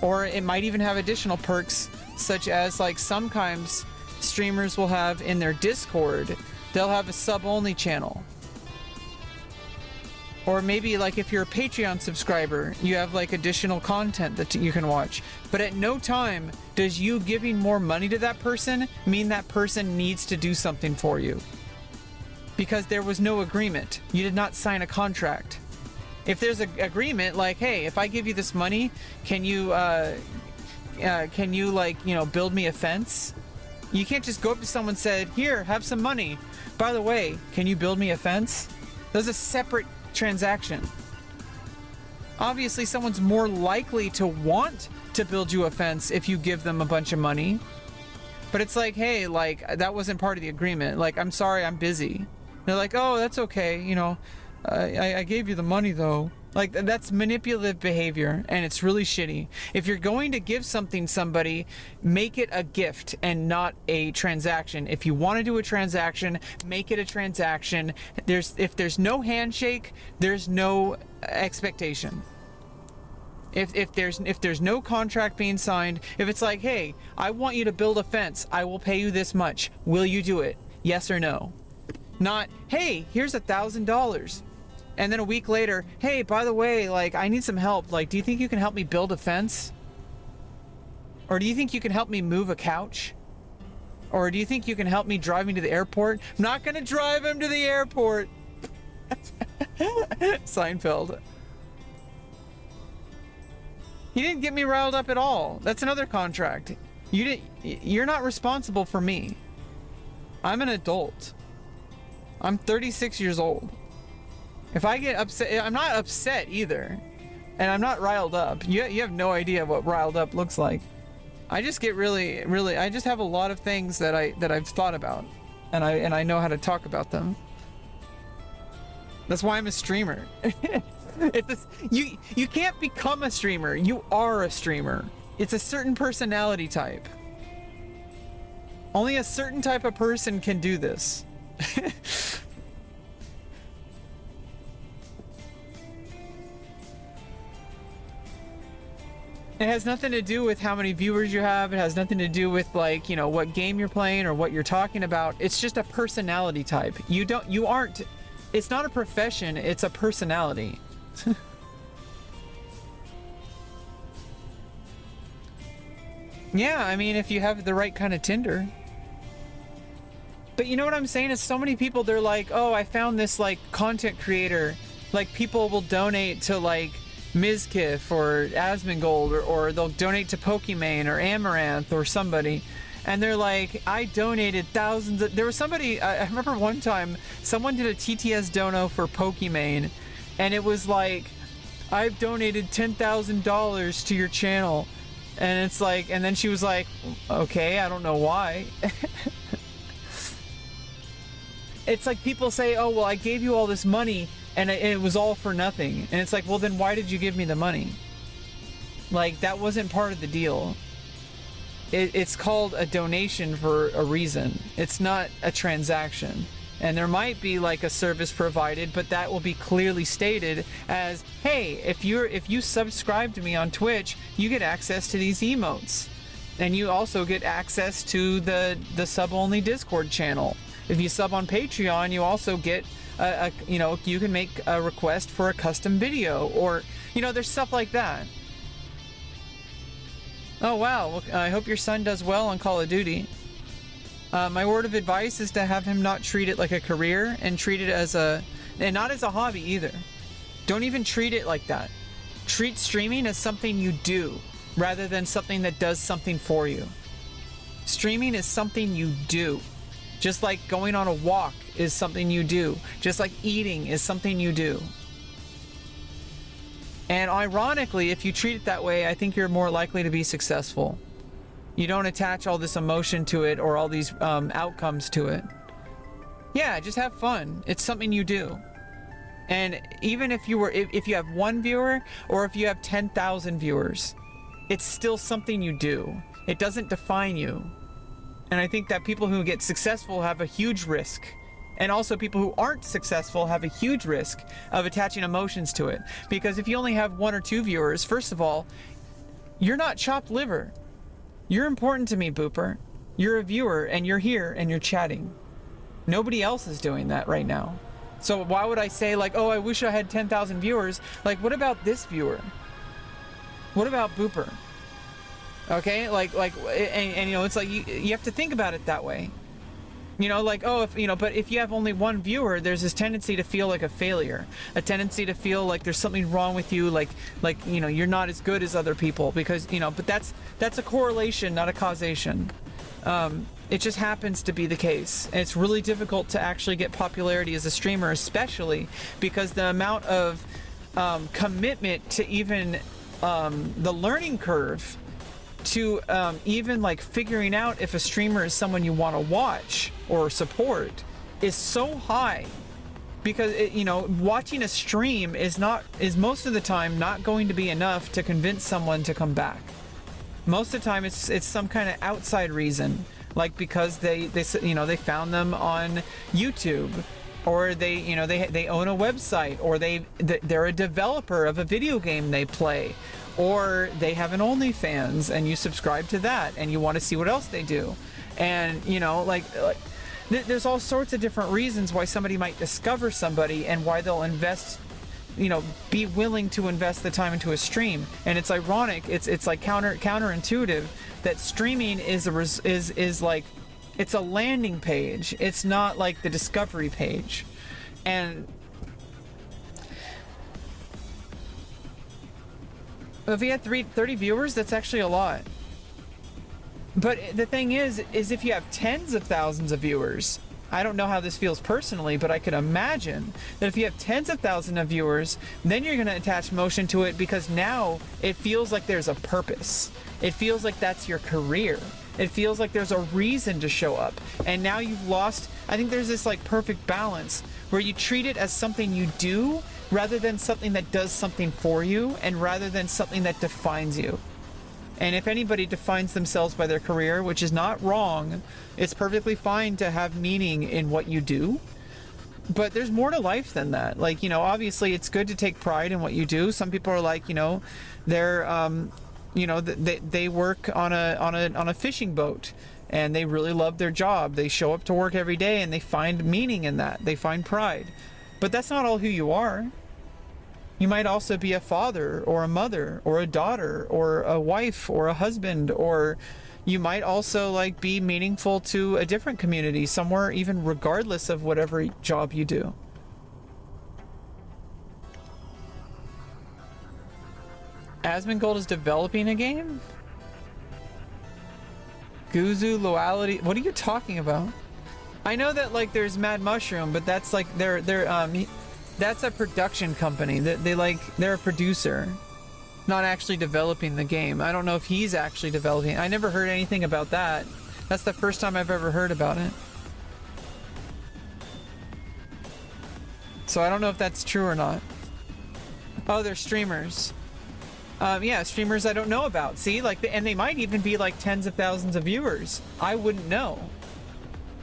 Or it might even have additional perks, such as, like, sometimes streamers will have in their Discord, they'll have a sub-only channel. Or maybe, like, if you're a Patreon subscriber, you have, like, additional content that you can watch. But at no time does you giving more money to that person mean that person needs to do something for you. Because there was no agreement. You did not sign a contract. If there's an agreement, like, hey, if I give you this money, can you like, you know, build me a fence? You can't just go up to someone and say, here, have some money. By the way, can you build me a fence? That's a separate transaction. Obviously, someone's more likely to want to build you a fence if you give them a bunch of money. But it's like, hey, like, that wasn't part of the agreement. Like, I'm sorry, I'm busy. They're like, oh, that's okay, you know, I gave you the money though. Like, that's manipulative behavior, and it's really shitty. If you're going to give something somebody, make it a gift and not a transaction. If you want to do a transaction, make it a transaction. If there's no handshake, there's no expectation. If there's no contract being signed, if it's like, hey, I want you to build a fence, I will pay you this much. Will you do it? Yes or no? Not, hey, here's $1,000. And then a week later, hey, by the way, like, I need some help. Like, do you think you can help me build a fence? Or do you think you can help me move a couch? Or do you think you can help me drive me to the airport? I'm not gonna drive him to the airport. Seinfeld. He didn't get me riled up at all. That's another contract. You're not responsible for me. I'm an adult. I'm 36 years old. If I get upset, I'm not upset either. And I'm not riled up. You have no idea what riled up looks like. I just get really, I just have a lot of things that I've thought about. And I know how to talk about them. That's why I'm a streamer. You can't become a streamer. You are a streamer. It's a certain personality type. Only a certain type of person can do this. It has nothing to do with how many viewers you have. It has nothing to do with, like, you know, what game you're playing or what you're talking about. It's just a personality type. You aren't, it's not a profession, it's a personality. Yeah, I mean, if you have the right kind of Tinder. But you know what I'm saying is so many people, they're like, oh, I found this, like, content creator. Like, people will donate to, like, Mizkif or Asmongold, or they'll donate to Pokimane or Amaranth or somebody, and they're like, I donated thousands of, there was somebody, I remember one time someone did a TTS dono for Pokimane, and it was like, I've donated $10,000 to your channel, and it's like, and then she was like, okay, I don't know why. It's like people say, oh, well, I gave you all this money and it was all for nothing. And it's like, well, then why did you give me the money? Like, that wasn't part of the deal. It's called a donation for a reason. It's not a transaction. And there might be like a service provided, but that will be clearly stated as, hey, if you subscribe to me on Twitch, you get access to these emotes. And you also get access to the sub-only Discord channel. If you sub on Patreon, you also get you know, you can make a request for a custom video, or, you know, there's stuff like that. Oh wow, well, I hope your son does well on Call of Duty. My word of advice is to have him not treat it like a career, and treat it as and not as a hobby either. Don't even treat it like that. Treat streaming as something you do, rather than something that does something for you. Streaming is something you do. Just like going on a walk is something you do. Just like eating is something you do. And ironically, if you treat it that way, I think you're more likely to be successful. You don't attach all this emotion to it or all these outcomes to it. Yeah, just have fun. It's something you do. And even if you have one viewer or if you have 10,000 viewers, it's still something you do. It doesn't define you. And I think that people who get successful have a huge risk. And also people who aren't successful have a huge risk of attaching emotions to it. Because if you only have 1 or 2 viewers, first of all, you're not chopped liver. You're important to me, Booper. You're a viewer and you're here and you're chatting. Nobody else is doing that right now. So why would I say, like, oh, I wish I had 10,000 viewers? Like, what about this viewer? What about Booper? Okay, and you know, it's like you have to think about it that way. You know, like, oh, if you know, but if you have only 1 viewer, there's this tendency to feel like a failure, a tendency to feel like there's something wrong with you, like you know, you're not as good as other people, because, you know, but that's a correlation, not a causation. It just happens to be the case. And it's really difficult to actually get popularity as a streamer, especially because the amount of commitment to even the learning curve to even like figuring out if a streamer is someone you want to watch or support is so high, because you know, watching a stream is most of the time not going to be enough to convince someone to come back. Most of the time it's some kind of outside reason, like because they you know, they found them on YouTube, or they, you know, they own a website, or they're a developer of a video game they play, or they have an OnlyFans and you subscribe to that and you want to see what else they do. And, you know, like there's all sorts of different reasons why somebody might discover somebody and why they'll invest, you know, be willing to invest the time into a stream. And it's ironic, it's like counterintuitive that streaming is like, it's a landing page. It's not like the discovery page. And if you had 30 viewers, that's actually a lot. But the thing is if you have tens of thousands of viewers, I don't know how this feels personally, but I could imagine that if you have tens of thousands of viewers, then you're going to attach emotion to it because now it feels like there's a purpose. It feels like that's your career. It feels like there's a reason to show up. And now you've lost, I think there's this like perfect balance where you treat it as something you do rather than something that does something for you and rather than something that defines you. And if anybody defines themselves by their career, which is not wrong, it's perfectly fine to have meaning in what you do. But there's more to life than that. Like, you know, obviously it's good to take pride in what you do. Some people are like, you know, they're, you know, they work on a fishing boat and they really love their job. They show up to work every day and they find meaning in that. They find pride. But that's not all who you are. You might also be a father or a mother or a daughter or a wife or a husband, or you might also like be meaningful to a different community somewhere, even regardless of whatever job you do. Asmongold is developing a game? Guzu Loyalty, what are you talking about? I know that like there's Mad Mushroom, but that's like that's a production company. They're a producer, not actually developing the game. I don't know if he's actually developing. I never heard anything about that. That's the first time I've ever heard about it. So I don't know if that's true or not. Oh, they're streamers. Yeah, streamers I don't know about. See, like, and they might even be like tens of thousands of viewers. I wouldn't know.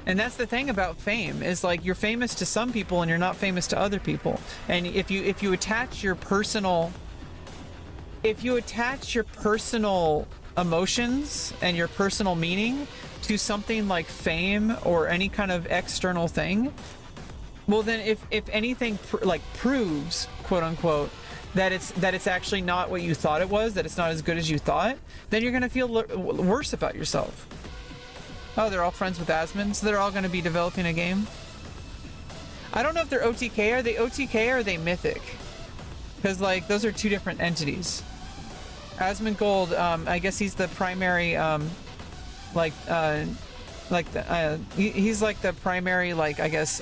And that's the thing about fame, is like you're famous to some people and you're not famous to other people. And if you attach your personal emotions and your personal meaning to something like fame or any kind of external thing, well then if anything proves, quote unquote, that it's actually not what you thought it was, that it's not as good as you thought, then you're gonna feel worse about yourself. Oh, they're all friends with Asmon, so they're all going to be developing a game. I don't know if they're OTK. Are they OTK or are they Mythic? Because like those are two different entities. Asmongold, I guess he's the primary, he's like the primary, like I guess,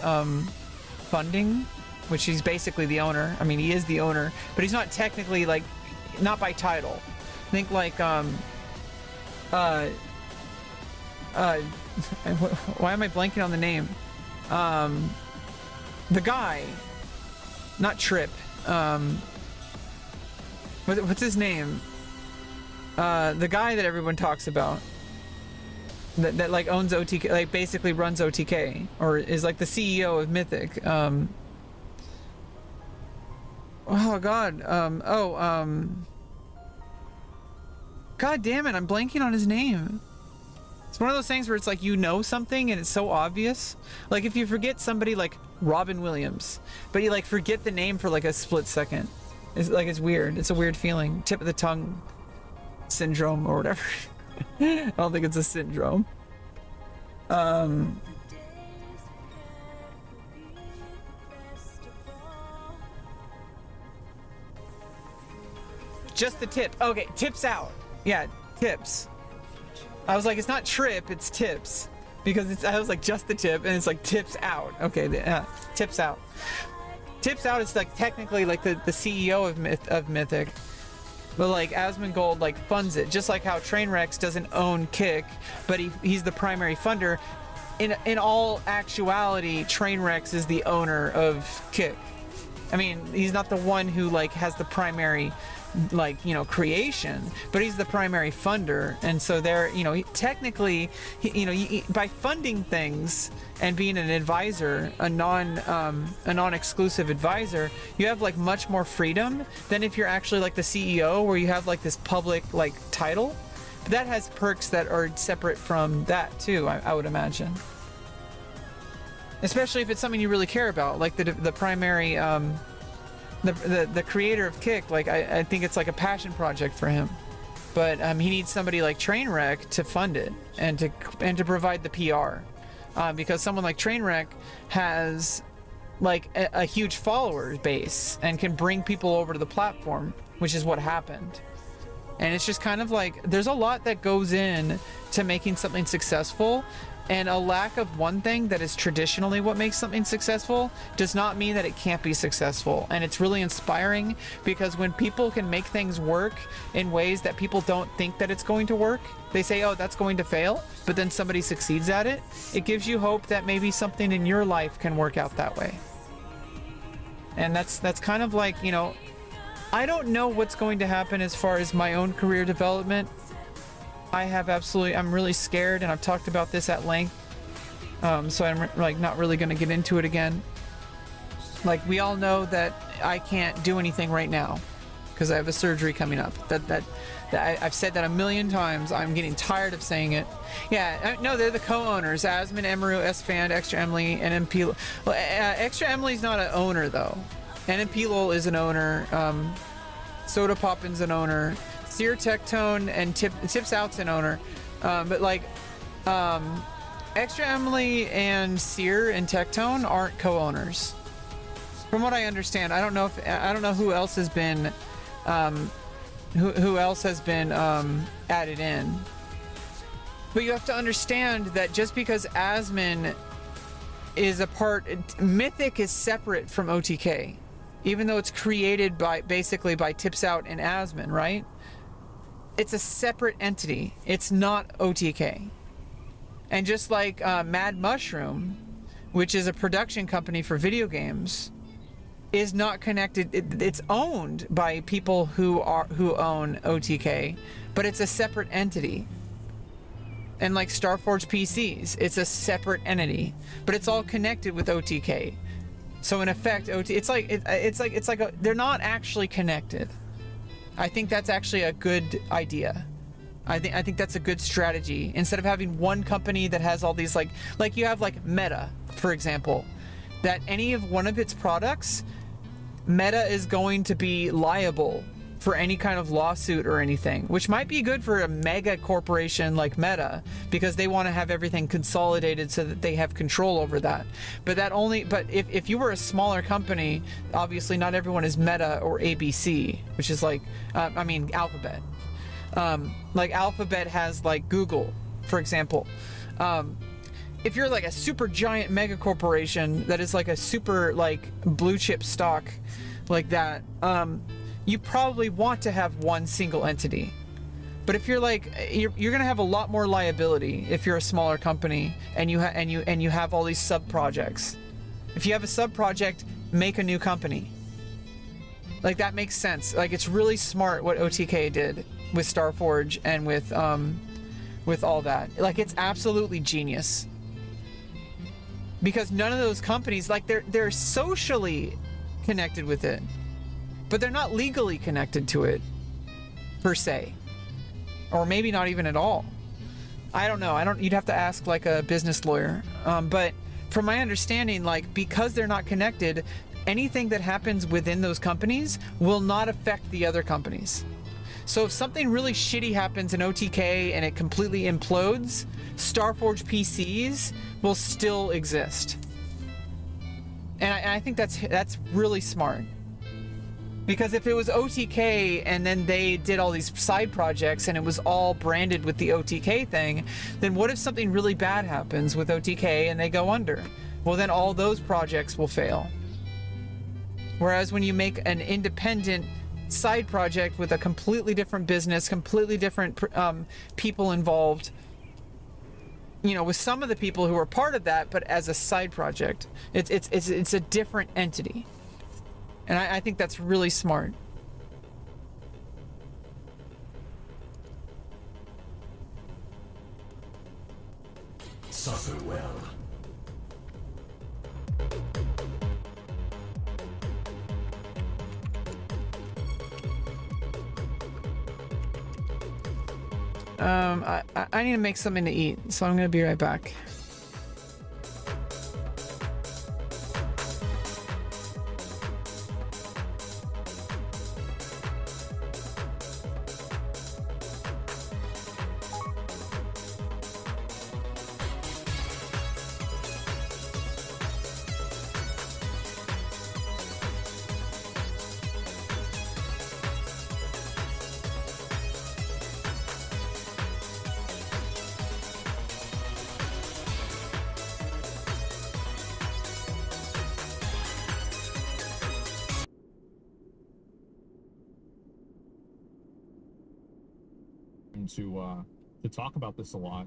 funding, which he's basically the owner. I mean, he is the owner, but he's not technically like, not by title. Think like, why am I blanking on the name? The guy, not Trip. What's his name? The guy that everyone talks about. That like owns OTK, like basically runs OTK, or is like the CEO of Mythic. Oh God. God damn it! I'm blanking on his name. It's one of those things where it's like you know something and it's so obvious. Like if you forget somebody like Robin Williams, but you like forget the name for like a split second. It's like, it's weird. It's a weird feeling. Tip of the tongue syndrome or whatever. I don't think it's a syndrome. Just the tip. Okay, tips out. Yeah, tips. I was like, it's not trip, it's tips. Because it's, I was like, just the tip, and it's like tips out. Okay, tips out. Tips out is like technically like the CEO of Mythic. But like Asmongold like funds it, just like how Trainwrecks doesn't own Kick, but he's the primary funder. In all actuality, Trainwrecks is the owner of Kick. I mean, he's not the one who like has the primary, like, you know, creation, but he's the primary funder. And so there, you know, technically, by funding things and being an advisor, a non-exclusive advisor, you have like much more freedom than if you're actually like the CEO, where you have like this public like title. But that has perks that are separate from that too, I would imagine. Especially if it's something you really care about, like the primary, the creator of Kick. Like I think it's like a passion project for him, but he needs somebody like Trainwreck to fund it and to provide the PR, because someone like Trainwreck has like a huge follower base and can bring people over to the platform, which is what happened. And it's just kind of like, there's a lot that goes in to making something successful, and a lack of one thing that is traditionally what makes something successful does not mean that it can't be successful. And it's really inspiring, because when people can make things work in ways that people don't think that it's going to work, they say, oh, that's going to fail, but then somebody succeeds at it. It gives you hope that maybe something in your life can work out that way. And that's kind of like, you know, I don't know what's going to happen as far as my own career development. I'm really scared, and I've talked about this at length. So I'm like not really going to get into it again. Like, we all know that I can't do anything right now because I have a surgery coming up. That I've said that a million times. I'm getting tired of saying it. Yeah, no, they're the co-owners: Asmin, Emaru, Esfand, Extra Emily, and MP. Well, Extra Emily's not an owner though. NMP Lol is an owner. Soda Poppin's an owner. Sear Tectone and Tips Out's an owner. But like, Extra Emily and Sear and Tectone aren't co-owners, from what I understand. I don't know who else has been, who else has been added in. But you have to understand that just because Asmin is a part, Mythic is separate from OTK. Even though it's created basically by Tips Out and Asmin, right? It's a separate entity. It's not OTK. And just like Mad Mushroom, which is a production company for video games, is not connected. It's owned by people who own OTK, but it's a separate entity. And like Starforge PCs, it's a separate entity, but it's all connected with OTK. So in effect, they're not actually connected. I think that's actually a good idea. I think that's a good strategy. Instead of having one company that has all these like you have like Meta, for example, that any of one of its products, Meta is going to be liable for any kind of lawsuit or anything, which might be good for a mega corporation like Meta, because they want to have everything consolidated so that they have control over that. But if you were a smaller company, obviously not everyone is Meta or ABC, which is like, Alphabet. Like Alphabet has like Google, for example. If you're like a super giant mega corporation that is like a super like blue chip stock like that, you probably want to have one single entity. But if you're like, you're gonna have a lot more liability if you're a smaller company and you have all these sub projects. If you have a sub project, make a new company. Like, that makes sense. Like, it's really smart what OTK did with Starforge and with all that. Like, it's absolutely genius. Because none of those companies, like, they're socially connected with it, but they're not legally connected to it per se, or maybe not even at all. I don't know. You'd have to ask like a business lawyer. But from my understanding, like, because they're not connected, anything that happens within those companies will not affect the other companies. So if something really shitty happens in OTK and it completely implodes, Starforge PCs will still exist. And I think that's really smart. Because if it was OTK and then they did all these side projects and it was all branded with the OTK thing, then what if something really bad happens with OTK and they go under? Well, then all those projects will fail. Whereas when you make an independent side project with a completely different business, completely different people involved, you know, with some of the people who are part of that, but as a side project, it's a different entity. And I think that's really smart. Suffer well. I need to make something to eat, so I'm gonna be right back. to talk about this a lot,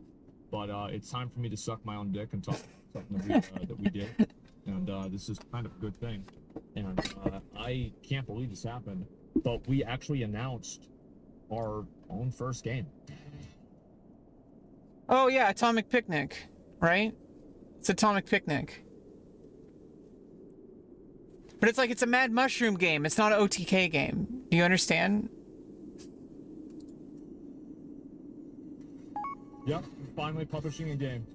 but it's time for me to suck my own dick and talk about something that we did, and this is kind of a good thing. And I can't believe this happened, but we actually announced our own first game. Oh yeah, Atomic Picnic, right? It's Atomic Picnic. But it's like, it's a Mad Mushroom game. It's not an OTK game. Do you understand? Yep, finally publishing a game.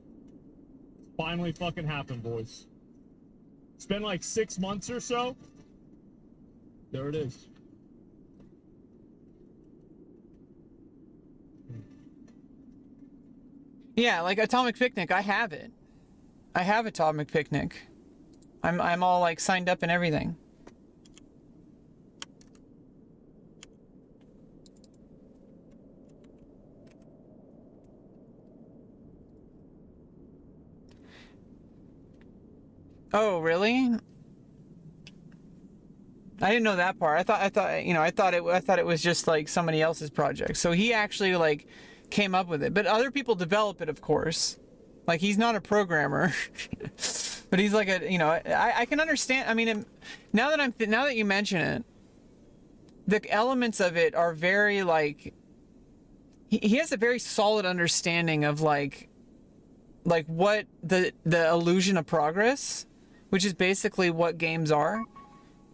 Finally fucking happened, boys. It's been like 6 months or so. There it is. Yeah, like Atomic Picnic, I have it. I have Atomic Picnic. I'm all like signed up and everything. Oh, really? I didn't know that part. I thought, you know, I thought it was just like somebody else's project. So he actually like came up with it. But other people develop it, of course. Like, he's not a programmer. But he's like a, you know, I can understand. I mean, now that you mention it, the elements of it are very like, he has a very solid understanding of like what the illusion of progress, which is basically what games are.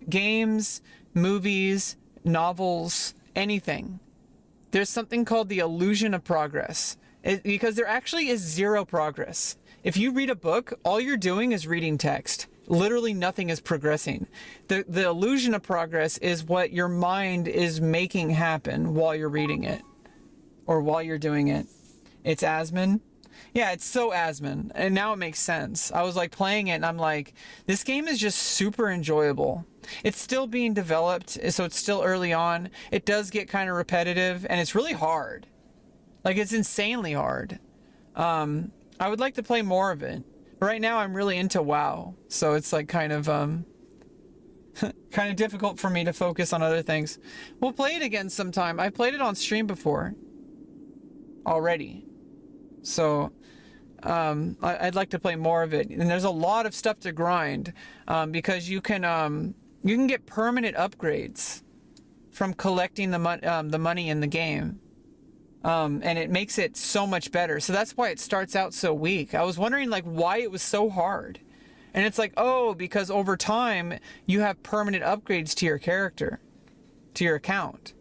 Games, movies, novels, anything. There's something called the illusion of progress. Because there actually is zero progress. If you read a book, all you're doing is reading text. Literally nothing is progressing. The illusion of progress is what your mind is making happen while you're reading it. Or while you're doing it. It's Asmon. Yeah, it's so Asmon. And now it makes sense. I was like playing it and I'm like, this game is just super enjoyable. It's still being developed, so it's still early on. It does get kind of repetitive and it's really hard. Like, it's insanely hard. I would like to play more of it. Right now I'm really into WoW, so it's like kind of kind of difficult for me to focus on other things. We'll play it again sometime. I played it on stream before already. So I'd like to play more of it. And there's a lot of stuff to grind because you can get permanent upgrades from collecting the money in the game. And it makes it so much better. So that's why it starts out so weak. I was wondering like why it was so hard. And it's like, oh, because over time you have permanent upgrades to your character, to your account.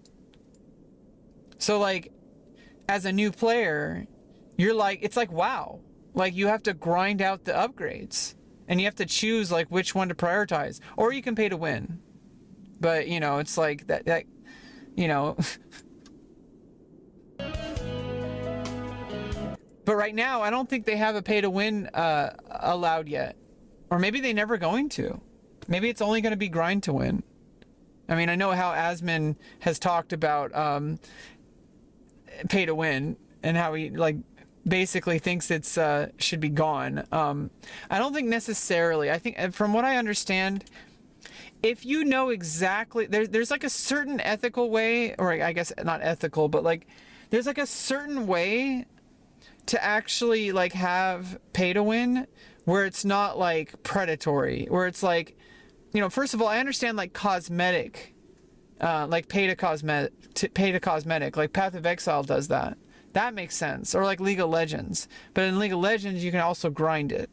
So like as a new player, you're like, it's like, wow, like you have to grind out the upgrades and you have to choose like which one to prioritize, or you can pay to win. But you know, it's like that you know, but right now, I don't think they have a pay-to-win allowed yet. Or maybe they're never going to. Maybe it's only going to be grind to win. I mean, I know how Asmon has talked about pay-to-win and how he, like, basically thinks it's should be gone. I don't think necessarily. I think, from what I understand, if you know exactly... There's like a certain ethical way, or I guess not ethical, but, like, there's, like, a certain way to actually like have pay to win where it's not like predatory, where it's like, you know, first of all, I understand like cosmetic, like pay to cosmetic, like Path of Exile does that. That makes sense. Or like League of Legends. But in League of Legends, you can also grind it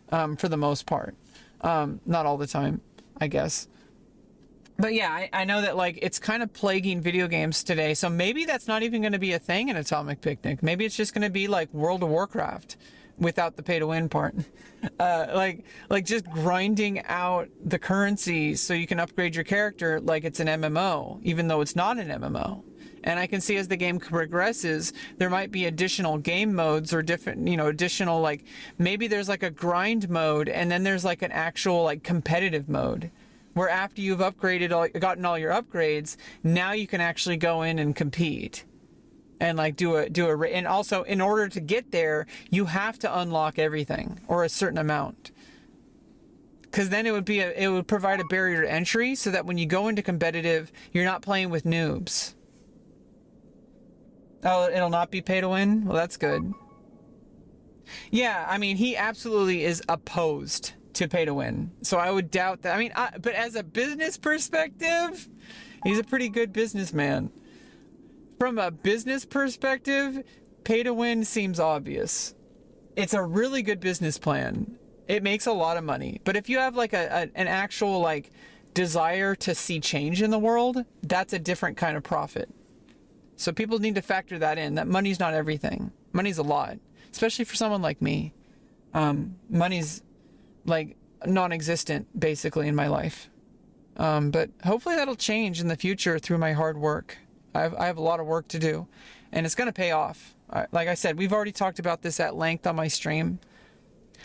for the most part. Not all the time, I guess. But yeah, I know that like it's kind of plaguing video games today, so maybe that's not even going to be a thing in Atomic Picnic. Maybe it's just going to be like World of Warcraft without the pay to win part. like just grinding out the currency so you can upgrade your character like it's an MMO, even though it's not an MMO. And I can see as the game progresses, there might be additional game modes or different, you know, additional like, maybe there's like a grind mode and then there's like an actual like competitive mode, where after you've gotten all your upgrades, now you can actually go in and compete and like and also in order to get there, you have to unlock everything or a certain amount. Cause then it would provide a barrier to entry so that when you go into competitive, you're not playing with noobs. Oh, it'll not be pay to win? Well, that's good. Yeah, I mean, he absolutely is opposed to pay to win. So I would doubt that. I mean, but as a business perspective, he's a pretty good businessman. From a business perspective, pay to win seems obvious. It's a really good business plan. It makes a lot of money. But if you have like an actual like desire to see change in the world, that's a different kind of profit. So people need to factor that in, that money's not everything. Money's a lot, especially for someone like me. Money's like non-existent basically in my life. But hopefully that'll change in the future through my hard work. I have a lot of work to do, and it's going to pay off. Like I said, we've already talked about this at length on my stream.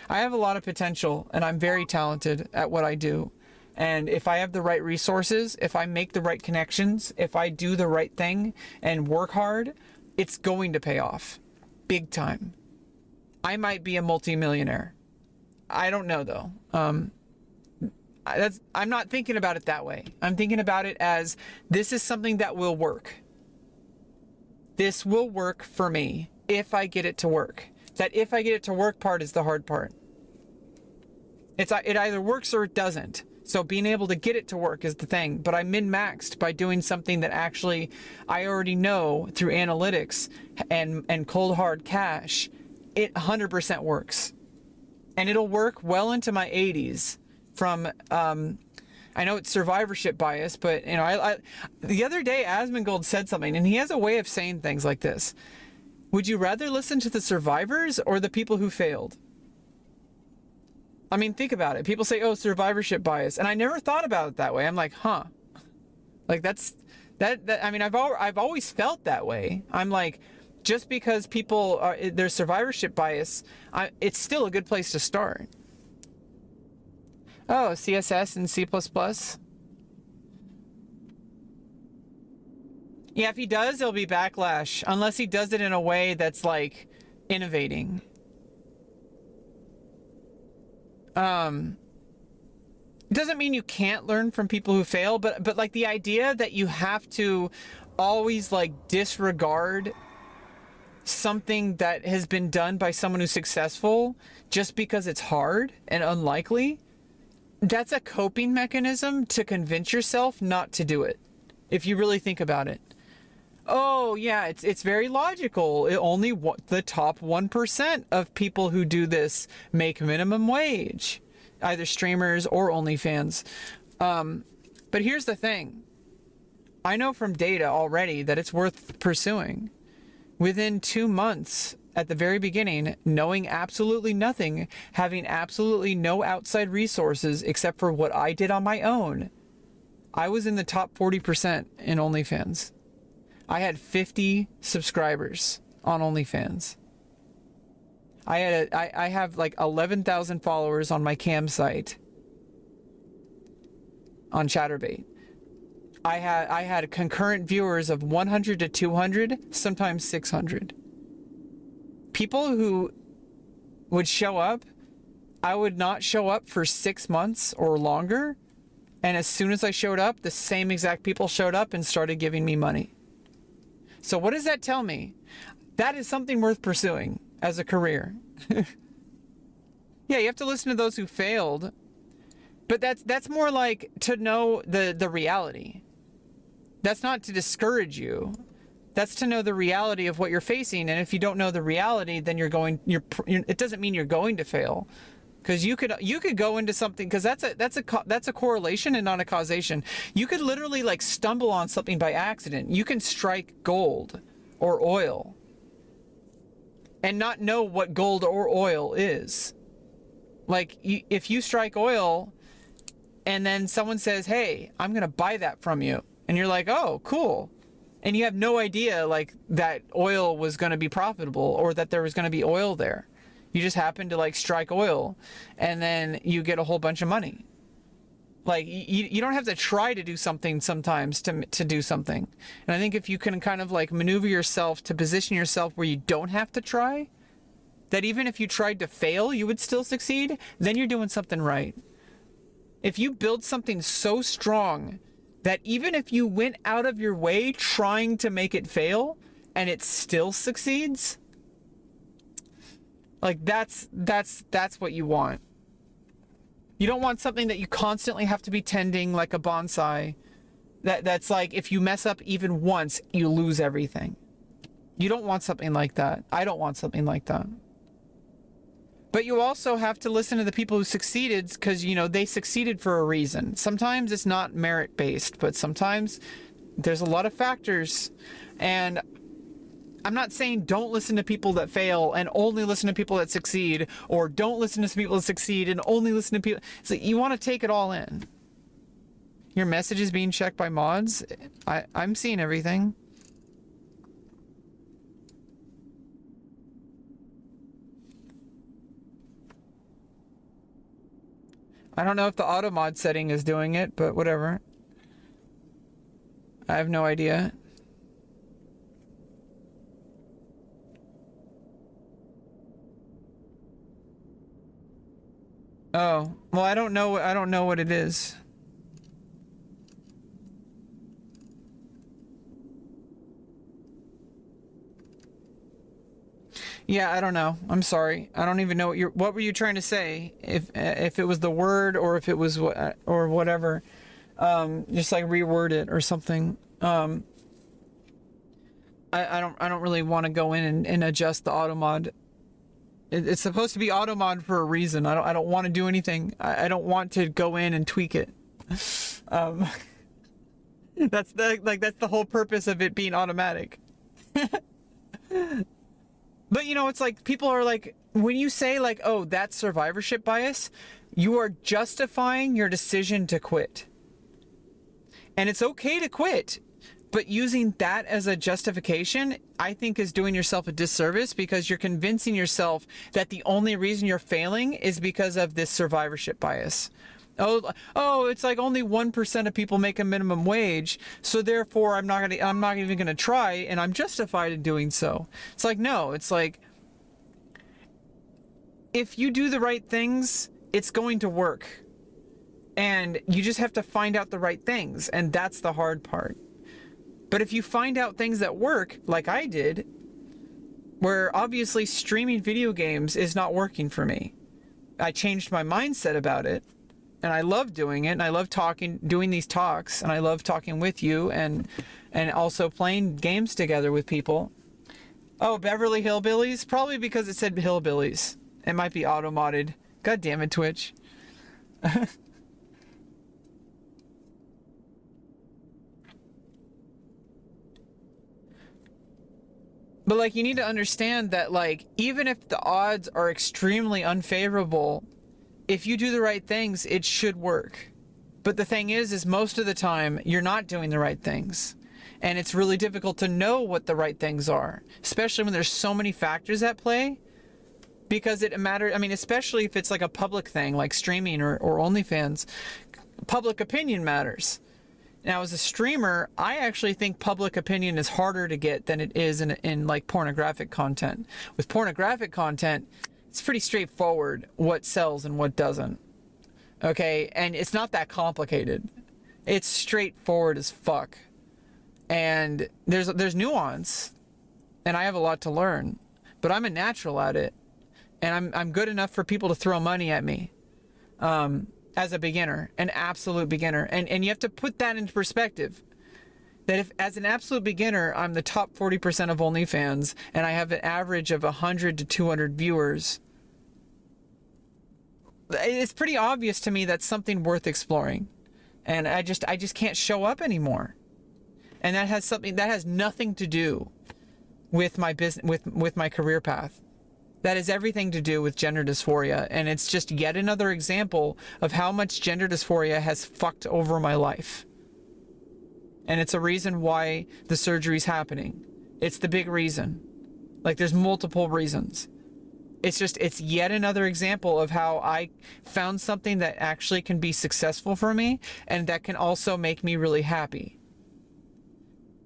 I have a lot of potential, and I'm very talented at what I do. And if I have the right resources, if I make the right connections, if I do the right thing and work hard, it's going to pay off. Big time. I might be a multimillionaire. I don't know though. I'm not thinking about it that way. I'm thinking about it as this is something that will work. This will work for me if I get it to work. That if I get it to work part is the hard part. It either works or it doesn't. So being able to get it to work is the thing. But I min-maxed by doing something that actually I already know through analytics and cold hard cash. It 100% works. And it'll work well into my 80s from, I know it's survivorship bias, but you know, I the other day Asmongold said something, and he has a way of saying things like this. Would you rather listen to the survivors or the people who failed? I mean, think about it. People say, oh, survivorship bias. And I never thought about it that way. I'm like, huh. Like that I mean, I've always felt that way. I'm like, just because people are, there's survivorship bias, it's still a good place to start. Oh, CSS and C++. Yeah, if he does, there'll be backlash. Unless he does it in a way that's like innovating. It doesn't mean you can't learn from people who fail, but like the idea that you have to always like disregard something that has been done by someone who's successful just because it's hard and unlikely, that's a coping mechanism to convince yourself not to do it. If you really think about it. Oh yeah, it's very logical. Only the top 1% of people who do this make minimum wage, either streamers or OnlyFans. But here's the thing. I know from data already that it's worth pursuing. Within 2 months, at the very beginning, knowing absolutely nothing, having absolutely no outside resources except for what I did on my own, I was in the top 40% in OnlyFans. I had 50 subscribers on OnlyFans. I have like 11,000 followers on my cam site on Chatterbait. I had concurrent viewers of 100 to 200, sometimes 600. People who would show up, I would not show up for 6 months or longer. And as soon as I showed up, the same exact people showed up and started giving me money. So what does that tell me? That is something worth pursuing as a career. Yeah, you have to listen to those who failed. But that's more like to know the reality. That's not to discourage you. That's to know the reality of what you're facing. And if you don't know the reality, then it doesn't mean you're going to fail. Because you could go into something, because that's a correlation and not a causation. You could literally like stumble on something by accident. You can strike gold or oil and not know what gold or oil is. Like if you strike oil and then someone says, hey, I'm gonna buy that from you, and you're like, oh, cool, and you have no idea like that oil was gonna be profitable or that there was gonna be oil there. You just happen to like strike oil and then you get a whole bunch of money. Like you don't have to try to do something sometimes to do something. And I think if you can kind of like maneuver yourself to position yourself where you don't have to try, that even if you tried to fail, you would still succeed, then you're doing something right. If you build something so strong that even if you went out of your way trying to make it fail, and it still succeeds, like that's what you want. You don't want something that you constantly have to be tending like a bonsai. That's like, if you mess up even once, you lose everything. You don't want something like that. I don't want something like that. But you also have to listen to the people who succeeded, because, you know, they succeeded for a reason. Sometimes it's not merit-based, but sometimes there's a lot of factors. And I'm not saying don't listen to people that fail and only listen to people that succeed, or don't listen to people that succeed and only listen to people. So you want to take it all in. Your message is being checked by mods. I'm seeing everything. I don't know if the auto mod setting is doing it, but whatever. I have no idea. Oh, well, I don't know what it is. Yeah, I don't know. I'm sorry. I don't even know what were you trying to say? If it was the word, or if it was or whatever. Just like reword it or something. I don't really want to go in and adjust the auto mod. It's supposed to be auto mod for a reason. I don't want to do anything. I don't want to go in and tweak it. That's the whole purpose of it being automatic. But, you know, it's like, people are like, when you say like, oh, that's survivorship bias, you are justifying your decision to quit. And it's okay to quit, but using that as a justification, I think, is doing yourself a disservice, because you're convincing yourself that the only reason you're failing is because of this survivorship bias. Oh, it's like only 1% of people make a minimum wage, so therefore I'm not even gonna try, and I'm justified in doing so. It's like, no, it's like, if you do the right things, it's going to work. And you just have to find out the right things, and that's the hard part. But if you find out things that work, like I did, where obviously streaming video games is not working for me, I changed my mindset about it. And I love doing it, and I love doing these talks, and I love talking with you, and also playing games together with people. Oh, Beverly Hillbillies? Probably because it said Hillbillies. It might be auto-modded. God damn it, Twitch. But, like, you need to understand that, like, even if the odds are extremely unfavorable, if you do the right things, it should work. But the thing is most of the time, you're not doing the right things. And it's really difficult to know what the right things are, especially when there's so many factors at play. Because it matters, I mean, especially if it's like a public thing, like streaming or OnlyFans, public opinion matters. Now, as a streamer, I actually think public opinion is harder to get than it is in like pornographic content. With pornographic content, it's pretty straightforward what sells and what doesn't. Okay, and it's not that complicated. It's straightforward as fuck. And there's nuance, and I have a lot to learn, but I'm a natural at it, and I'm good enough for people to throw money at me. As a beginner, an absolute beginner. And you have to put that into perspective. That if, as an absolute beginner, I'm the top 40% of OnlyFans, and I have an average of 100 to 200 viewers, it's pretty obvious to me that's something worth exploring. And I just can't show up anymore. And that has nothing to do with my business, with my career path. That has everything to do with gender dysphoria, and it's just yet another example of how much gender dysphoria has fucked over my life. And it's a reason why the surgery's happening. It's the big reason. Like, there's multiple reasons. It's yet another example of how I found something that actually can be successful for me, and that can also make me really happy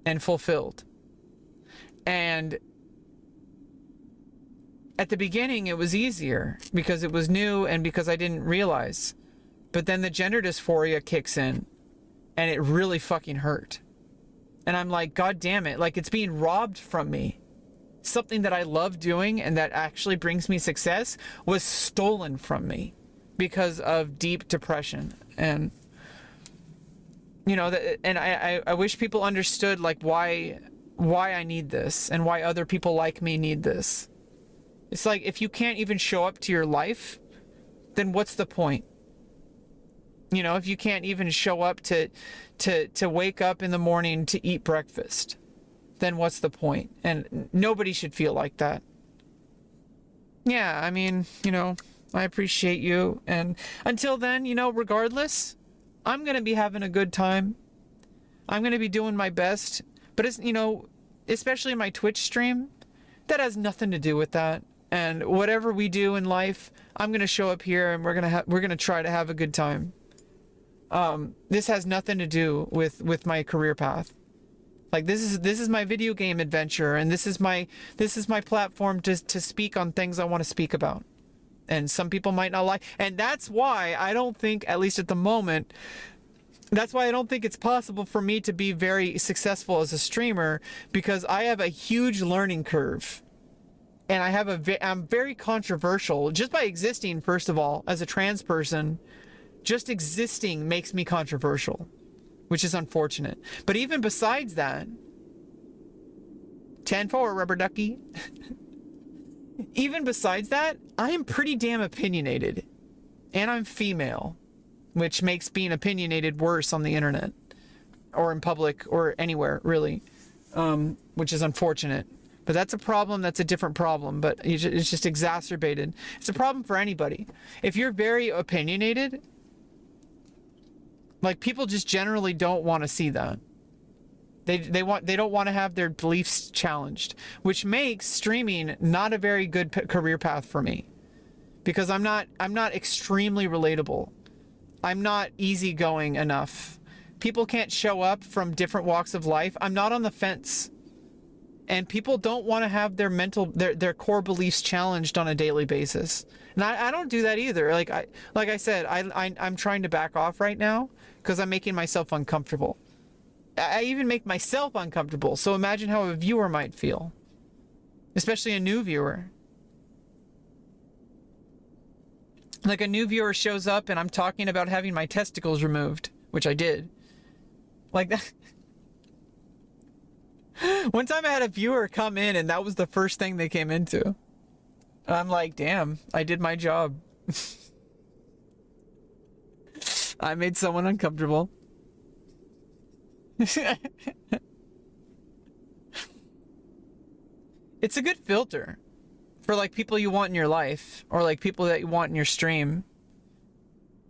and fulfilled. And at the beginning, it was easier because it was new and because I didn't realize. But then the gender dysphoria kicks in, and it really fucking hurt. And I'm like, God damn it, like it's being robbed from me. Something that I love doing and that actually brings me success was stolen from me because of deep depression. And you know, and I wish people understood like why I need this and why other people like me need this. It's like, if you can't even show up to your life, then what's the point? You know, if you can't even show up to wake up in the morning to eat breakfast, then what's the point? And nobody should feel like that. Yeah, I mean, you know, I appreciate you. And until then, you know, regardless, I'm going to be having a good time. I'm going to be doing my best. But it's, you know, especially my Twitch stream, that has nothing to do with that. And whatever we do in life, I'm going to show up here and we're going to try to have a good time. This has nothing to do with my career path. Like this is my video game adventure, and this is my platform to speak on things I want to speak about. And some people might not like, and that's why I don't think, at least at the moment, that's why I don't think it's possible for me to be very successful as a streamer, because I have a huge learning curve. And I'm very controversial just by existing. First of all, as a trans person, just existing makes me controversial, which is unfortunate. But even besides that, 10-4 rubber ducky. Even besides that, I am pretty damn opinionated, and I'm female, which makes being opinionated worse on the internet or in public or anywhere really, which is unfortunate. But that's a problem. That's a different problem. But it's just exacerbated. It's a problem for anybody. If you're very opinionated, like, people just generally don't want to see that. They don't want to have their beliefs challenged, which makes streaming not a very good career path for me, because I'm not extremely relatable. I'm not easygoing enough. People can't show up from different walks of life. I'm not on the fence. And people don't want to have their core beliefs challenged on a daily basis. And I don't do that either. Like I said, I'm trying to back off right now because I'm making myself uncomfortable. I even make myself uncomfortable. So imagine how a viewer might feel, especially a new viewer. Like, a new viewer shows up and I'm talking about having my testicles removed, which I did. Like that. One time I had a viewer come in and that was the first thing they came into. And I'm like, damn, I did my job. I made someone uncomfortable. It's a good filter for like people you want in your life, or like people that you want in your stream.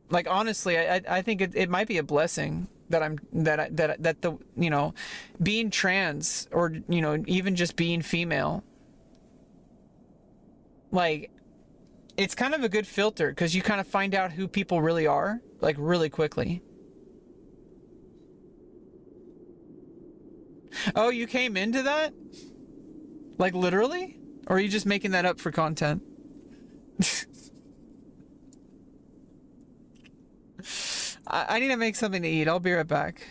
Like, honestly, I think it might be a blessing that the, you know, being trans, or, you know, even just being female, like, it's kind of a good filter because you kind of find out who people really are, like, really quickly. Oh, you came into that? Like, literally? Or are you just making that up for content? I need to make something to eat. I'll be right back.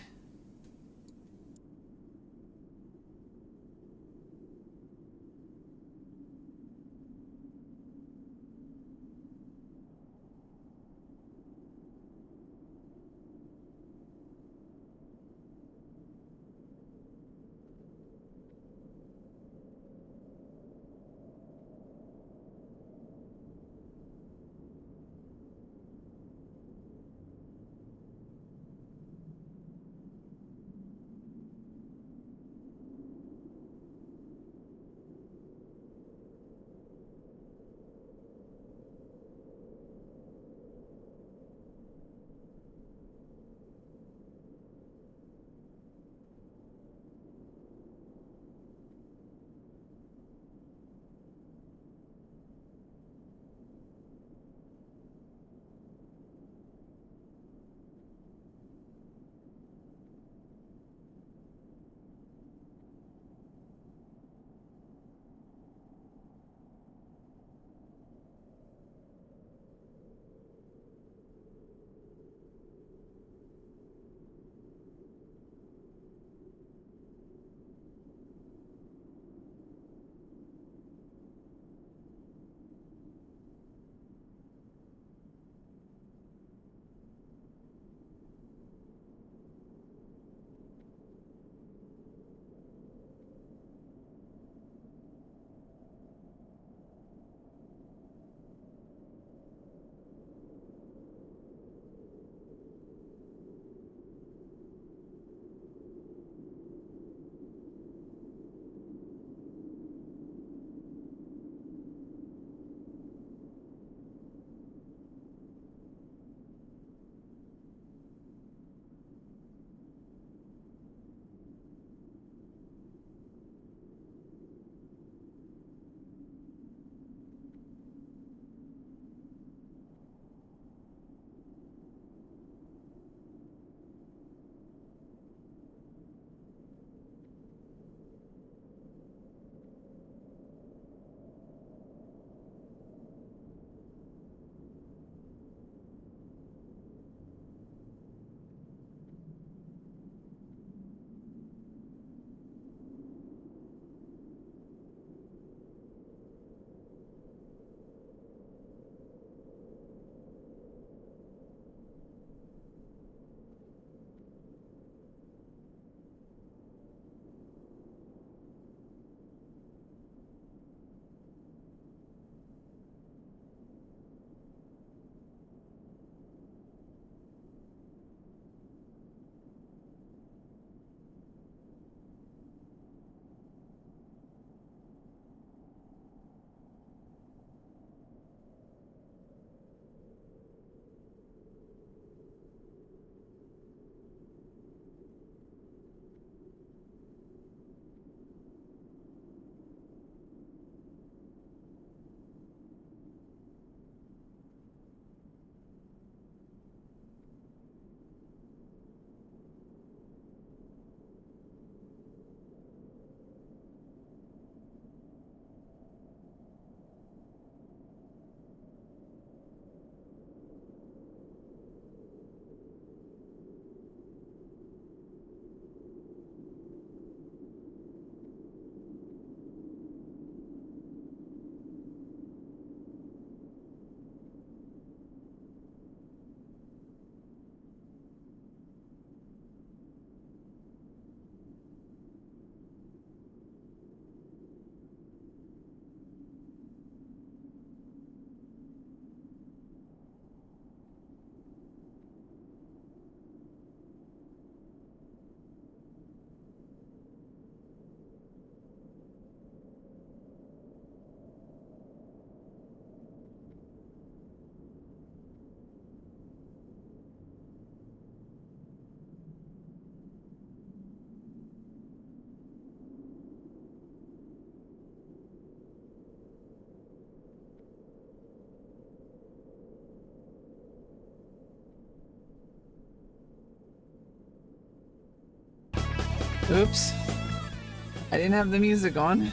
Oops. I didn't have the music on.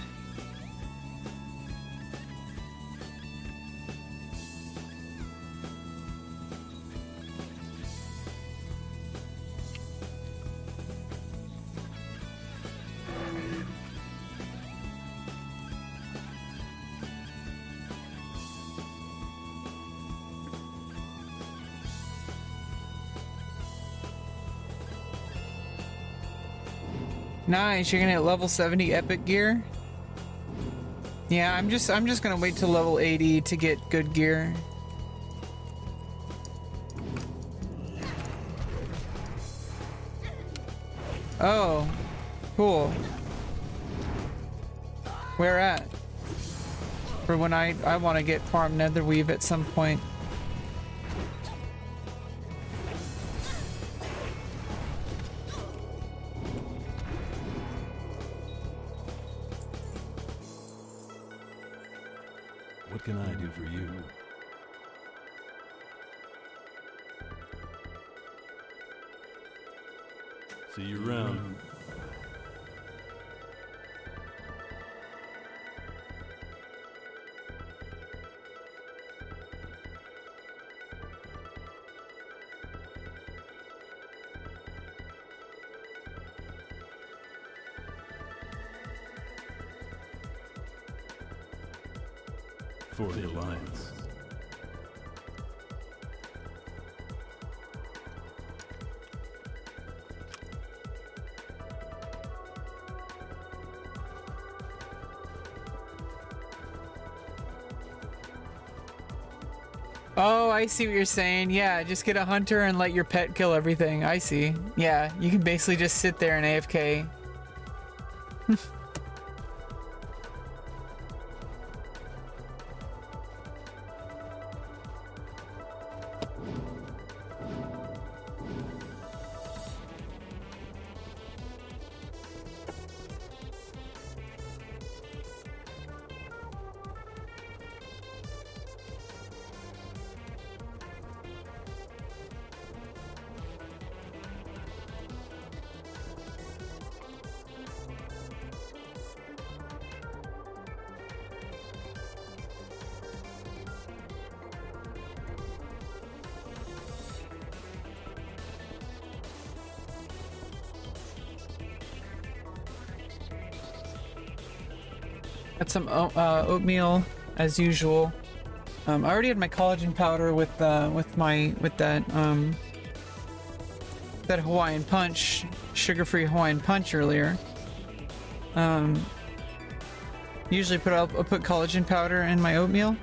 Nice, you're gonna hit level 70 epic gear. Yeah, I'm just gonna wait till level 80 to get good gear. Oh, cool. Where at? For when I want to get farm netherweave at some point. What can I do for you? See you around. For the Alliance. Oh, I see what you're saying. Yeah, just get a hunter and let your pet kill everything. I see. Yeah, you can basically just sit there and AFK. Got some oatmeal as usual. I already had my collagen powder with that Hawaiian punch, sugar-free Hawaiian punch earlier. Usually I'll put collagen powder in my oatmeal,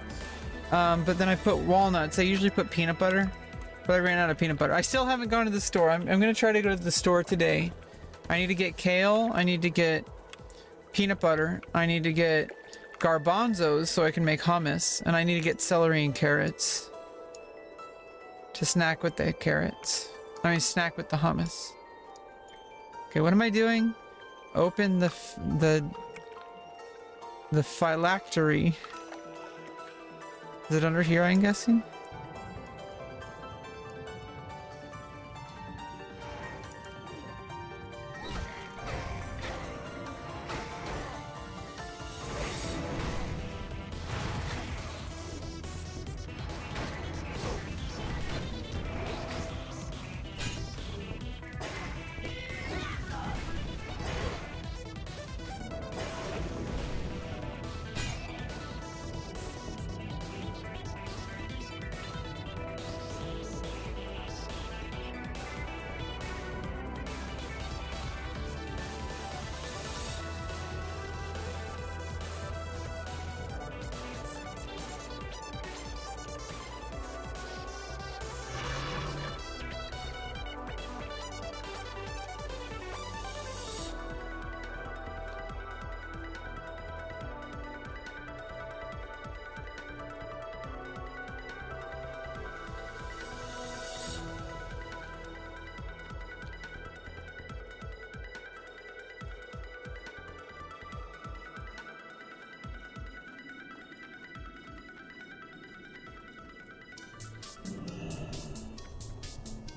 but then I put walnuts. I usually put peanut butter, but I ran out of peanut butter. I still haven't gone to the store. I'm gonna try to go to the store today. I need to get kale. I need to get peanut butter. I need to get garbanzos so I can make hummus, and I need to get celery and carrots to snack with the carrots. I mean, snack with the hummus. Okay, what am I doing? Open the phylactery. Is it under here, I'm guessing?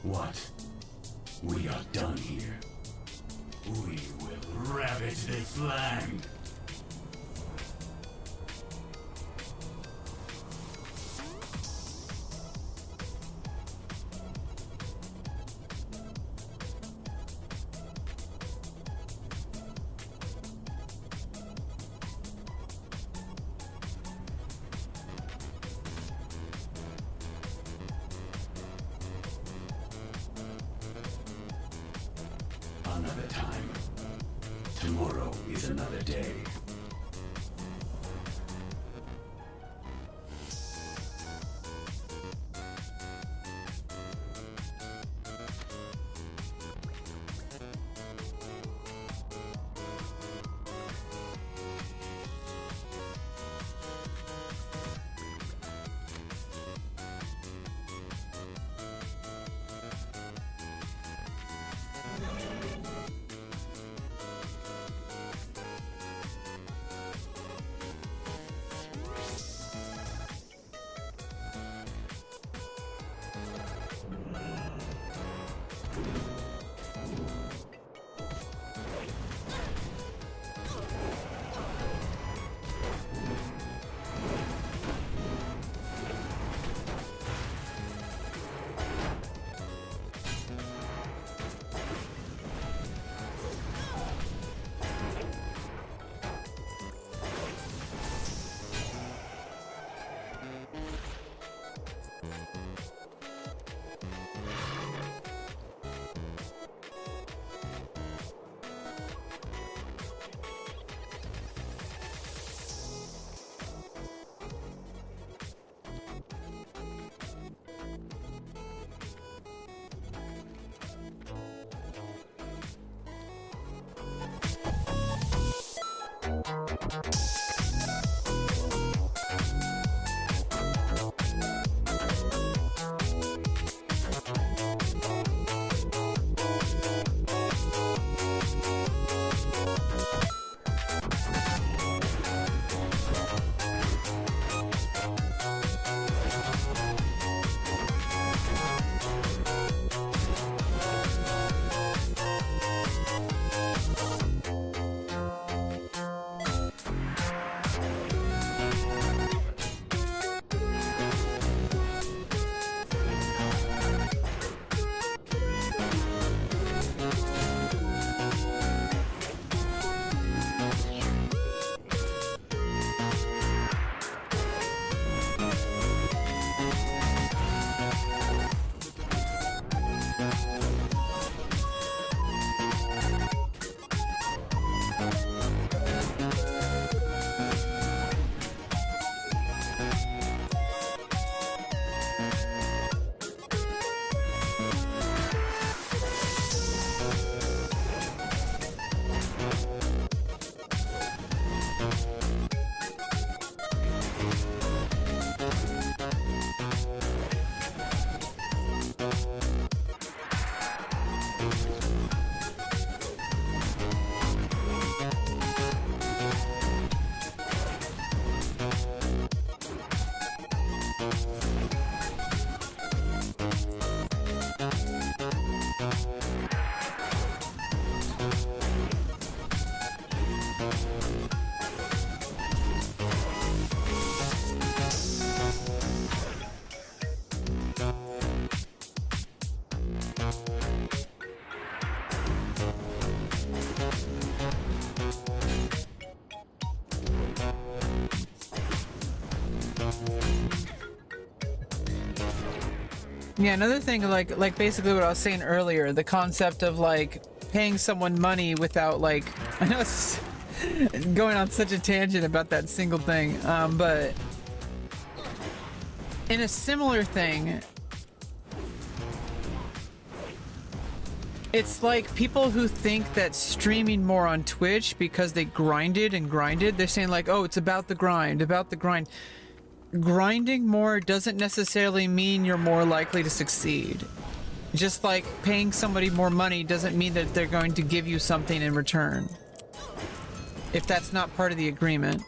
What? We are done here. We will ravage this land. Another time. Tomorrow is another day. Yeah, another thing, like basically what I was saying earlier, the concept of like paying someone money without like, I know it's going on such a tangent about that single thing, but in a similar thing, it's like people who think that streaming more on Twitch because they grinded and grinded, they're saying like, oh, it's about the grind, about the grind. Grinding more doesn't necessarily mean you're more likely to succeed. Just like paying somebody more money doesn't mean that they're going to give you something in return, if that's not part of the agreement.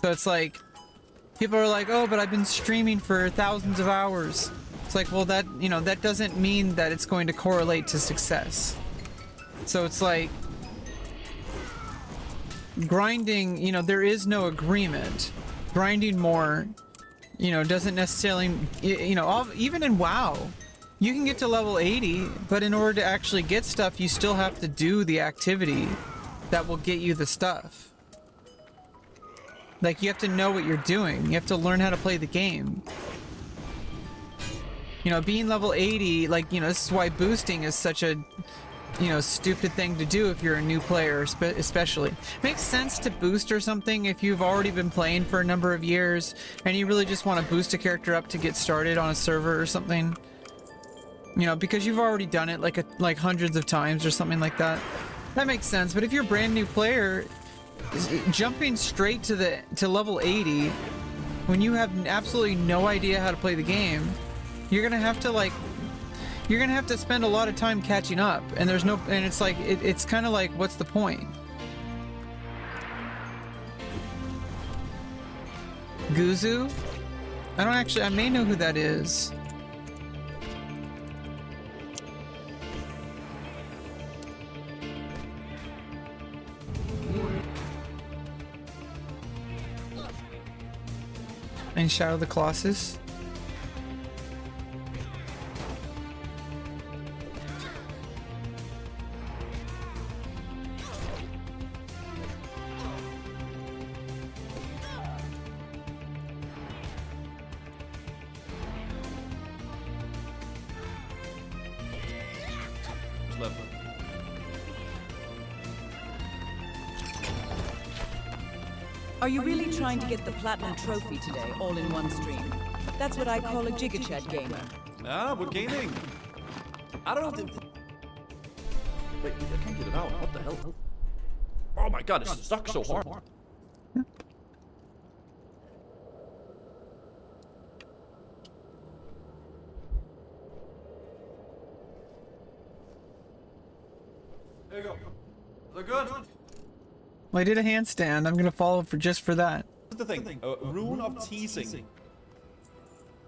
So it's like, people are like, oh, but I've been streaming for thousands of hours. It's like, well, that, you know, that doesn't mean that it's going to correlate to success. So it's like grinding, you know, there is no agreement. Grinding more, you know, doesn't necessarily, you know, even in WoW, you can get to level 80, but in order to actually get stuff, you still have to do the activity that will get you the stuff. Like, you have to know what you're doing. You have to learn how to play the game. You know, being level 80, like, you know, this is why boosting is such a, you know, stupid thing to do if you're a new player, especially. Makes sense to boost or something if you've already been playing for a number of years and you really just want to boost a character up to get started on a server or something. You know, because you've already done it like hundreds of times or something like that. That makes sense. But if you're a brand new player, jumping straight to level 80 when you have absolutely no idea how to play the game, you're gonna have to spend a lot of time catching up, and it's like it's kind of like, what's the point? Guzu? I may know who that is. And Shadow the Colossus. Are you really trying to get the platinum trophy today, all in one stream? That's what I call a Giga gamer. Ah, we're gaming. I don't know. Wait, I can't get it out. What the hell? Oh my god, it's stuck so hard. There you go. They're good. Well, I did a handstand. I'm gonna follow just for that. What's the thing? Rune of teasing.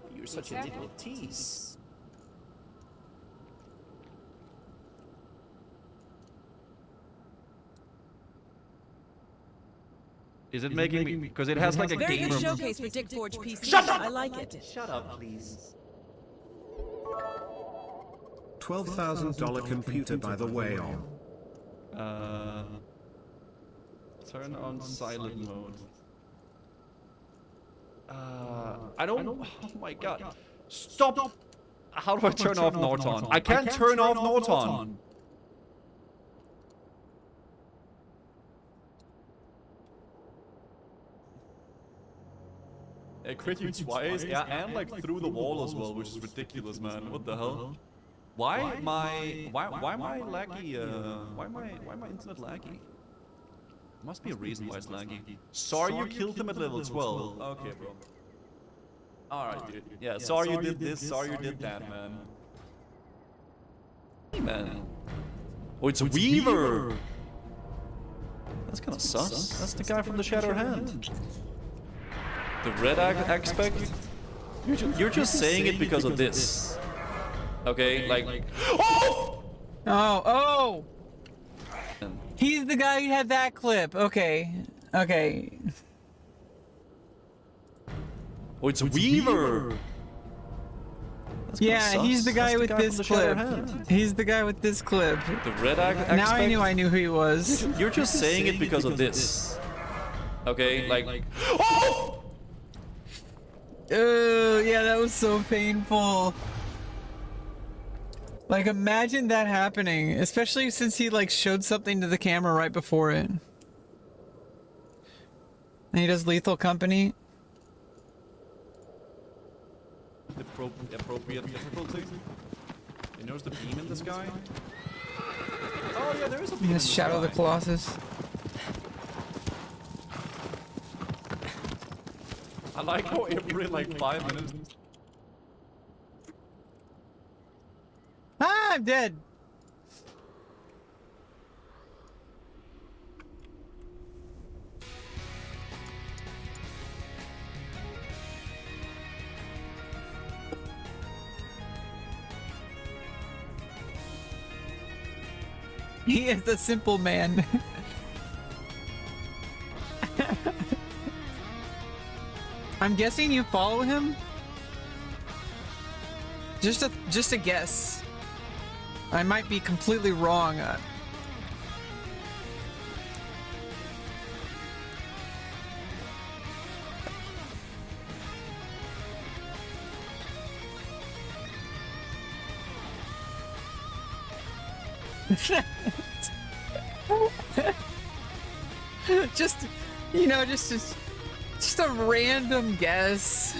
Oh, you're such a little tease. Is it making me? Because it has like a Very gamer. good showcase for Dick Forge PC. Shut up! I like it. Shut up, please. $12,000 computer, by the way, on. Turn on silent mode. I don't. Oh my god. Stop! How do I turn off Norton? I can't turn off Norton. It crit you twice, yeah, and like through the wall as well, which is ridiculous, man. What the hell? Why my laggy? Why my internet laggy? Must be a reason why it's laggy. Sorry you killed him at level 12. Okay, bro. Alright, dude. Yeah, sorry you did this, sorry you did that, man. Hey, man. Oh, it's a Weaver! That's kinda sus. That's the guy from the Shattered Hand. The red aspect? You're just saying it because of this. Okay, like... Oh! Oh! He's the guy who had that clip. Okay. Okay. Oh, it's a Weaver! Yeah, he's the guy with this clip. He's the guy with this clip. The red aspect? Now I knew who he was. You're just saying it because of this. Okay, like... Oh! Oh, yeah, that was so painful. Like, imagine that happening, especially since he, like, showed something to the camera right before it. And he does Lethal Company. Appropriate difficulty. You notice the beam in the sky? Oh yeah, there is a beam in the Shadow the Colossus. I like how every like 5 minutes. Ah, I'm dead. He is the simple man. I'm guessing you follow him? Just a guess. I might be completely wrong. Just, you know, just a random guess.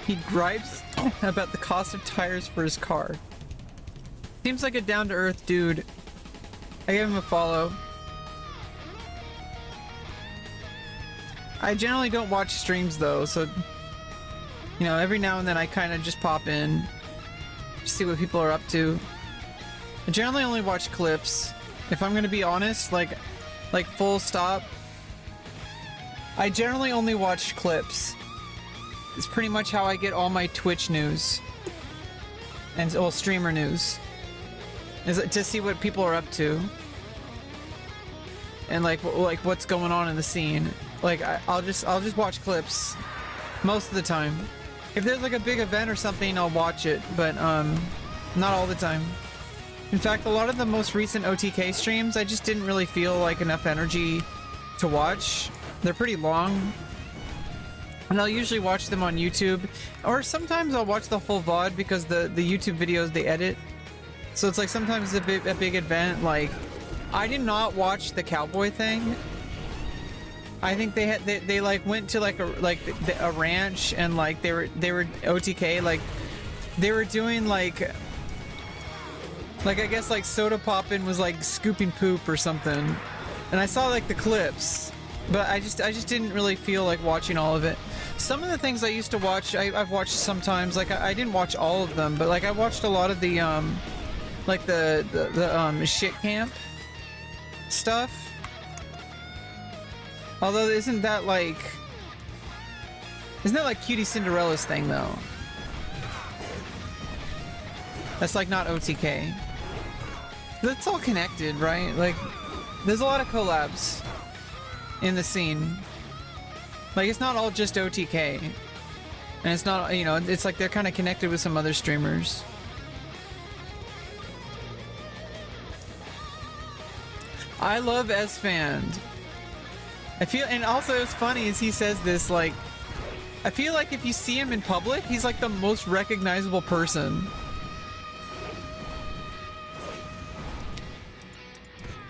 He gripes about the cost of tires for his car. Seems like a down-to-earth dude. I gave him a follow. I generally don't watch streams though, so you know, every now and then I kind of just pop in, see what people are up to. I generally only watch clips. If I'm gonna be honest, like full stop, I generally only watch clips. It's pretty much how I get all my Twitch news and well, streamer news, is to see what people are up to and like what's going on in the scene. Like I'll just watch clips most of the time. If there's like a big event or something, I'll watch it, but not all the time. In fact, a lot of the most recent OTK streams, I just didn't really feel like enough energy to watch. They're pretty long, and I'll usually watch them on YouTube, or sometimes I'll watch the full VOD because the YouTube videos they edit. So it's like sometimes it's a big event. Like I did not watch the cowboy thing. I think they like went to like a ranch and like they were OTK, like they were doing like I guess like soda poppin' was like scooping poop or something, and I saw like the clips, but I just didn't really feel like watching all of it. Some of the things I used to watch, I've watched sometimes. Like I didn't watch all of them, but like I watched a lot of the like the shit camp stuff. Although isn't that like Cutie Cinderella's thing though? That's like not OTK. That's all connected, right? Like there's a lot of collabs in the scene. Like it's not all just OTK. And it's not, you know, it's like they're kind of connected with some other streamers. I love S-Fand. I feel, and also it's funny as he says this, like, I feel like if you see him in public, he's like the most recognizable person.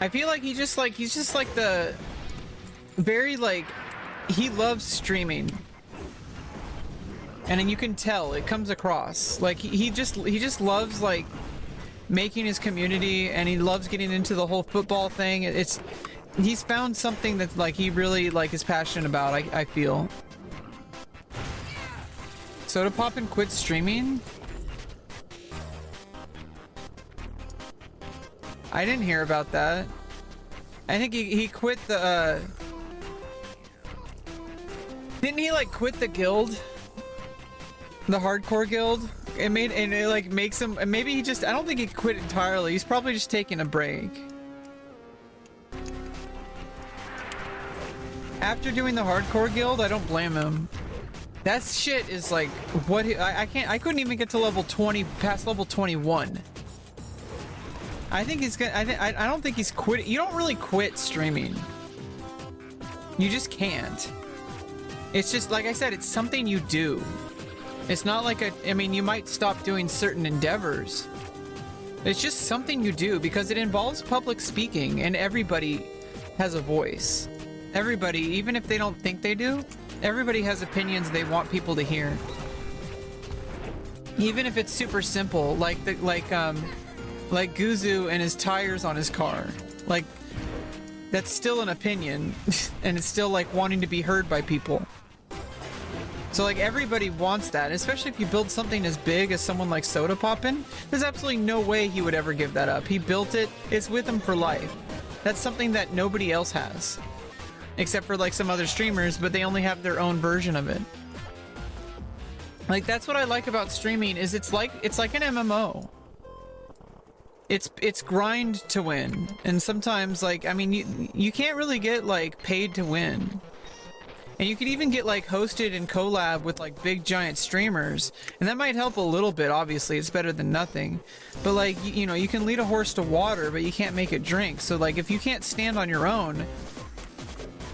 I feel like he's just like the very like, he loves streaming. And then you can tell, it comes across. Like he just loves like making his community, and he loves getting into the whole football thing. He's found something that's like he really like is passionate about, I feel. Soda Poppin' quit streaming? I didn't hear about that. I think he quit the didn't he like quit the guild? The hardcore guild? It like makes him, maybe he just, I don't think he quit entirely. He's probably just taking a break. After doing the hardcore guild, I don't blame him. That shit is like what I couldn't even get to level 20 past level 21. I think he's gonna, I don't think he's quit. You don't really quit streaming. You just can't. It's just like I said, it's something you do. It's not like I mean, you might stop doing certain endeavors. It's just something you do because it involves public speaking, and everybody has a voice. Everybody, even if they don't think they do, everybody has opinions they want people to hear. Even if it's super simple, like Guzu and his tires on his car. Like, that's still an opinion, and it's still like wanting to be heard by people. So like everybody wants that, especially if you build something as big as someone like Soda Poppin'. There's absolutely no way he would ever give that up. He built it, it's with him for life. That's something that nobody else has. except for like some other streamers, but they only have their own version of it. Like, that's what I like about streaming, is it's like an MMO. It's grind to win, and sometimes, like, I mean, you can't really get like paid to win, and you can even get like hosted and collab with like big giant streamers, and that might help a little bit. Obviously, it's better than nothing, but like, you know, you can lead a horse to water, but you can't make it drink. So like, if you can't stand on your own,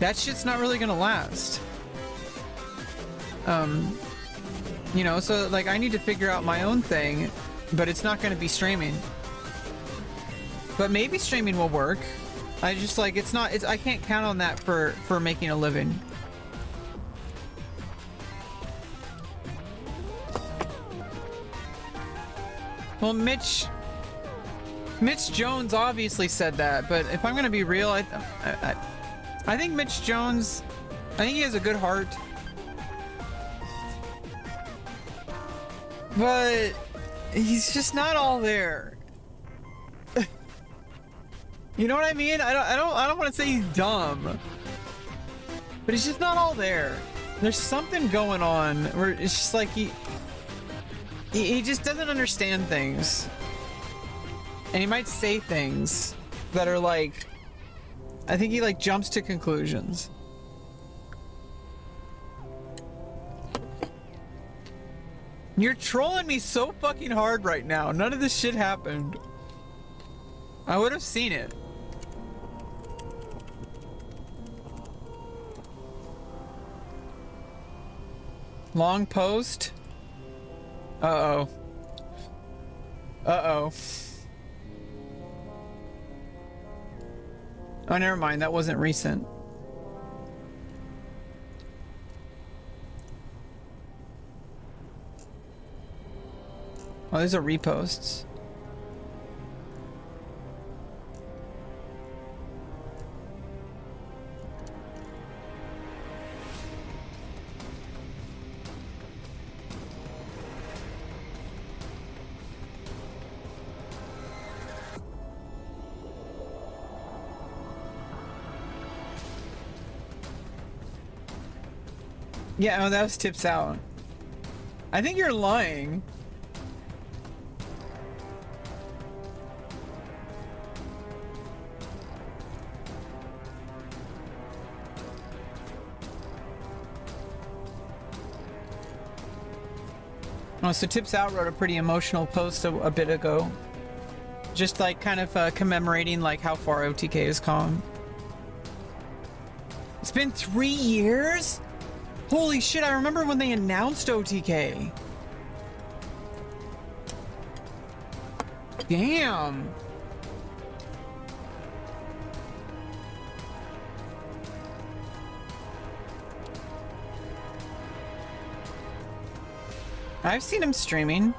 that shit's not really gonna last. You know, so like, I need to figure out my own thing, but it's not gonna be streaming. But maybe streaming will work. I just like, I can't count on that for making a living. Well, Mitch Jones obviously said that, but if I'm gonna be real, I think Mitch Jones, I think he has a good heart. But he's just not all there. You know what I mean? I don't want to say he's dumb, but he's just not all there. There's something going on where it's just like he just doesn't understand things, and he might say things that are like, I think he like jumps to conclusions. You're trolling me so fucking hard right now. None of this shit happened. I would have seen it. Long post. Uh-oh. Uh-oh. Oh, never mind. That wasn't recent. Oh, these are reposts. Yeah, oh, that was tips out. I think you're lying. Oh, so Tips Out wrote a pretty emotional post a bit ago. Just like kind of commemorating like how far OTK has come. It's been 3 years? Holy shit, I remember when they announced OTK. Damn. I've seen him streaming.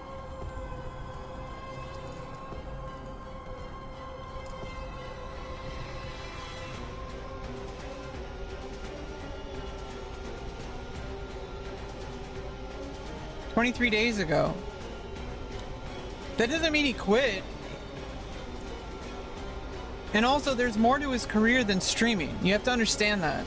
"23 days ago." That doesn't mean he quit. And also, there's more to his career than streaming. You have to understand that.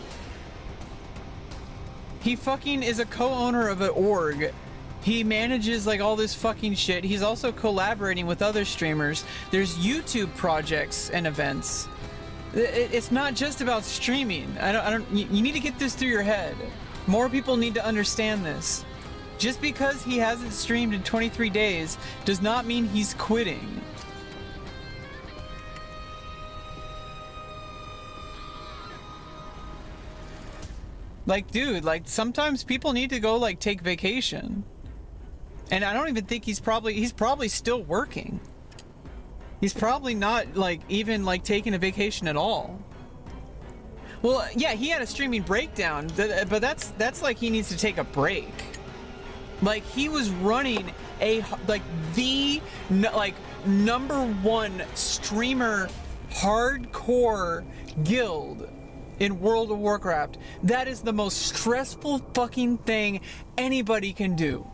He fucking is a co-owner of an org. He manages like all this fucking shit. He's also collaborating with other streamers. There's YouTube projects and events. It's not just about streaming. You need to get this through your head. More people need to understand this. Just because he hasn't streamed in 23 days does not mean he's quitting. Like, dude, like sometimes people need to go like take vacation. And I don't even think he's probably still working. He's probably not like even like taking a vacation at all. Well, yeah, he had a streaming breakdown, but that's like he needs to take a break. Like he was running a like the like #1 streamer hardcore guild in World of Warcraft. That is the most stressful fucking thing anybody can do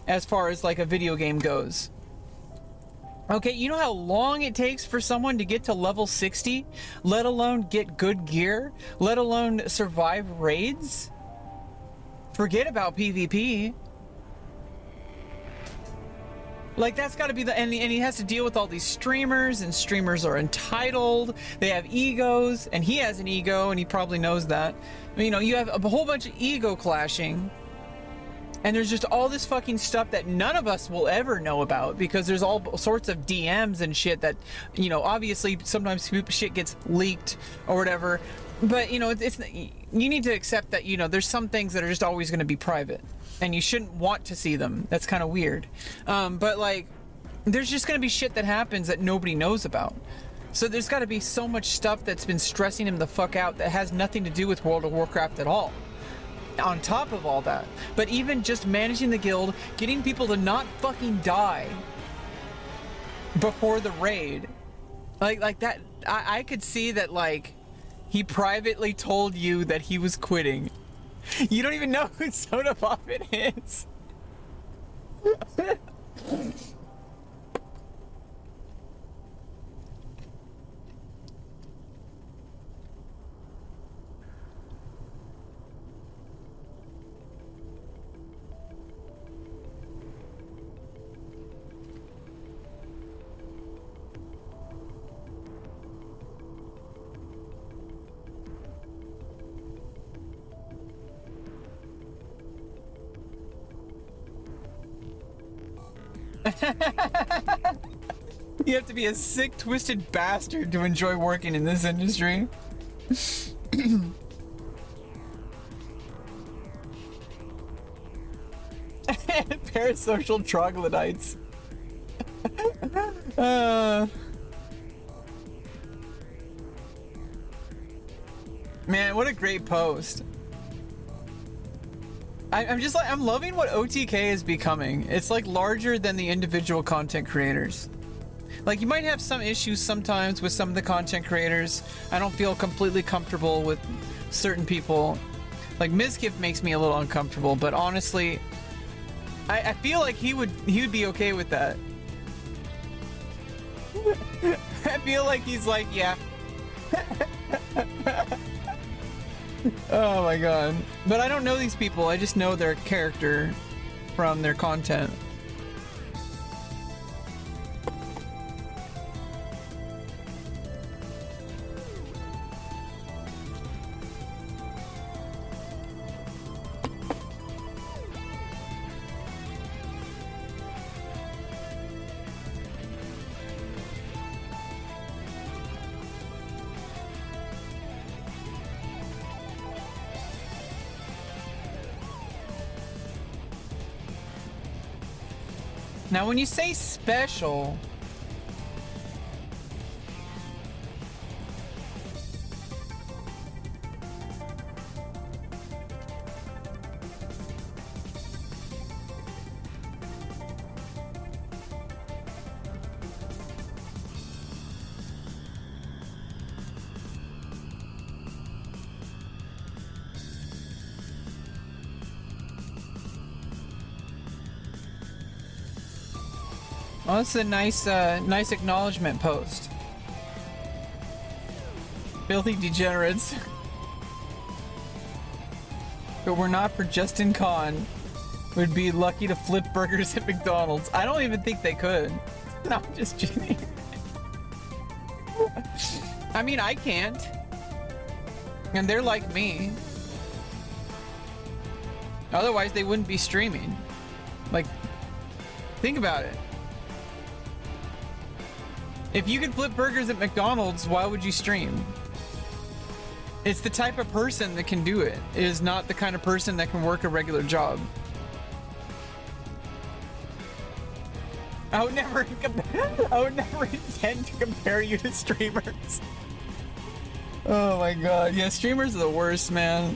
as far as like a video game goes. Okay, you know how long it takes for someone to get to level 60, let alone get good gear, let alone survive raids? Forget about PvP. Like, that's got to be the... And he has to deal with all these streamers, and streamers are entitled. They have egos, and he has an ego, and he probably knows that. You know, you have a whole bunch of ego clashing. And there's just all this fucking stuff that none of us will ever know about, because there's all sorts of DMs and shit that, you know, obviously sometimes shit gets leaked or whatever. But, you know, you need to accept that, you know, there's some things that are just always going to be private. And you shouldn't want to see them. That's kind of weird. But, like, there's just going to be shit that happens that nobody knows about. So there's got to be so much stuff that's been stressing him the fuck out that has nothing to do with World of Warcraft at all. On top of all that. But even just managing the guild, getting people to not fucking die before the raid. Like that, I could see that, like, he privately told you that he was quitting. You don't even know who Soda Poppet is. You have to be a sick, twisted bastard to enjoy working in this industry. Parasocial troglodytes. Man, what a great post. I'm just like, I'm loving what OTK is becoming. It's like larger than the individual content creators. Like, you might have some issues sometimes with some of the content creators. I don't feel completely comfortable with certain people. Like, Mizkif makes me a little uncomfortable, but honestly, I feel like he would be okay with that. I feel like he's like, yeah. Oh my god. But I don't know these people, I just know their character from their content. Now, when you say special, well, that's a nice acknowledgement post. Filthy degenerates. But we're not for Justin Khan. Would be lucky to flip burgers at McDonald's. I don't even think they could. No, I'm just kidding. I mean, I can't. And they're like me. Otherwise, they wouldn't be streaming. Like, think about it. If you could flip burgers at McDonald's, why would you stream? It's the type of person that can do it. It is not the kind of person that can work a regular job. I would never intend to compare you to streamers. Oh my god. Yeah, streamers are the worst, man.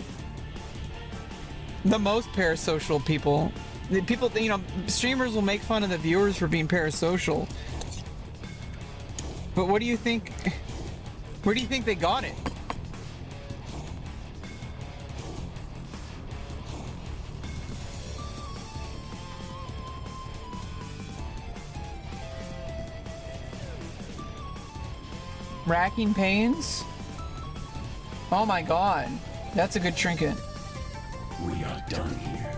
The most parasocial people. The people, you know, streamers will make fun of the viewers for being parasocial. But what do you think? Where do you think they got it? Racking pains? Oh my god. That's a good trinket. We are done here.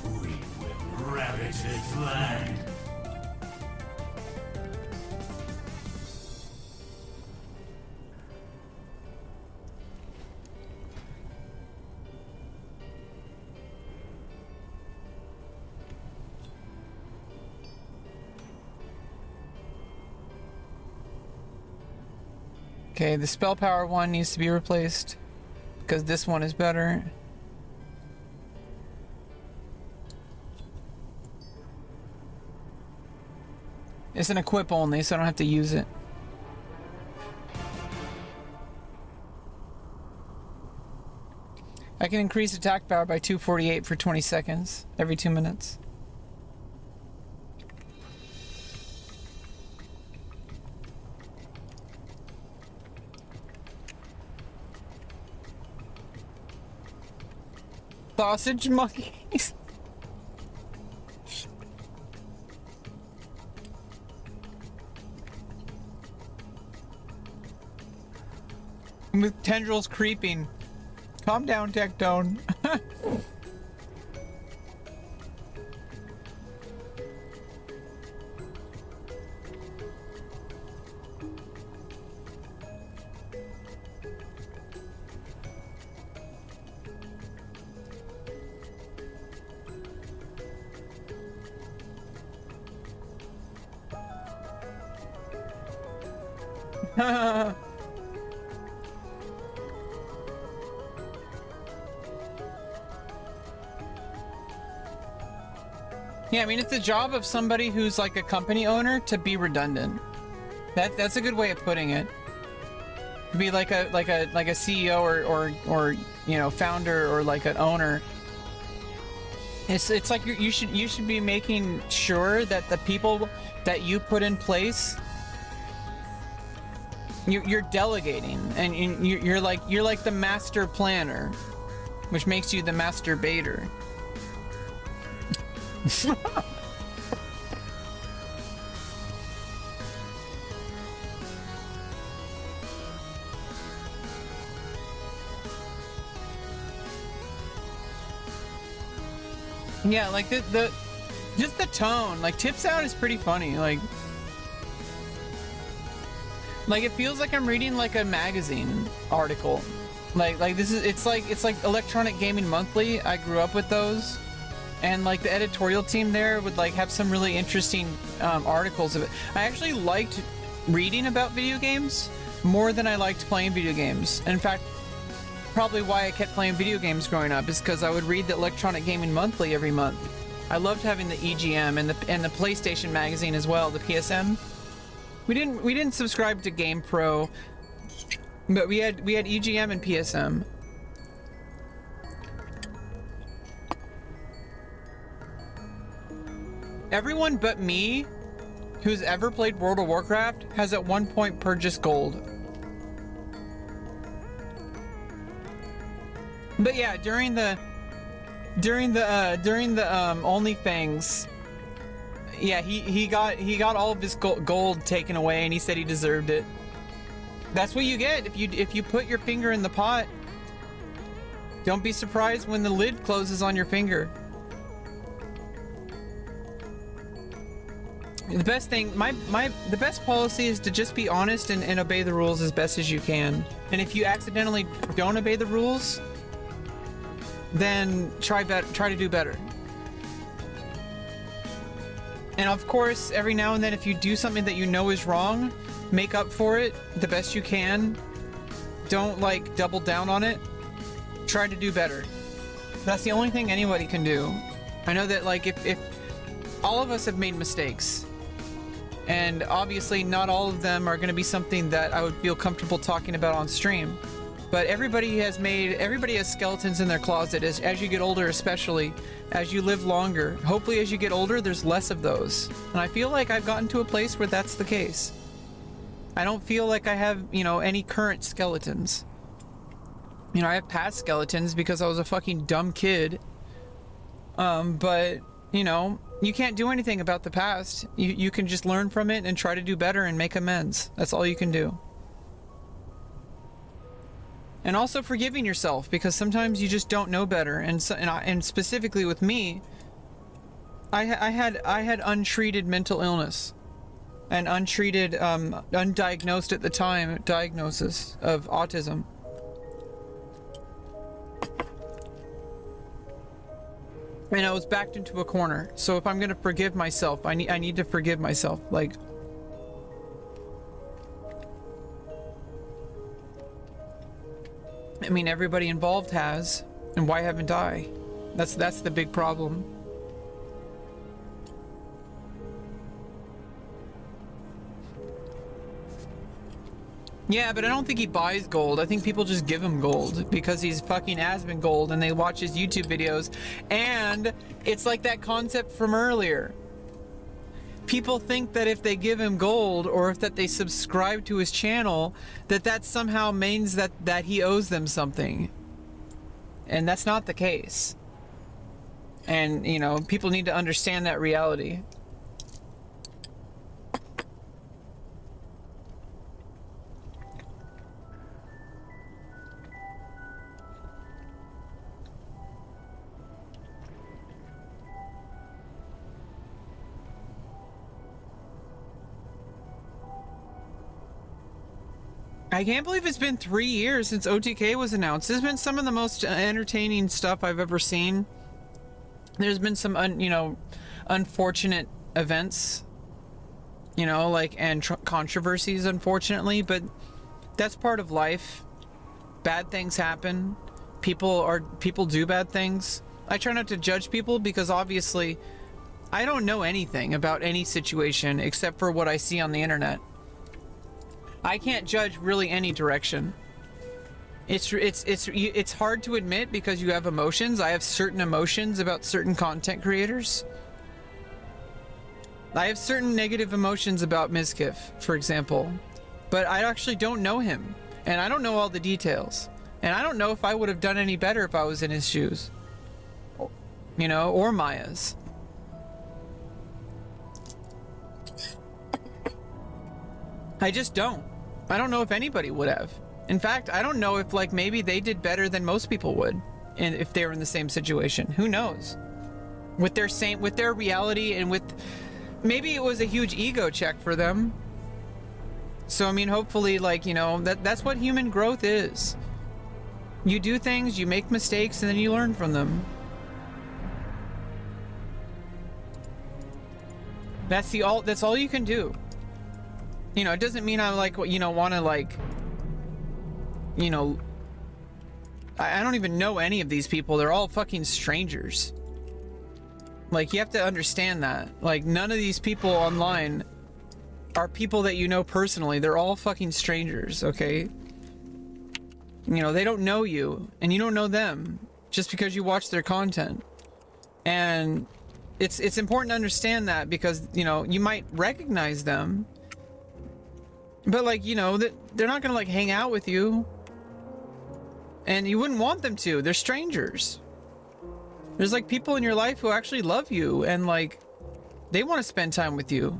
We will ravage this land. Okay, the spell power one needs to be replaced because this one is better. It's an equip only, so I don't have to use it. I can increase attack power by 248 for 20 seconds every 2 minutes. Sausage monkeys. With tendrils creeping. Calm down, Tectone. Yeah, I mean, it's the job of somebody who's like a company owner to be redundant. That's a good way of putting it. To be like a CEO or you know, founder or like an owner. It's like you should be making sure that the people that you put in place, you're delegating, and you're like the master planner, which makes you the masturbator. Yeah, like the just the tone, like Tips Out is pretty funny, like it feels like I'm reading like a magazine article. Like this is it's like Electronic Gaming Monthly. I grew up with those. And like the editorial team there would like have some really interesting articles of it. I actually liked reading about video games more than I liked playing video games. In fact, probably why I kept playing video games growing up is because I would read the Electronic Gaming Monthly every month. I loved having the EGM and the PlayStation magazine as well, the PSM. We didn't subscribe to Game Pro, but we had EGM and PSM. Everyone but me who's ever played World of Warcraft has at one point purchased gold. But yeah, during the OnlyFans, yeah, he got all of his gold taken away, and he said he deserved it. That's what you get if you put your finger in the pot. Don't be surprised when the lid closes on your finger. The best thing, the best policy is to just be honest and obey the rules as best as you can. And if you accidentally don't obey the rules, then try to do better. And of course, every now and then, if you do something that you know is wrong, make up for it the best you can. Don't like double down on it. Try to do better. That's the only thing anybody can do. I know that like if all of us have made mistakes. And obviously not all of them are going to be something that I would feel comfortable talking about on stream. But everybody has skeletons in their closet as you get older, especially as you live longer. Hopefully as you get older, there's less of those. And I feel like I've gotten to a place where that's the case. I don't feel like I have, you know, any current skeletons. You know, I have past skeletons because I was a fucking dumb kid. But, you know, You can't do anything about the past. You can just learn from it and try to do better and make amends. That's all you can do. And also forgiving yourself, because sometimes you just don't know better. And specifically with me, I had untreated mental illness and untreated, undiagnosed at the time diagnosis of autism. And I was backed into a corner. So if I'm gonna forgive myself, I need to forgive myself. Like, I mean, everybody involved has, and why haven't I? That's the big problem. Yeah, but I don't think he buys gold. I think people just give him gold because he's fucking Aspen gold and they watch his YouTube videos. And it's like that concept from earlier. People think that if they give him gold or if that they subscribe to his channel, that somehow means that he owes them something. And that's not the case. And, you know, people need to understand that reality. I can't believe it's been 3 years since OTK was announced. This has been some of the most entertaining stuff I've ever seen. There's been some, unfortunate events, and controversies, unfortunately, but that's part of life. Bad things happen. People do bad things. I try not to judge people because obviously I don't know anything about any situation except for what I see on the internet. I can't judge really any direction. It's hard to admit because you have emotions. I have certain emotions about certain content creators. I have certain negative emotions about Mizkif, for example, but I actually don't know him, and I don't know all the details, and I don't know if I would have done any better if I was in his shoes, or Maya's. I just don't. I don't know if anybody would have. In fact, I don't know if maybe they did better than most people would, and if they were in the same situation. Who knows? With their reality and with maybe it was a huge ego check for them. So I mean, hopefully, that's what human growth is. You do things, you make mistakes, and then you learn from them. That's all you can do. It doesn't mean I want to I don't even know any of these people. They're all fucking strangers. You have to understand that. None of these people online are people that you know personally. They're all fucking strangers, okay? They don't know you, and you don't know them just because you watch their content. And it's important to understand that because, you might recognize them, but that they're not gonna hang out with you, and you wouldn't want them to. They're strangers. There's people in your life who actually love you and they want to spend time with you.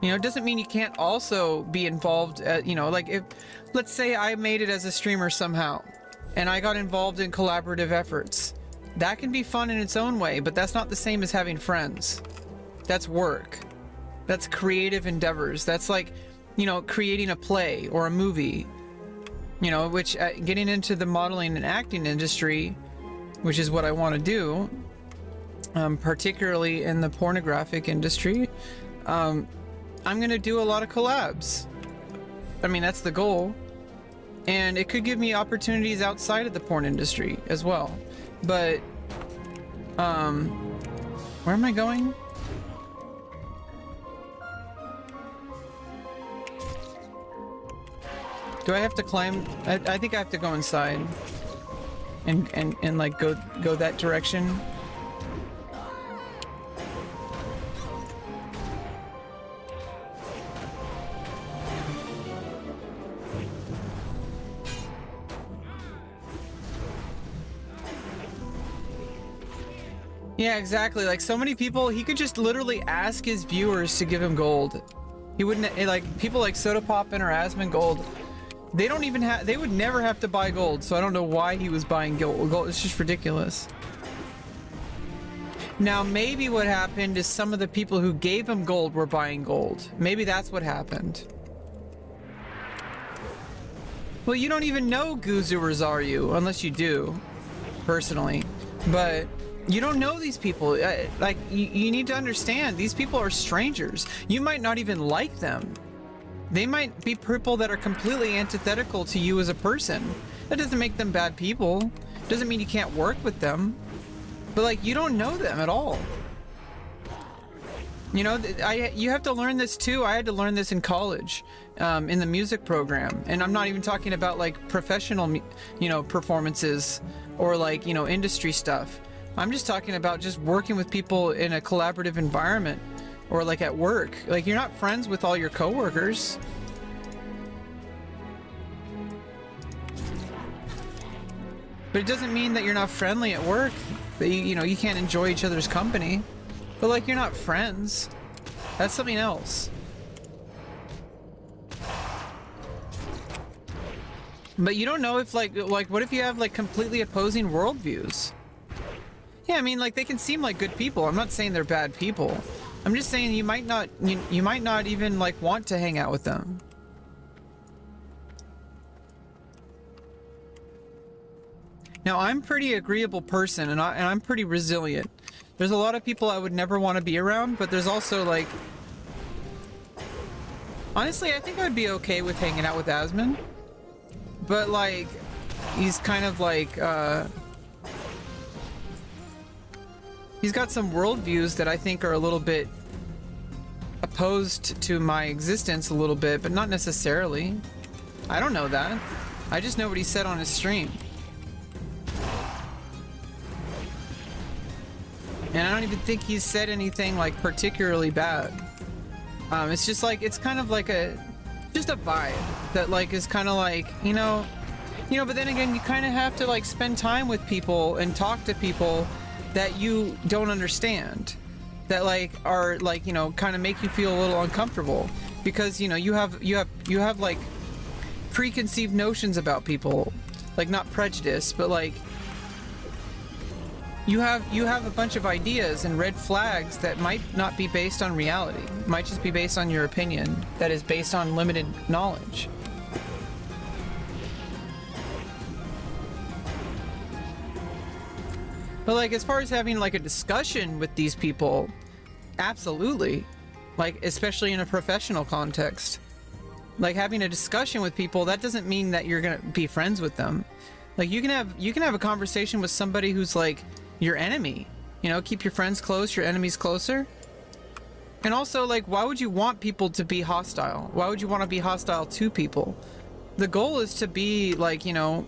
It doesn't mean you can't also be involved if let's say I made it as a streamer somehow and I got involved in collaborative efforts. That can be fun in its own way, but that's not the same as having friends. That's work. That's creative endeavors. That's creating a play or a movie, which getting into the modeling and acting industry, which is what I want to do, particularly in the pornographic industry. I'm going to do a lot of collabs. I mean, that's the goal. And it could give me opportunities outside of the porn industry as well. But, where am I going? Do I have to climb? I think I have to go inside and go that direction. Yeah, exactly. Like so many people, he could just literally ask his viewers to give him gold. He wouldn't, like people like Soda Poppin or Asmon Gold, they don't even have, they would never have to buy gold. So I don't know why he was buying gold. It's just ridiculous. Now maybe what happened is some of the people who gave him gold were buying gold. Maybe that's what happened. Well, you don't even know Guzu or Zaryu, unless you do, personally. But you don't know these people. Like, you need to understand, these people are strangers. You might not even like them. They might be people that are completely antithetical to you as a person. That doesn't make them bad people. Doesn't mean you can't work with them. But like, you don't know them at all. You know, you have to learn this too. I had to learn this in college, in the music program. And I'm not even talking about like professional, you know, performances or like, you know, industry stuff. I'm just talking about just working with people in a collaborative environment or like at work. Like, you're not friends with all your coworkers. But it doesn't mean that you're not friendly at work. That you know, you can't enjoy each other's company. But like, you're not friends. That's something else. But you don't know if like what if you have like completely opposing worldviews? Yeah, I mean, like, they can seem like good people. I'm not saying they're bad people. I'm just saying you might not even like want to hang out with them. Now, I'm a pretty agreeable person, and I'm pretty resilient. There's a lot of people I would never want to be around, but there's also like, honestly, I think I would be okay with hanging out with Asmon. But like, he's kind of like, he's got some worldviews that I think are a little bit opposed to my existence a little bit, but not necessarily. I don't know that. I just know what he said on his stream. And I don't even think he's said anything like particularly bad. It's just like, it's kind of like just a vibe that like is kind of like, you know, but then again, you kind of have to like spend time with people and talk to people that you don't understand, that like are like, you know, kind of make you feel a little uncomfortable because, you know, you have like preconceived notions about people, like not prejudice, but like you have a bunch of ideas and red flags that might not be based on reality, might just be based on your opinion that is based on limited knowledge. But like, as far as having like a discussion with these people, absolutely. Like, especially in a professional context. Like, having a discussion with people, that doesn't mean that you're gonna be friends with them. Like, you can have a conversation with somebody who's like your enemy. You know, keep your friends close, your enemies closer. And also, like, why would you want people to be hostile? Why would you want to be hostile to people? The goal is to be like, you know,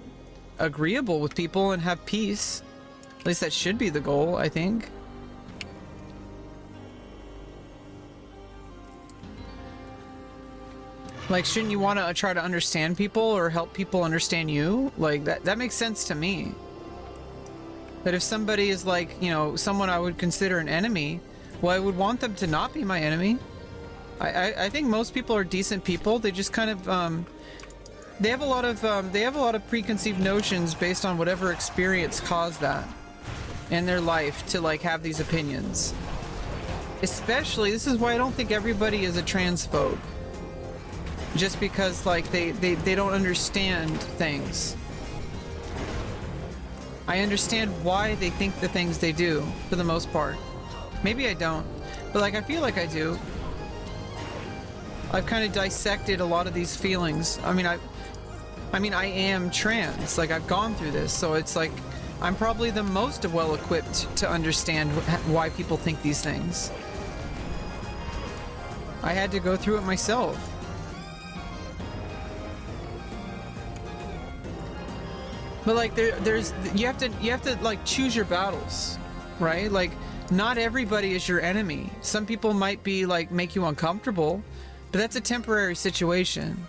agreeable with people and have peace. At least that should be the goal, I think. Like, shouldn't you want to try to understand people or help people understand you? Like, that makes sense to me. That if somebody is like, you know, someone I would consider an enemy, well, I would want them to not be my enemy. I think most people are decent people. They just kind of, they have a lot of preconceived notions based on whatever experience caused that in their life to like have these opinions. Especially, this is why I don't think everybody is a transphobe. Just because like they don't understand things. I understand why they think the things they do, for the most part. Maybe I don't, but like I feel like I do. I've kind of dissected a lot of these feelings. I mean I am trans, like I've gone through this, so it's like I'm probably the most well equipped to understand why people think these things. I had to go through it myself. But like you have to like choose your battles, right? Like, not everybody is your enemy. Some people might be like make you uncomfortable, but that's a temporary situation.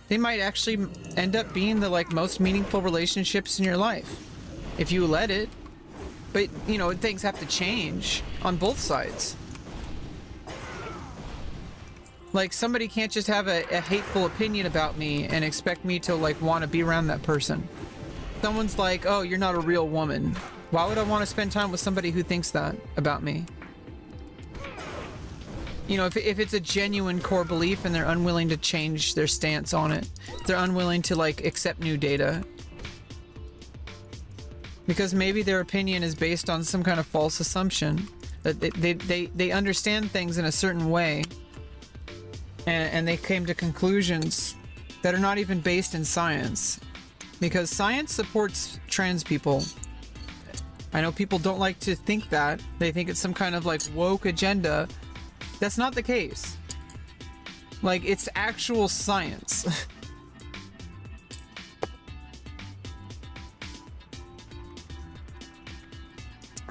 They might actually end up being the like most meaningful relationships in your life if you let it. But, you know, things have to change on both sides. Like, somebody can't just have a hateful opinion about me and expect me to, like, want to be around that person. Someone's like, oh, you're not a real woman. Why would I want to spend time with somebody who thinks that about me? You know, if it's a genuine core belief and they're unwilling to change their stance on it, they're unwilling to, like, accept new data. Because maybe their opinion is based on some kind of false assumption that they understand things in a certain way. And they came to conclusions that are not even based in science. Because science supports trans people. I know people don't like to think that. They think it's some kind of like woke agenda. That's not the case. Like, it's actual science.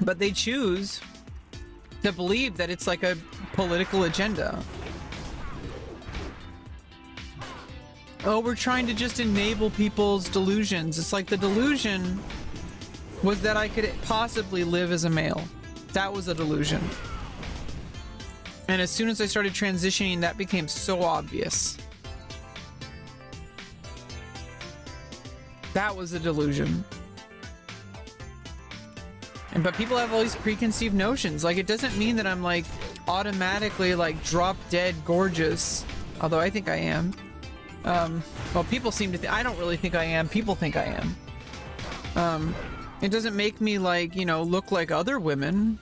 But they choose to believe that it's like a political agenda. Oh, we're trying to just enable people's delusions. It's like the delusion was that I could possibly live as a male. That was a delusion. And as soon as I started transitioning, that became so obvious. That was a delusion. But people have all these preconceived notions. Like, it doesn't mean that I'm like automatically like drop dead gorgeous. Although I think I am. Well, people seem to think, I don't really think I am. People think I am. It doesn't make me like, you know, look like other women.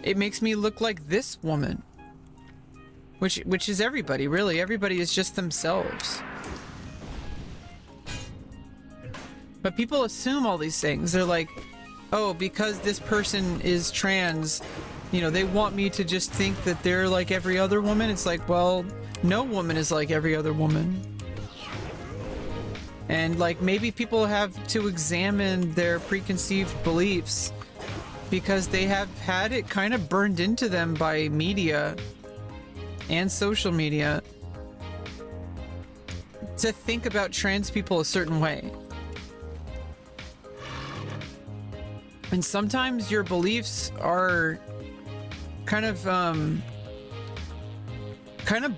It makes me look like this woman. Which is everybody, really. Everybody is just themselves. But people assume all these things. They're like, oh, because this person is trans, you know, they want me to just think that they're like every other woman. It's like, well, no woman is like every other woman. And like, maybe people have to examine their preconceived beliefs because they have had it kind of burned into them by media and social media to think about trans people a certain way. And sometimes your beliefs are kind of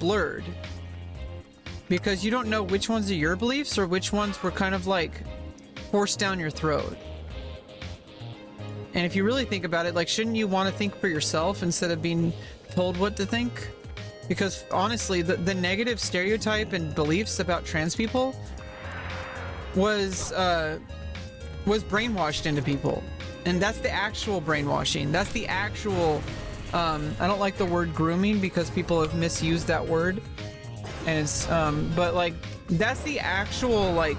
blurred because you don't know which ones are your beliefs or which ones were kind of like forced down your throat. And if you really think about it, like, shouldn't you want to think for yourself instead of being told what to think? Because honestly, the negative stereotype and beliefs about trans people was brainwashed into people. And that's the actual brainwashing. That's the actual, I don't like the word grooming because people have misused that word. And it's, but like, that's the actual, like,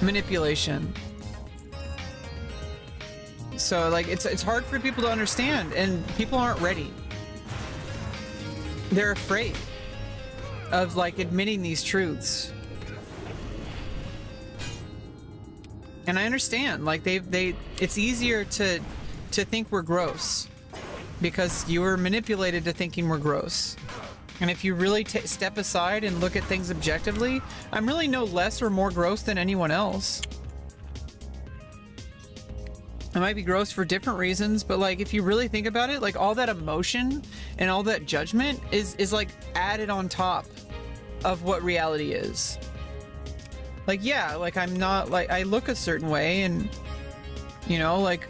manipulation. So like, it's hard for people to understand and people aren't ready. They're afraid of like admitting these truths. And I understand, like it's easier to think we're gross because you were manipulated to thinking we're gross. And if you really step aside and look at things objectively, I'm really no less or more gross than anyone else. I might be gross for different reasons, but like if you really think about it, like all that emotion and all that judgment is like added on top of what reality is. Like, yeah, like I'm not, like I look a certain way and, you know, like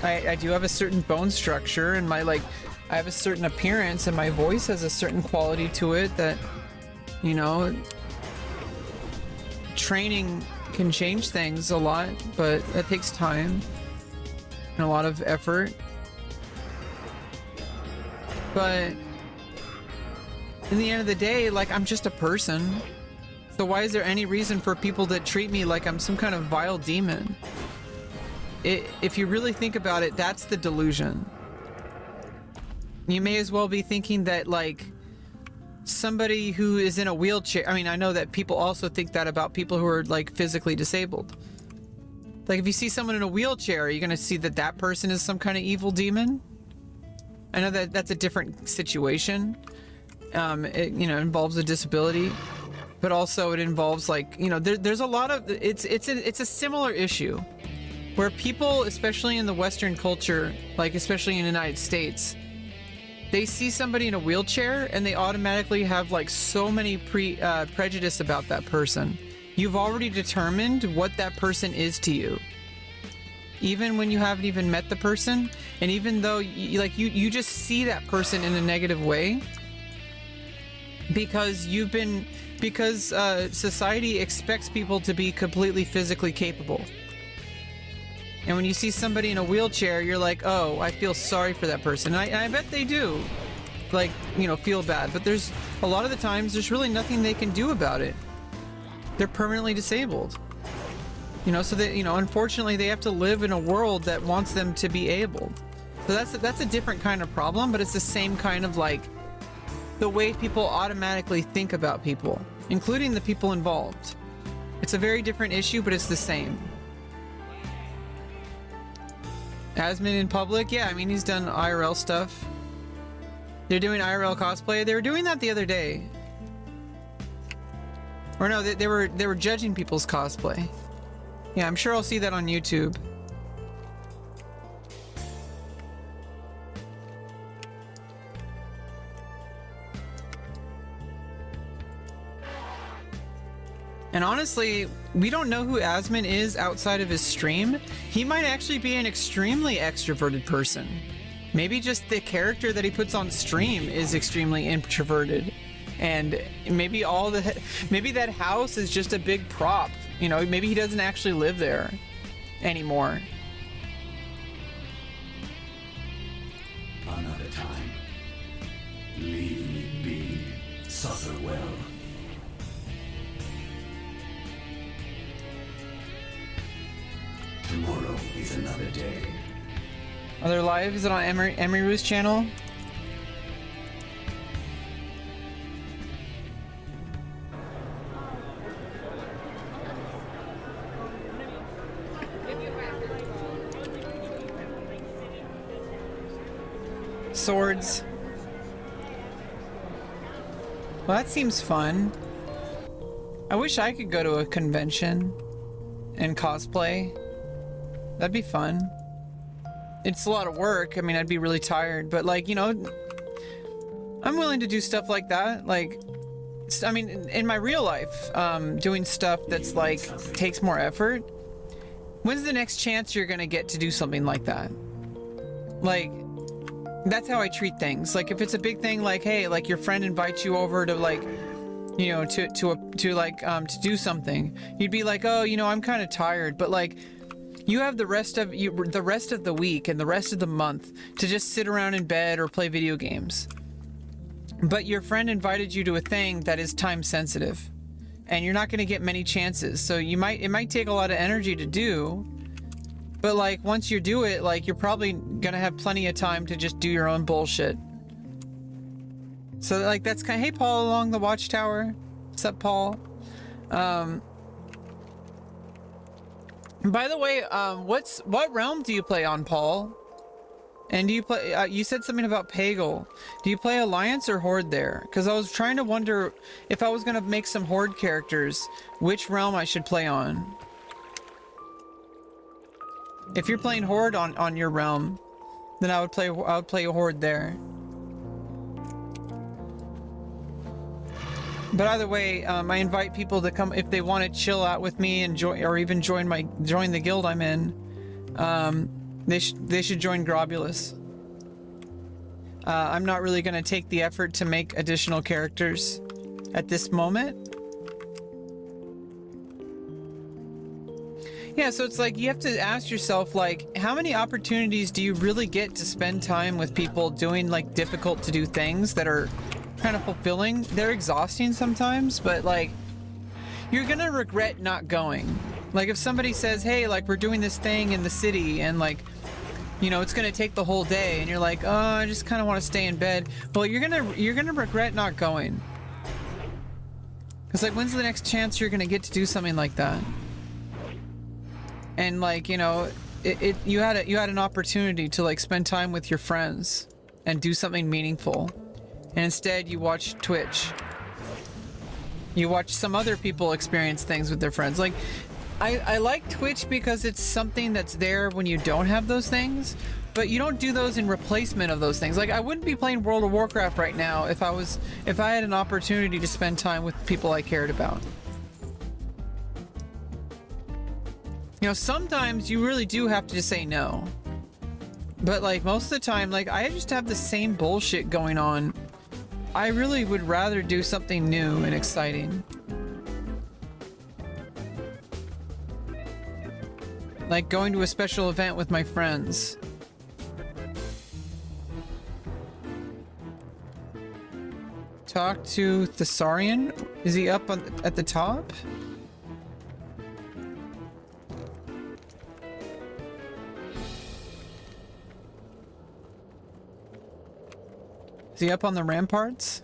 I do have a certain bone structure and my, like, I have a certain appearance and my voice has a certain quality to it that, you know, training can change things a lot, but that takes time and a lot of effort. But in the end of the day, like, I'm just a person. So why is there any reason for people to treat me like I'm some kind of vile demon? If you really think about it, that's the delusion. You may as well be thinking that, like, somebody who is in a wheelchair, I mean, I know that people also think that about people who are, like, physically disabled. Like, if you see someone in a wheelchair, are you gonna see that that person is some kind of evil demon? I know that that's a different situation. It, you know, involves a disability, but also it involves, like, you know, there's a lot of, it's a similar issue. where people, especially in the Western culture, like especially in the United States, they see somebody in a wheelchair and they automatically have like so many prejudice about that person. You've already determined what that person is to you, even when you haven't even met the person, and even though you just see that person in a negative way because society expects people to be completely physically capable. And when you see somebody in a wheelchair, you're like, oh, I feel sorry for that person. And I bet they do, like, you know, feel bad. But there's a lot of the times there's really nothing they can do about it. They're permanently disabled. You know, so that, you know, unfortunately they have to live in a world that wants them to be able. So that's a different kind of problem, but it's the same kind of like the way people automatically think about people, including the people involved. It's a very different issue, but it's the same. Asmin in public? Yeah, I mean, he's done IRL stuff. They're doing IRL cosplay. They were doing that the other day. Or no, they were judging people's cosplay. Yeah, I'm sure I'll see that on YouTube. And honestly, we don't know who Asmin is outside of his stream. He might actually be an extremely extroverted person. Maybe just the character that he puts on stream is extremely introverted. And maybe maybe that house is just a big prop. You know, maybe he doesn't actually live there anymore. Another time. Leave me be. Suffer well. Tomorrow is another day. Are there live? Is it on Emery's channel? Swords. Well, that seems fun. I wish I could go to a convention and cosplay. That'd be fun. It's a lot of work. I mean, I'd be really tired, but like, you know, I'm willing to do stuff like that. Like, I mean, in my real life, doing stuff that's like, takes more effort. When's the next chance you're gonna get to do something like that? Like, that's how I treat things. Like, if it's a big thing, like, hey, like your friend invites you over to like, you know, to do something, you'd be like, oh, you know, I'm kind of tired, but like, you have the rest of the week and the rest of the month to just sit around in bed or play video games. But your friend invited you to a thing that is time sensitive, and you're not going to get many chances. So it might take a lot of energy to do, but like once you do it, like you're probably going to have plenty of time to just do your own bullshit. So like that's kind of, hey Paul along the watchtower. What's up, Paul? By the way, what realm do you play on, Paul? And do you play? You said something about Pagel. Do you play Alliance or Horde there? Because I was trying to wonder if I was gonna make some Horde characters, which realm I should play on. If you're playing Horde on your realm, then I would play a Horde there. But either way, I invite people to come if they want to chill out with me and join, or even join the guild I'm in. They should join Grobulus. I'm not really going to take the effort to make additional characters at this moment. Yeah, so it's like you have to ask yourself, like, how many opportunities do you really get to spend time with people doing like difficult to do things that are kind of fulfilling? They're exhausting sometimes, but like you're gonna regret not going. Like if somebody says, hey, like we're doing this thing in the city and like, you know, it's gonna take the whole day, and you're like, oh, I just kind of want to stay in bed. Well, you're gonna regret not going. Because like, when's the next chance you're gonna get to do something like that? And like, you know, you had an opportunity to like spend time with your friends and do something meaningful. And instead you watch Twitch. You watch some other people experience things with their friends. Like, I like Twitch because it's something that's there when you don't have those things, but you don't do those in replacement of those things. Like, I wouldn't be playing World of Warcraft right now if I had an opportunity to spend time with people I cared about. You know, sometimes you really do have to just say no. But like most of the time, like I just have the same bullshit going on. I really would rather do something new and exciting. Like going to a special event with my friends. Talk to Thessarian? Is he up at the top? Is he up on the ramparts?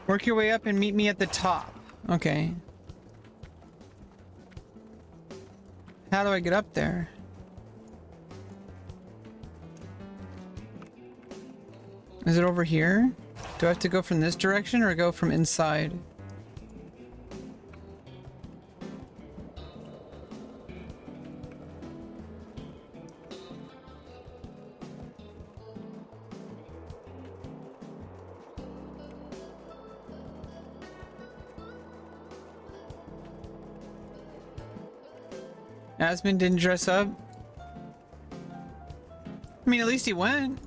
Work your way up and meet me at the top. Okay. How do I get up there? Is it over here? Do I have to go from this direction or go from inside? Asmund didn't dress up? I mean, at least he went.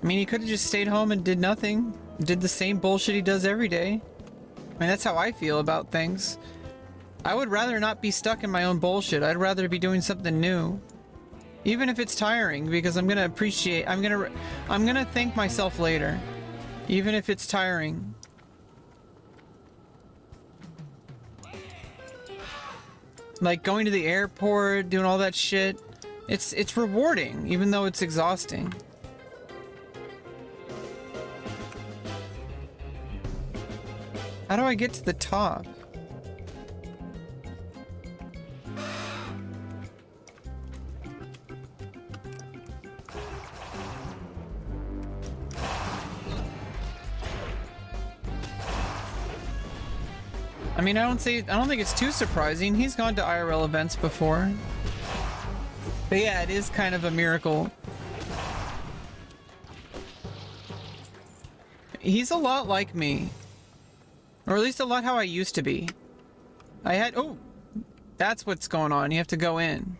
I mean, he could have just stayed home and did nothing. Did the same bullshit he does every day. I mean, that's how I feel about things. I would rather not be stuck in my own bullshit. I'd rather be doing something new. Even if it's tiring, because I'm gonna appreciate... I'm gonna thank myself later. Even if it's tiring. Like going to the airport, doing all that shit. It's rewarding, even though it's exhausting. How do I get to the top? I mean, I don't think it's too surprising. He's gone to IRL events before. But yeah, it is kind of a miracle. He's a lot like me. Or at least a lot how I used to be. Oh, that's what's going on. You have to go in.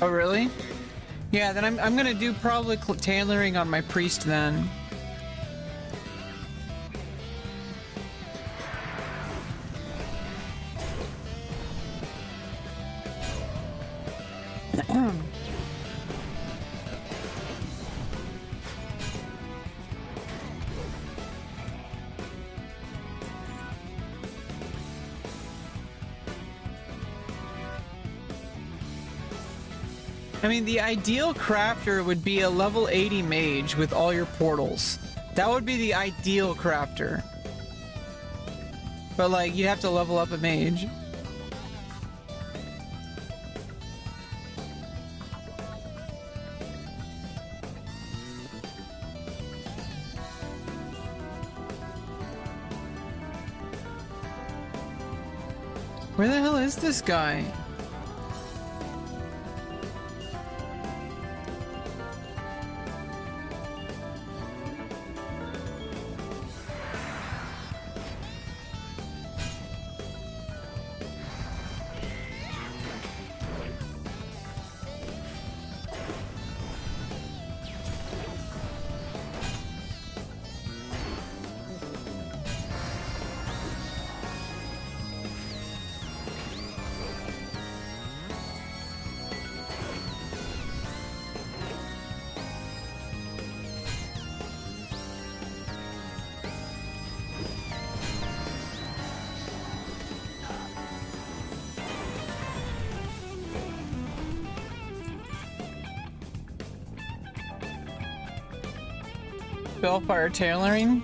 Oh, really? Yeah, then I'm gonna do probably tailoring on my priest then. I mean, the ideal crafter would be a level 80 mage with all your portals. That would be the ideal crafter. But like, you'd have to level up a mage. Where the hell is this guy? Spellfire tailoring.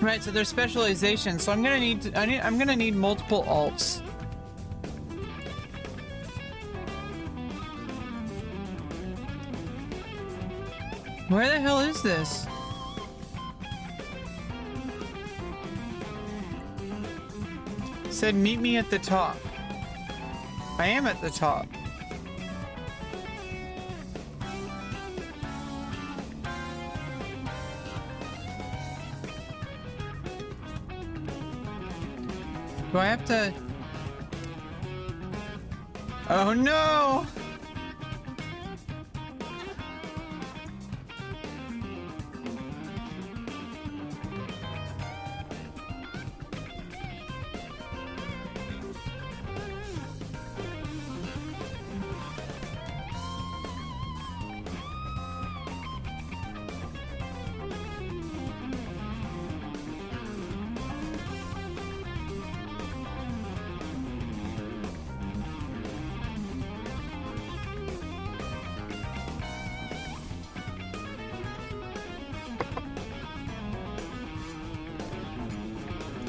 Right, so there's specialization. So I'm gonna need multiple alts. Where the hell is this? Said meet me at the top. I am at the top. Do I have to? Oh no!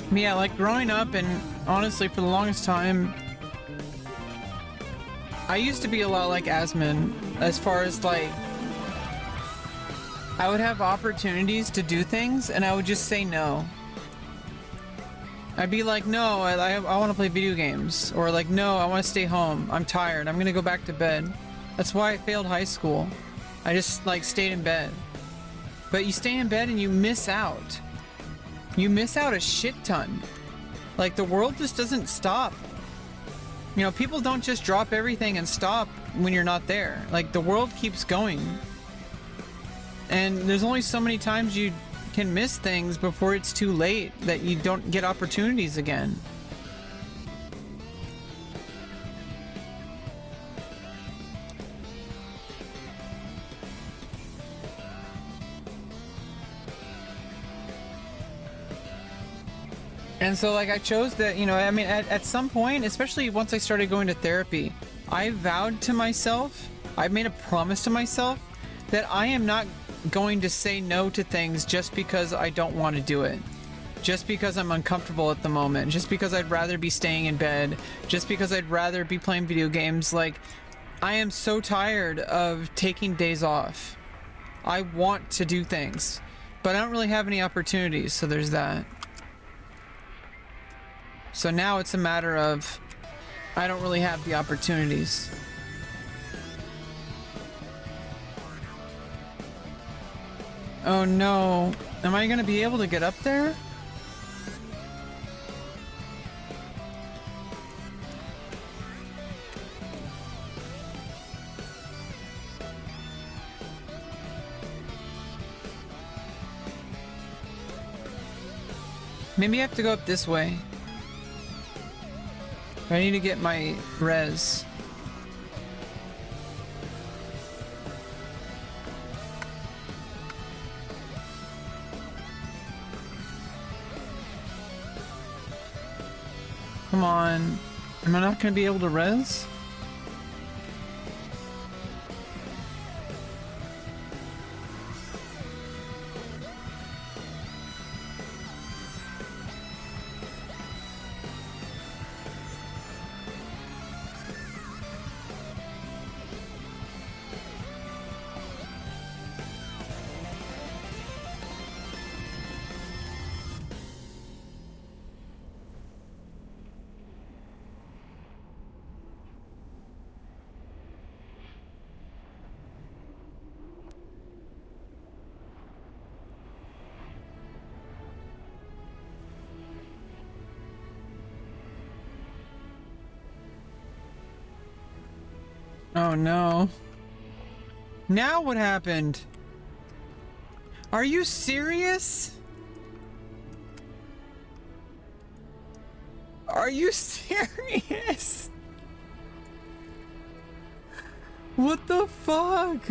Yeah, like growing up and honestly for the longest time, I used to be a lot like Asmon as far as like, I would have opportunities to do things and I would just say no. I'd be like, no, I want to play video games. Or like, no, I want to stay home. I'm tired. I'm going to go back to bed. That's why I failed high school. I just like stayed in bed. But you stay in bed and you miss out. You miss out a shit ton. Like, the world just doesn't stop. You know, people don't just drop everything and stop when you're not there. Like, the world keeps going. And there's only so many times you can miss things before it's too late that you don't get opportunities again. And so like I chose that, you know, I mean at some point, especially once I started going to therapy, I vowed to myself, I made a promise to myself that I am not going to say no to things just because I don't want to do it. Just because I'm uncomfortable at the moment, just because I'd rather be staying in bed, just because I'd rather be playing video games. Like, I am so tired of taking days off. I want to do things, but I don't really have any opportunities, so there's that. So now it's a matter of, I don't really have the opportunities. Oh no, am I gonna be able to get up there? Maybe I have to go up this way. I need to get my res. Come on. Am I not gonna be able to res? Oh no. Now what happened? Are you serious? Are you serious? What the fuck?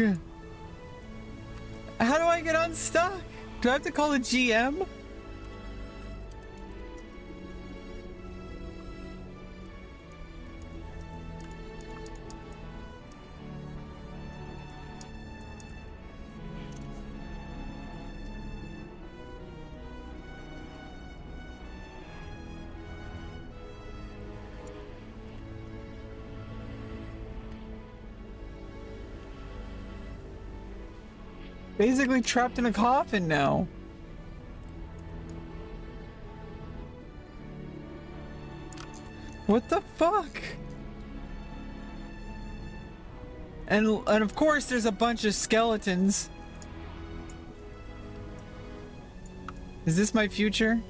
How do I get unstuck? Do I have to call a GM? Basically trapped in a coffin now. What the fuck? And of course there's a bunch of skeletons. Is this my future?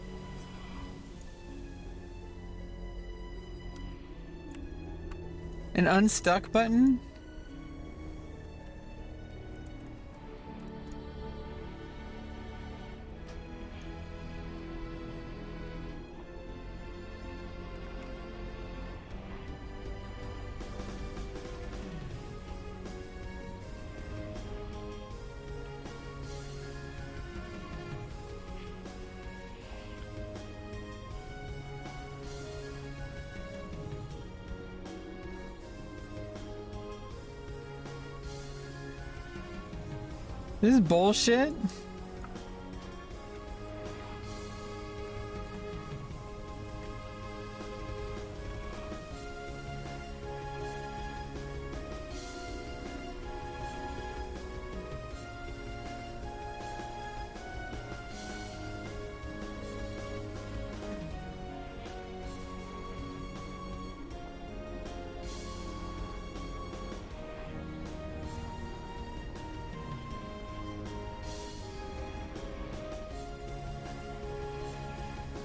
An unstuck button? This is bullshit.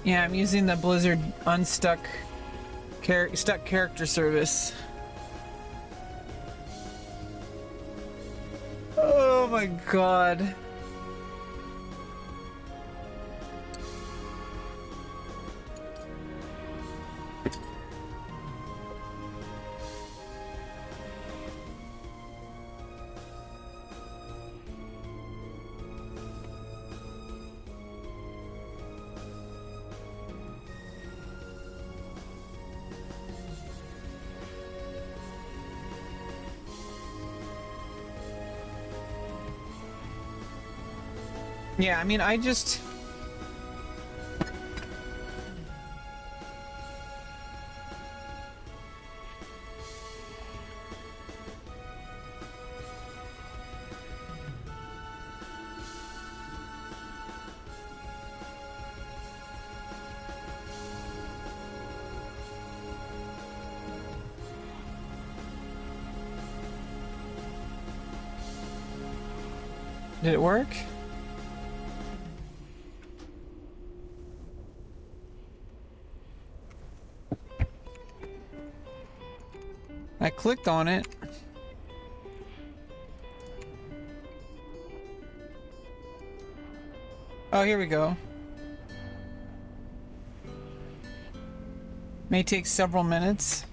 Yeah, I'm using the Blizzard unstuck stuck character service. Oh my god. Yeah, I mean, I just... Did it work? I clicked on it. Oh, here we go. May take several minutes.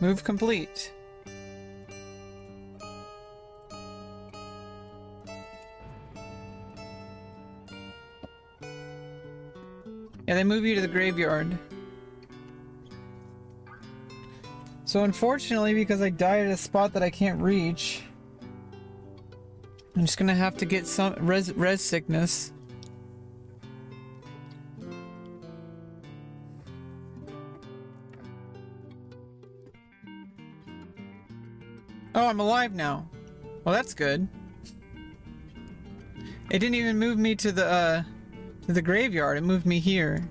Move complete. Yeah, they move you to the graveyard. So unfortunately, because I died at a spot that I can't reach, I'm just gonna have to get some res sickness. Oh, I'm alive now. Well, that's good. It didn't even move me to the graveyard. It moved me here.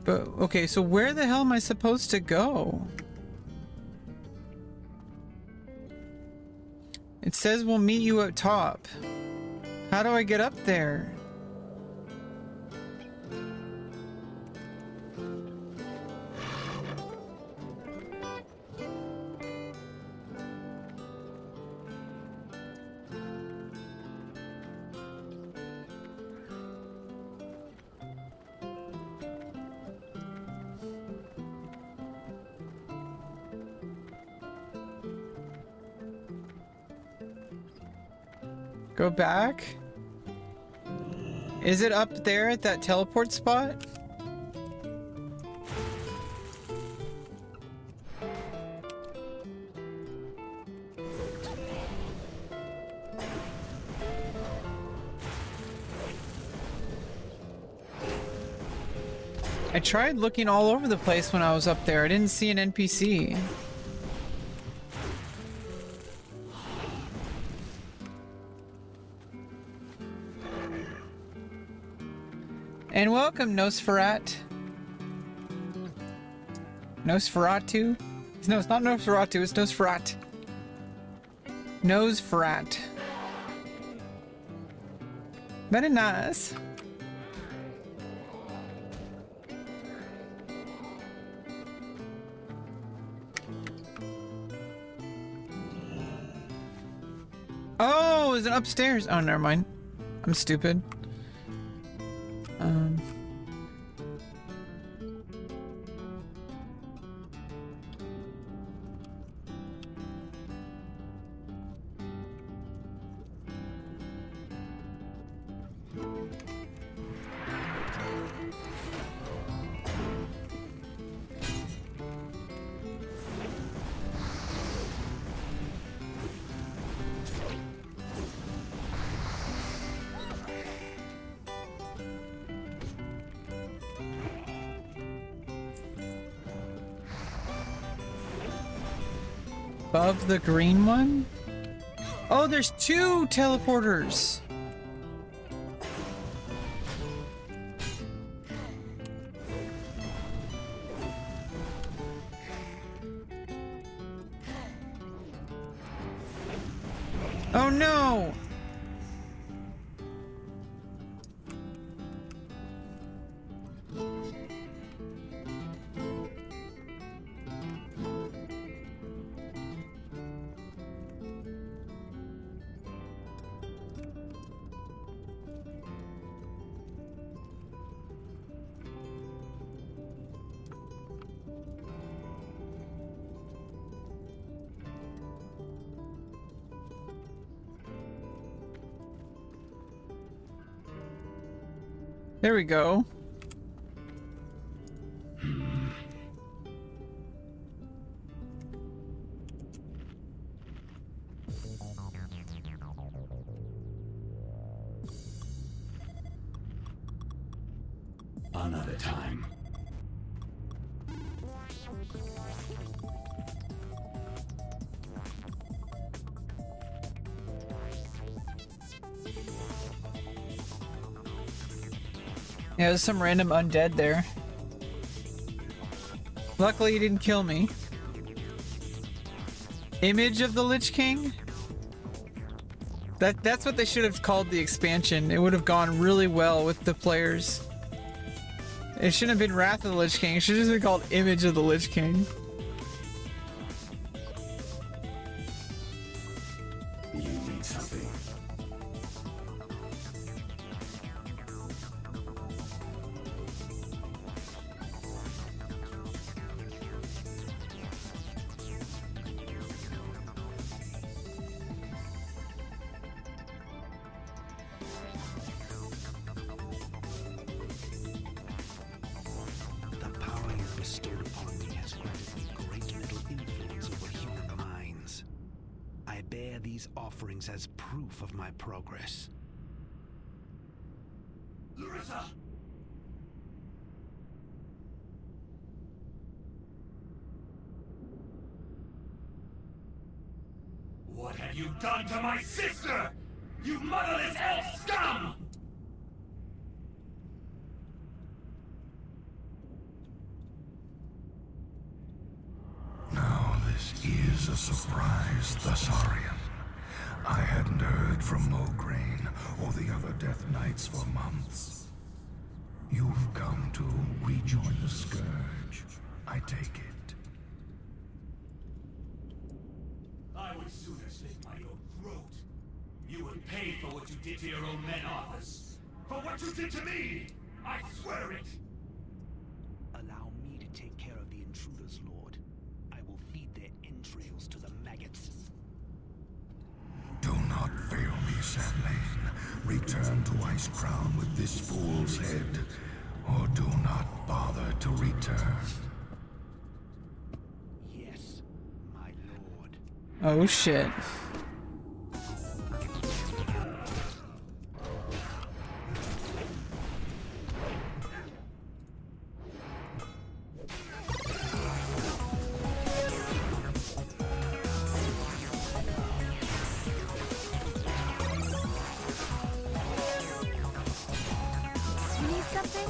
But okay, so where the hell am I supposed to go? It says we'll meet you up top. How do I get up there? Go back? Is it up there at that teleport spot? I tried looking all over the place when I was up there. I didn't see an NPC. And welcome, Nosferat. Nosferatu? No, it's not Nosferatu, it's Nosferat. Nosferat. Very nice. Oh, is it upstairs? Oh, never mind. I'm stupid. Above the green one? Oh, there's two teleporters! Oh no! There we go. Another time. Yeah, there's some random undead there. Luckily, he didn't kill me. Image of the Lich King? That's what they should have called the expansion. It would have gone really well with the players. It shouldn't have been Wrath of the Lich King. It should have just been called Image of the Lich King. You need something. these offerings as proof of my progress. Larissa! What have you done to my sister? You motherless elf scum! Now this is a surprise, Thessarian. I hadn't heard from Mograine or the other Death Knights for months. You've come to rejoin the Scourge, I take it. I would sooner slit my own throat. You would pay for what you did to your own men, Arthas. For what you did to me! I swear it! Allow me to take care of the intruders, Lord. I will feed their entrails to the maggots. Do not fail me, Sadlane. Return to Ice Crown with this fool's head, or do not bother to return. Yes, my lord. Oh shit. You need something?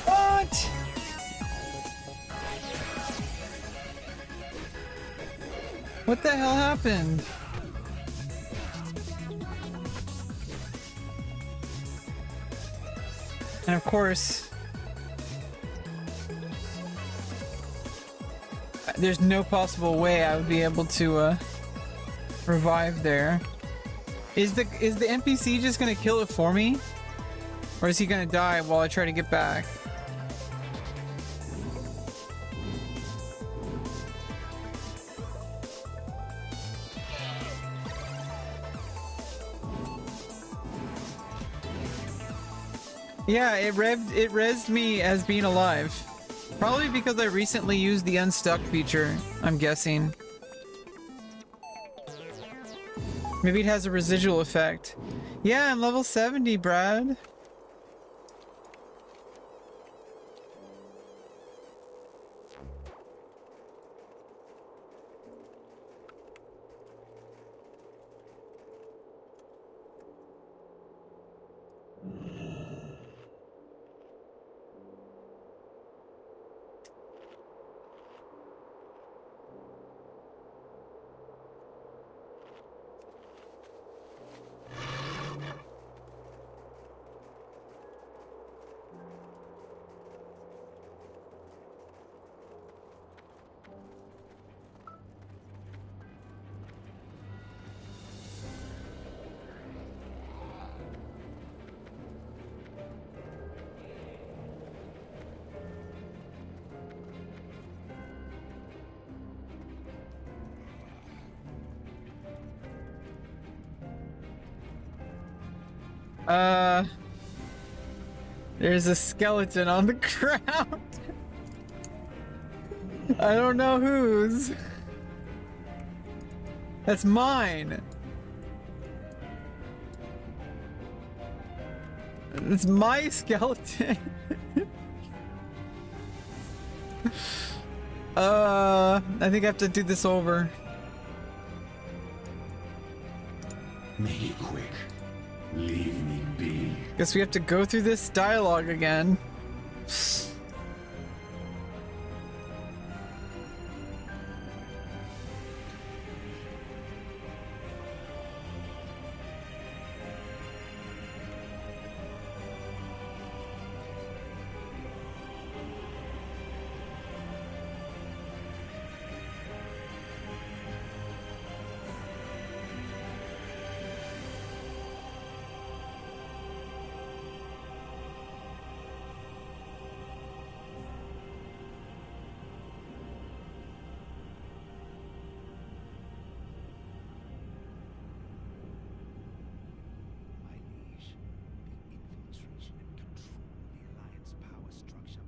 What? What the hell happened? And of course, there's no possible way I would be able to revive there. Is the NPC just gonna kill it for me? Or is he gonna die while I try to get back? Yeah, it rezzed me as being alive. Probably because I recently used the unstuck feature, I'm guessing. Maybe it has a residual effect. Yeah, I'm level 70, Brad. There's a skeleton on the ground. I don't know whose. That's mine. It's my skeleton. I think I have to do this over. Make it quick. Leave me be. Guess we have to go through this dialogue again.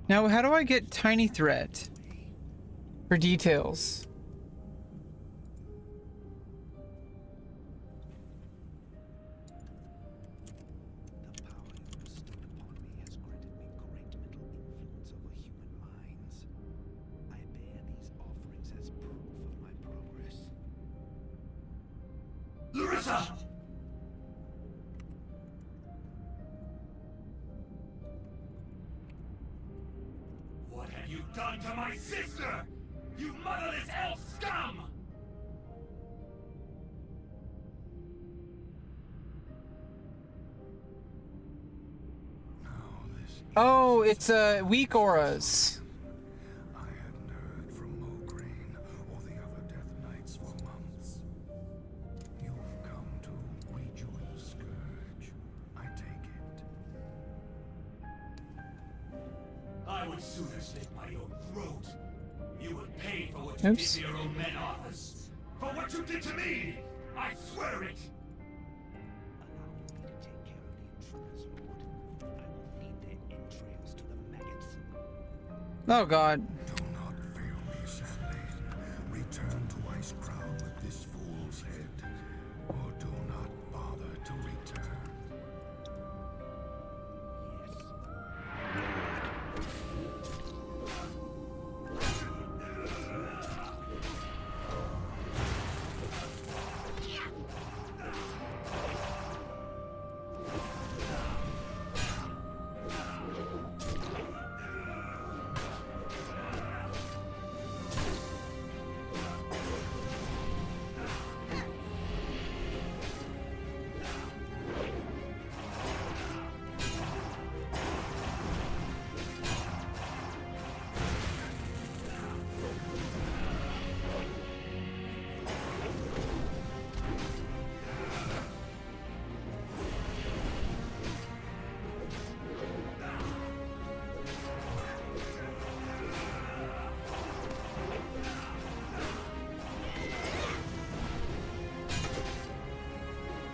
Now, how do I get tiny thread for details? Larissa! What have you done to my sister? You motherless elf scum! Oh, it's weak auras. I hadn't heard from Mograine or the other Death Knights for months. You've come to rejoin the Scourge, I take it. I would sooner slit my own throat. You would pay for what you did to your own men, Arthas. For what you did to me! I swear it! Oh God. Do not fail me, sadly. Return to Ice Crown with this fool's head, or do not bother to return.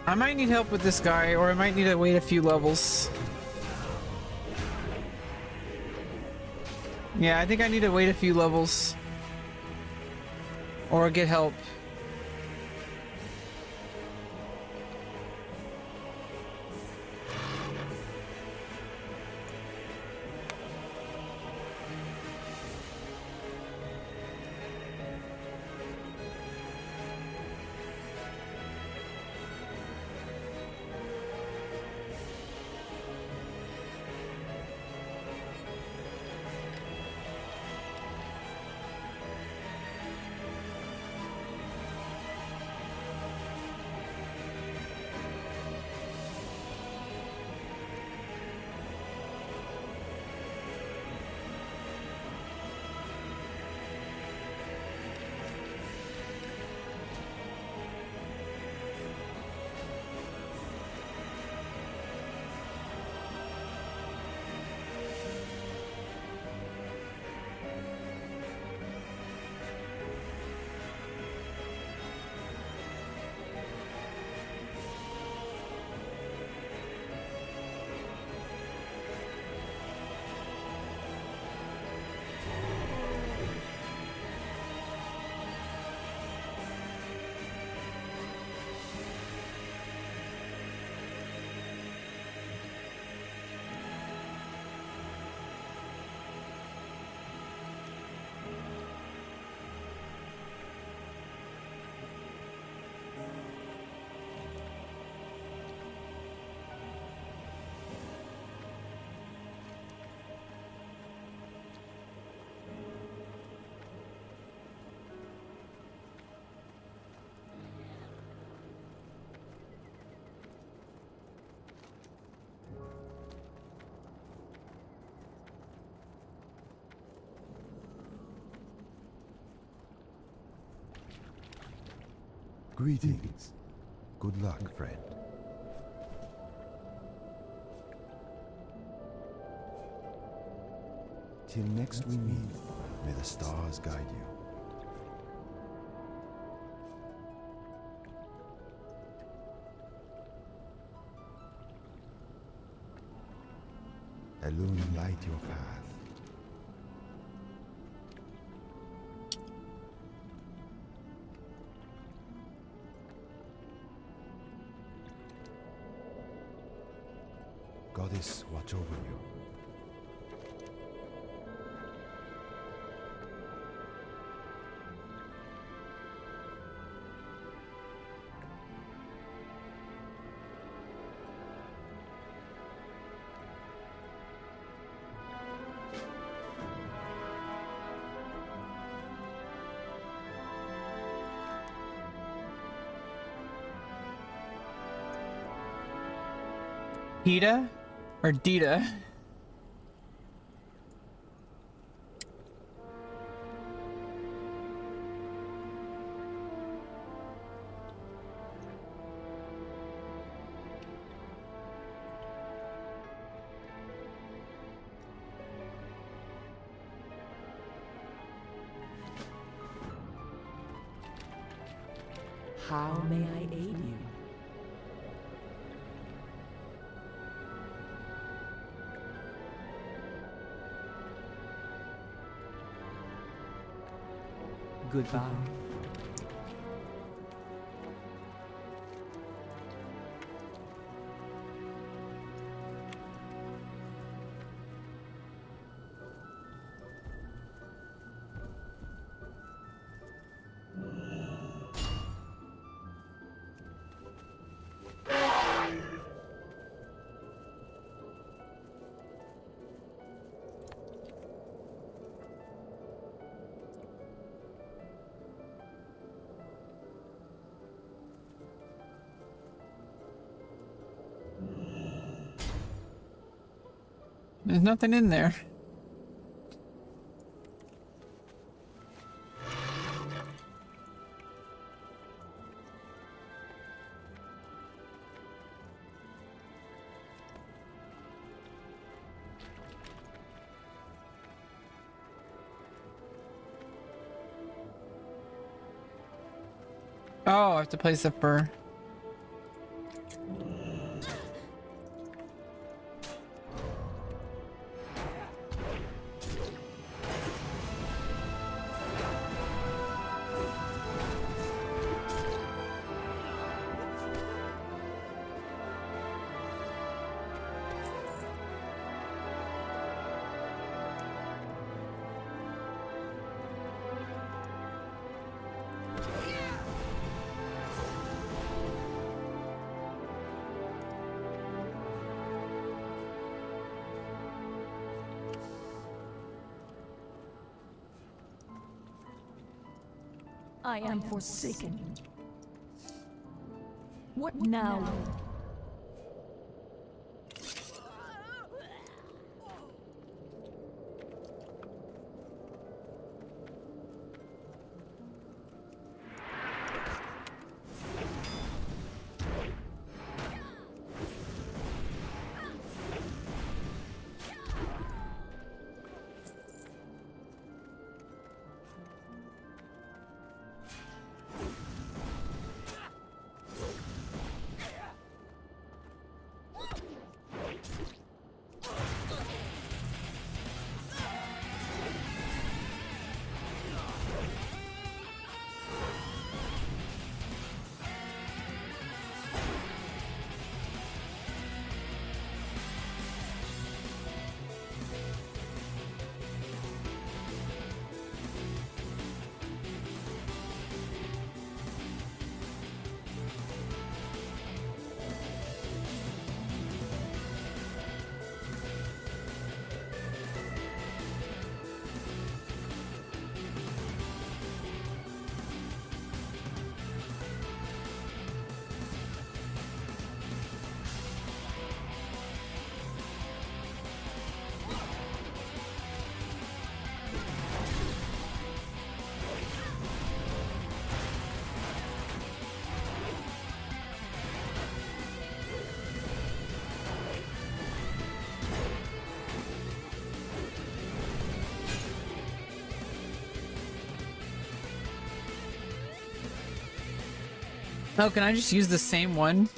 I might need help with this guy, or I might need to wait a few levels. Yeah, I think I need to wait a few levels. Or get help. Greetings. Good luck, friend. Till next we meet, may the stars guide you. Illuminate your path. goddess watch over you. Hita or Dita? How may I aid you? Goodbye. There's nothing in there. Oh, I have to place the fur. I am forsaken. What now? Oh, can I just use the same one?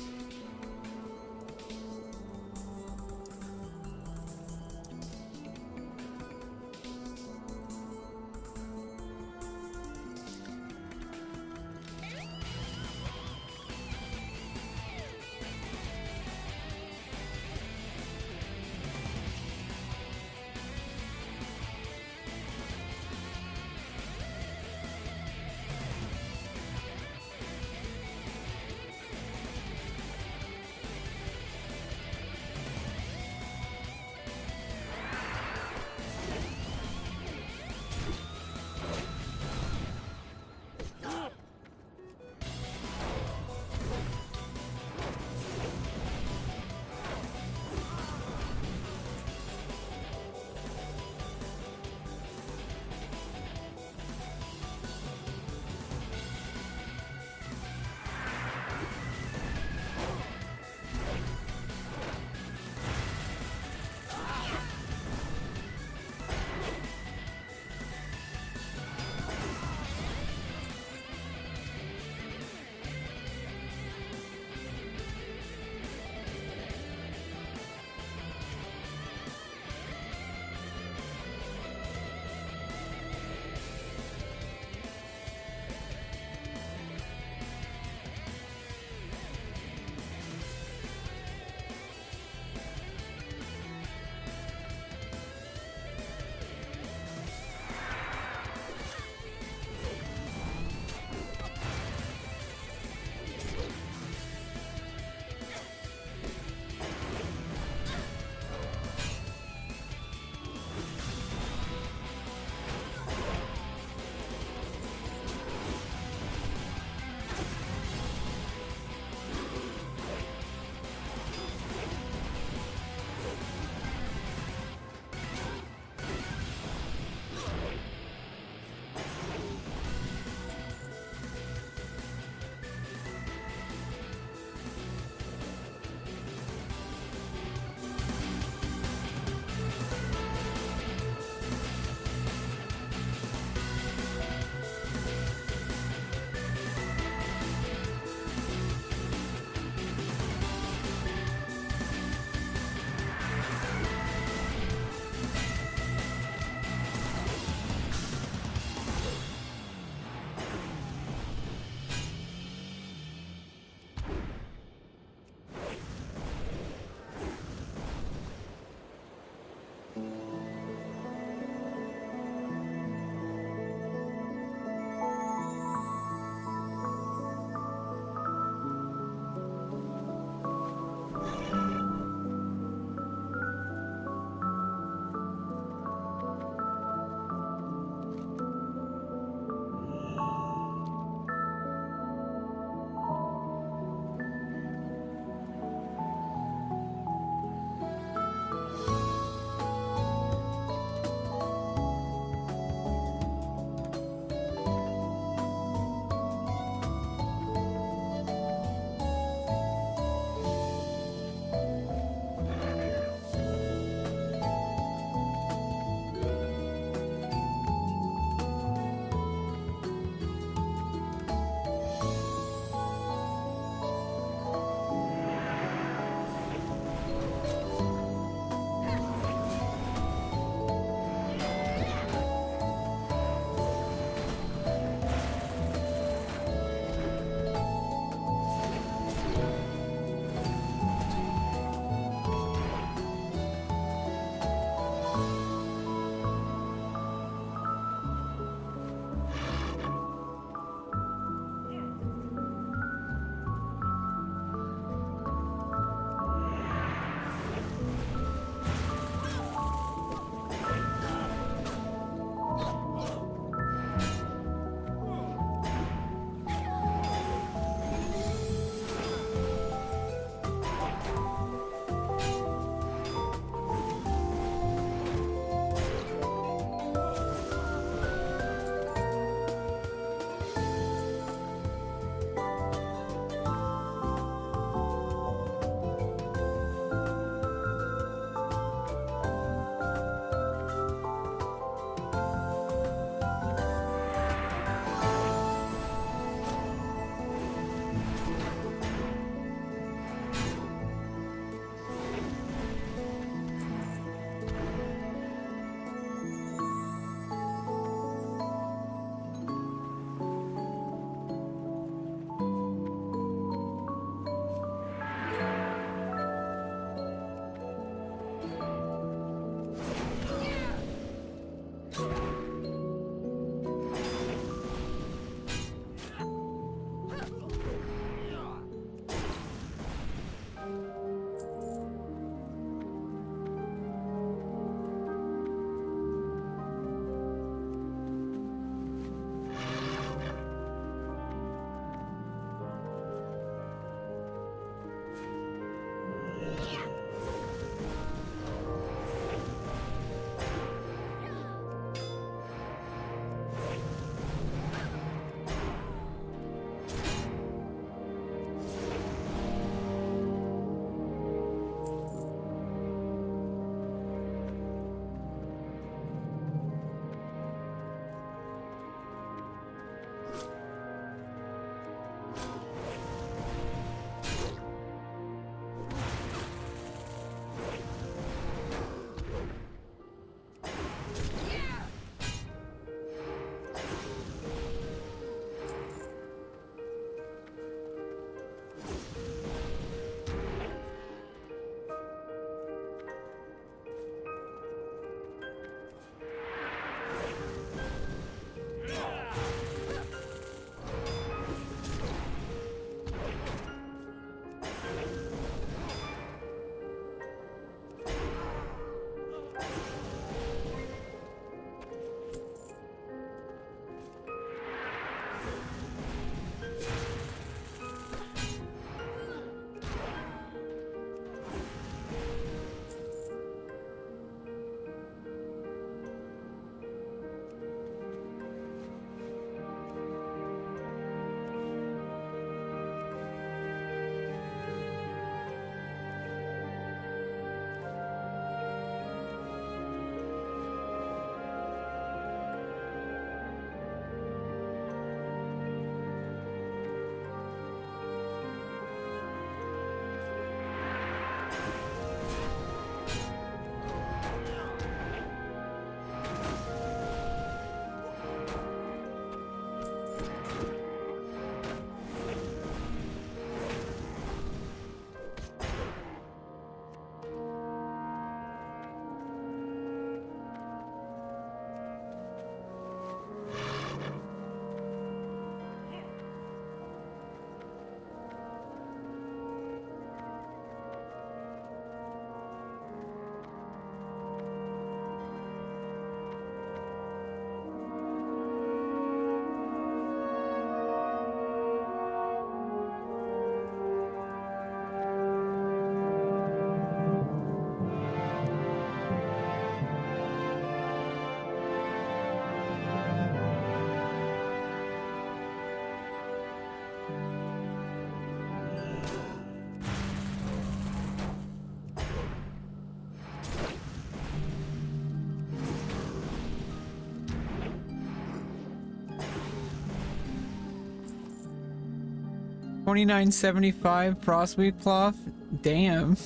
$29.75 frostweed cloth. Damn.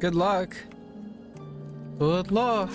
Good luck. Good luck.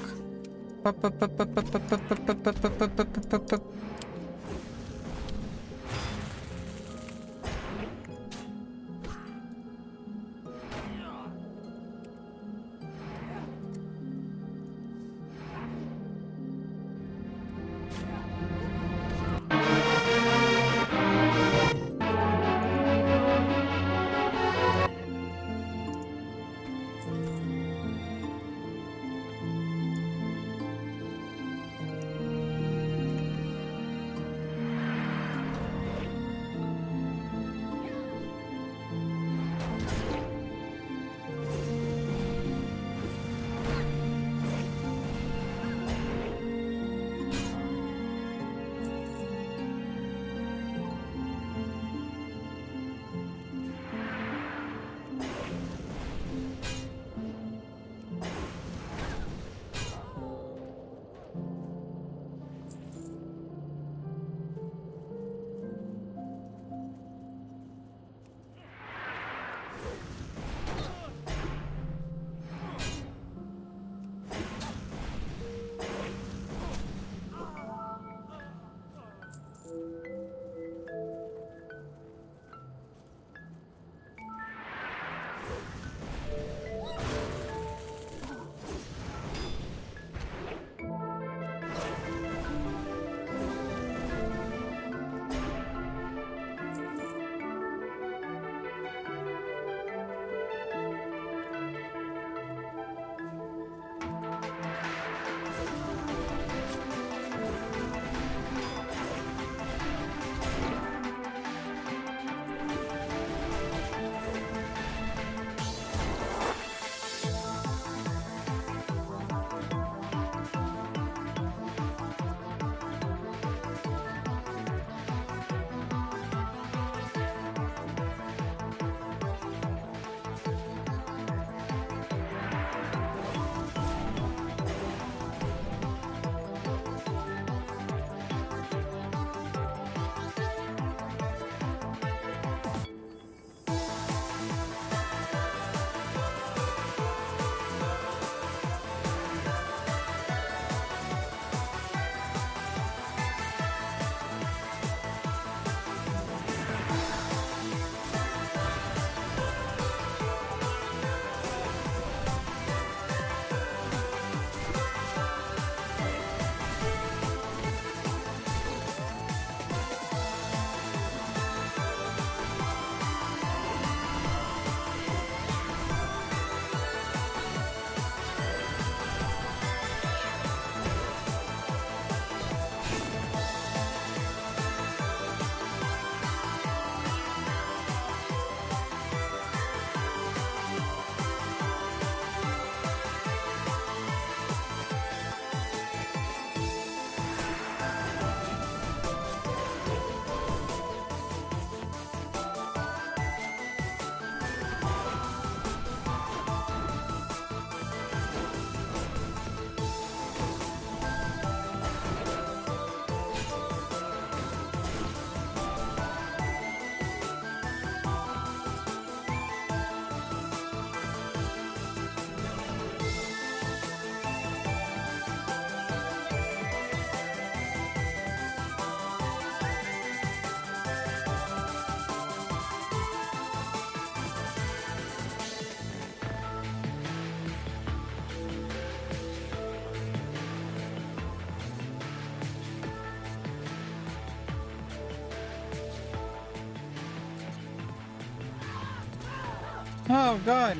Oh, God.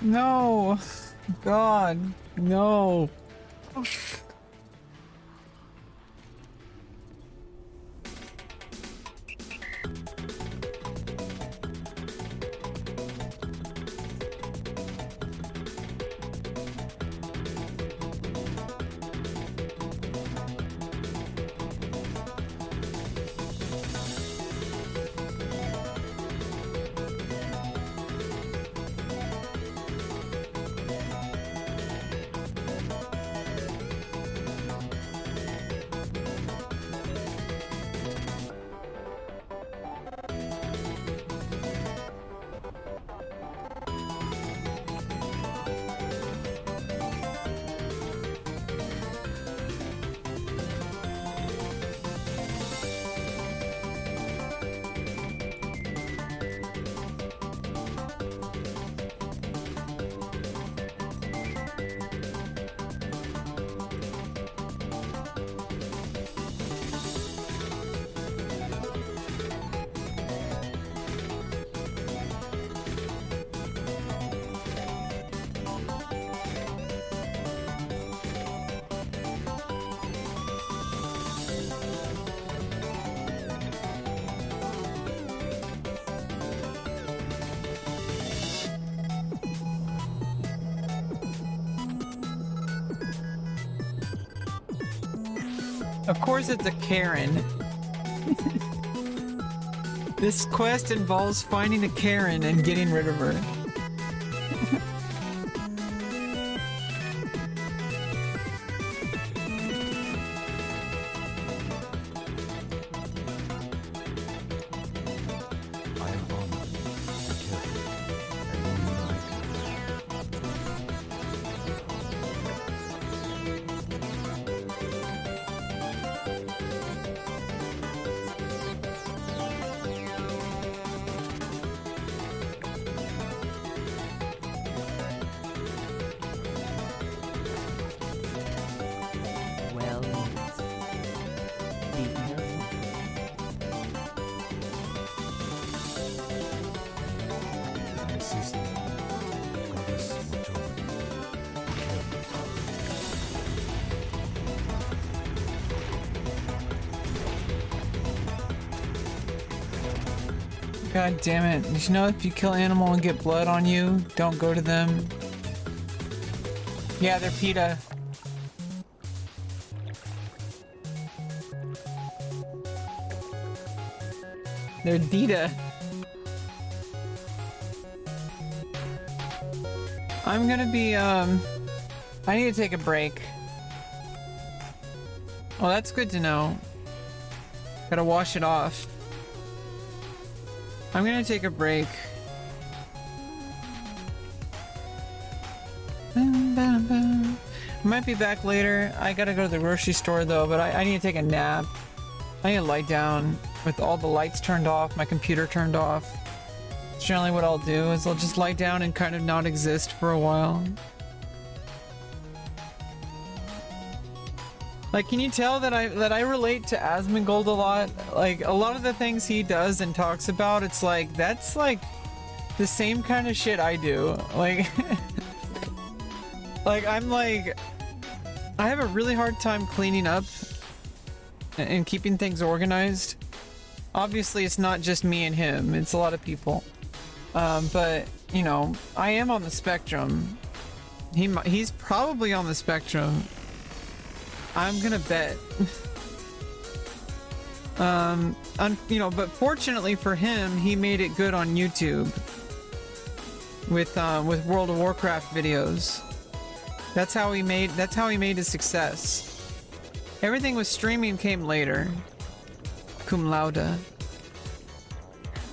No. God. No. Of course it's a Karen. This quest involves finding a Karen and getting rid of her. God damn it. Did you know if you kill an animal and get blood on you, don't go to them? Yeah, they're PETA. They're DETA. I'm gonna be, I need to take a break. Well, that's good to know. Gotta wash it off. I'm gonna take a break. Might be back later. I gotta go to the grocery store though, but I need to take a nap. I need to lie down with all the lights turned off, my computer turned off. It's generally what I'll do, is I'll just lie down and kind of not exist for a while. Like, can you tell that I relate to Asmongold a lot? Like, a lot of the things he does and talks about, it's like, that's like the same kind of shit I do. Like, like, I'm like, I have a really hard time cleaning up and keeping things organized. Obviously, it's not just me and him, it's a lot of people. But, you know, I am on the spectrum. He's probably on the spectrum. I'm gonna bet. You know, but fortunately for him, he made it good on YouTube with World of Warcraft videos. That's how he made his success. Everything with streaming came later. Cum laude.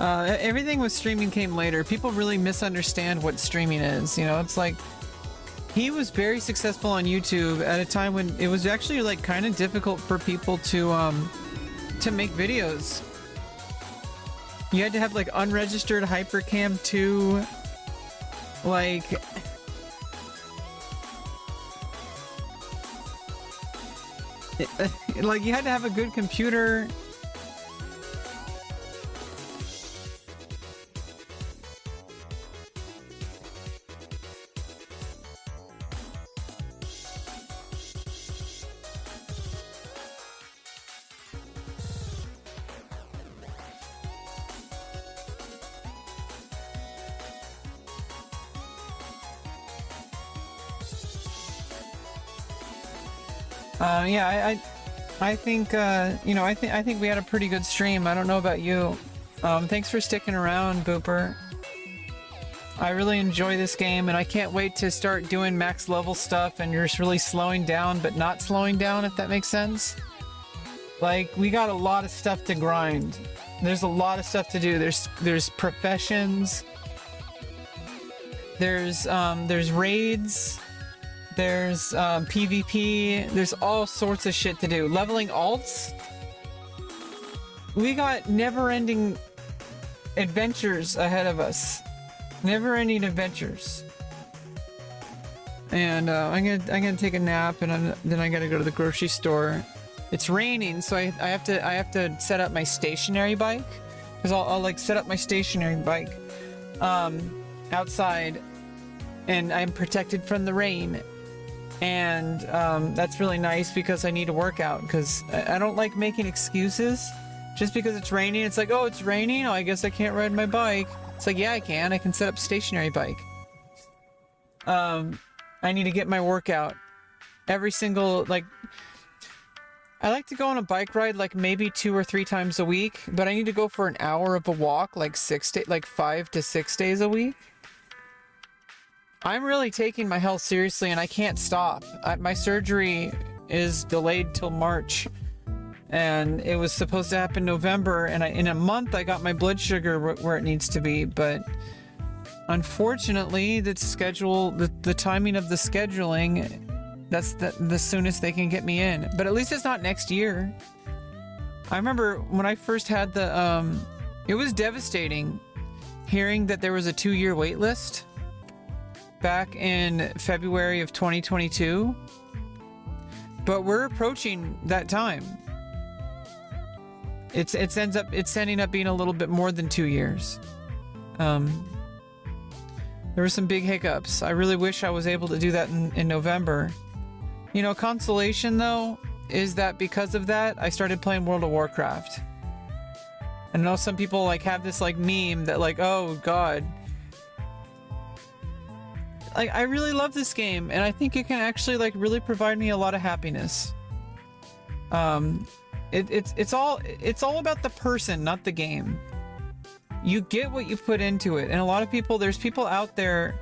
Everything with streaming came later. People really misunderstand what streaming is. You know, it's like, he was very successful on YouTube at a time when it was actually like kind of difficult for people to make videos. You had to have like unregistered Hypercam 2, like like you had to have a good computer. Yeah, I think, you know, I think we had a pretty good stream. I don't know about you. Thanks for sticking around, Booper. I really enjoy this game, and I can't wait to start doing max level stuff, and you're just really slowing down, but not slowing down, if that makes sense. Like, we got a lot of stuff to grind. There's a lot of stuff to do. There's professions. There's raids. There's PvP, there's all sorts of shit to do. Leveling alts? We got never-ending adventures ahead of us. Never-ending adventures. And I'm gonna take a nap, and then I gotta go to the grocery store. It's raining, so I have to set up my stationary bike, because I'll like set up my stationary bike outside, and I'm protected from the rain. And that's really nice because I need to work out, because I don't like making excuses just because it's raining. It's like, oh, it's raining, oh, I guess I can't ride my bike. It's like, yeah, I can set up a stationary bike. I need to get my workout every single, like, I like to go on a bike ride like maybe 2 or 3 times a week, but I need to go for an hour of a walk like 5 to 6 days a week. I'm really taking my health seriously and I can't stop. My surgery is delayed till March and it was supposed to happen November, and in a month I got my blood sugar where it needs to be, but unfortunately the timing of the scheduling, that's the soonest they can get me in. But at least it's not next year. I remember when I first had it was devastating hearing that there was a 2-year wait list back in February of 2022. But we're approaching that time. It's ending up being a little bit more than 2 years. There were some big hiccups. I really wish I was able to do that in November. You know, consolation though is that because of that, I started playing World of Warcraft. I know some people like have this like meme that like, oh god. Like, I really love this game and I think it can actually like really provide me a lot of happiness. It's all about the person, not the game. You get what you put into it, and a lot of people, there's people out there,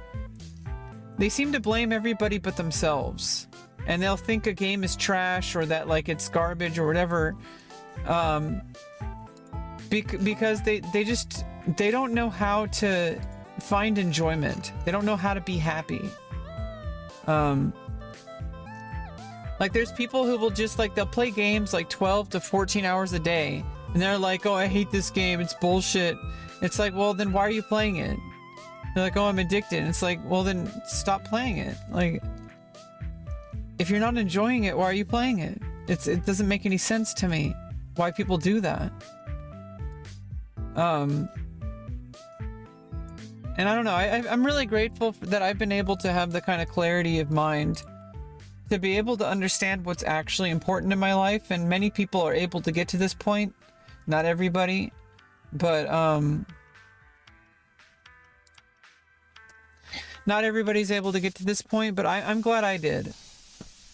they seem to blame everybody but themselves, and they'll think a game is trash or that like it's garbage or whatever, because they don't know how to find enjoyment. They don't know how to be happy. Like there's people who will just like, they'll play games like 12 to 14 hours a day and they're like, oh, I hate this game, it's bullshit. It's like, well then why are you playing it? They're like, oh, I'm addicted. And it's like, well then stop playing it. Like, if you're not enjoying it, why are you playing it? It doesn't make any sense to me why people do that. And I don't know, I'm really grateful that I've been able to have the kind of clarity of mind to be able to understand what's actually important in my life, and many people are able to get to this point. Not everybody, but not everybody's able to get to this point, but I'm glad I did,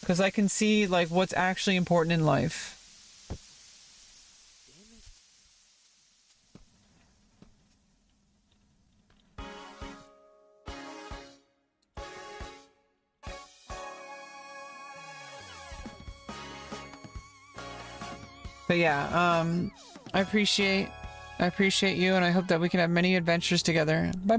because I can see like what's actually important in life. But yeah, I appreciate you, and I hope that we can have many adventures together. Bye.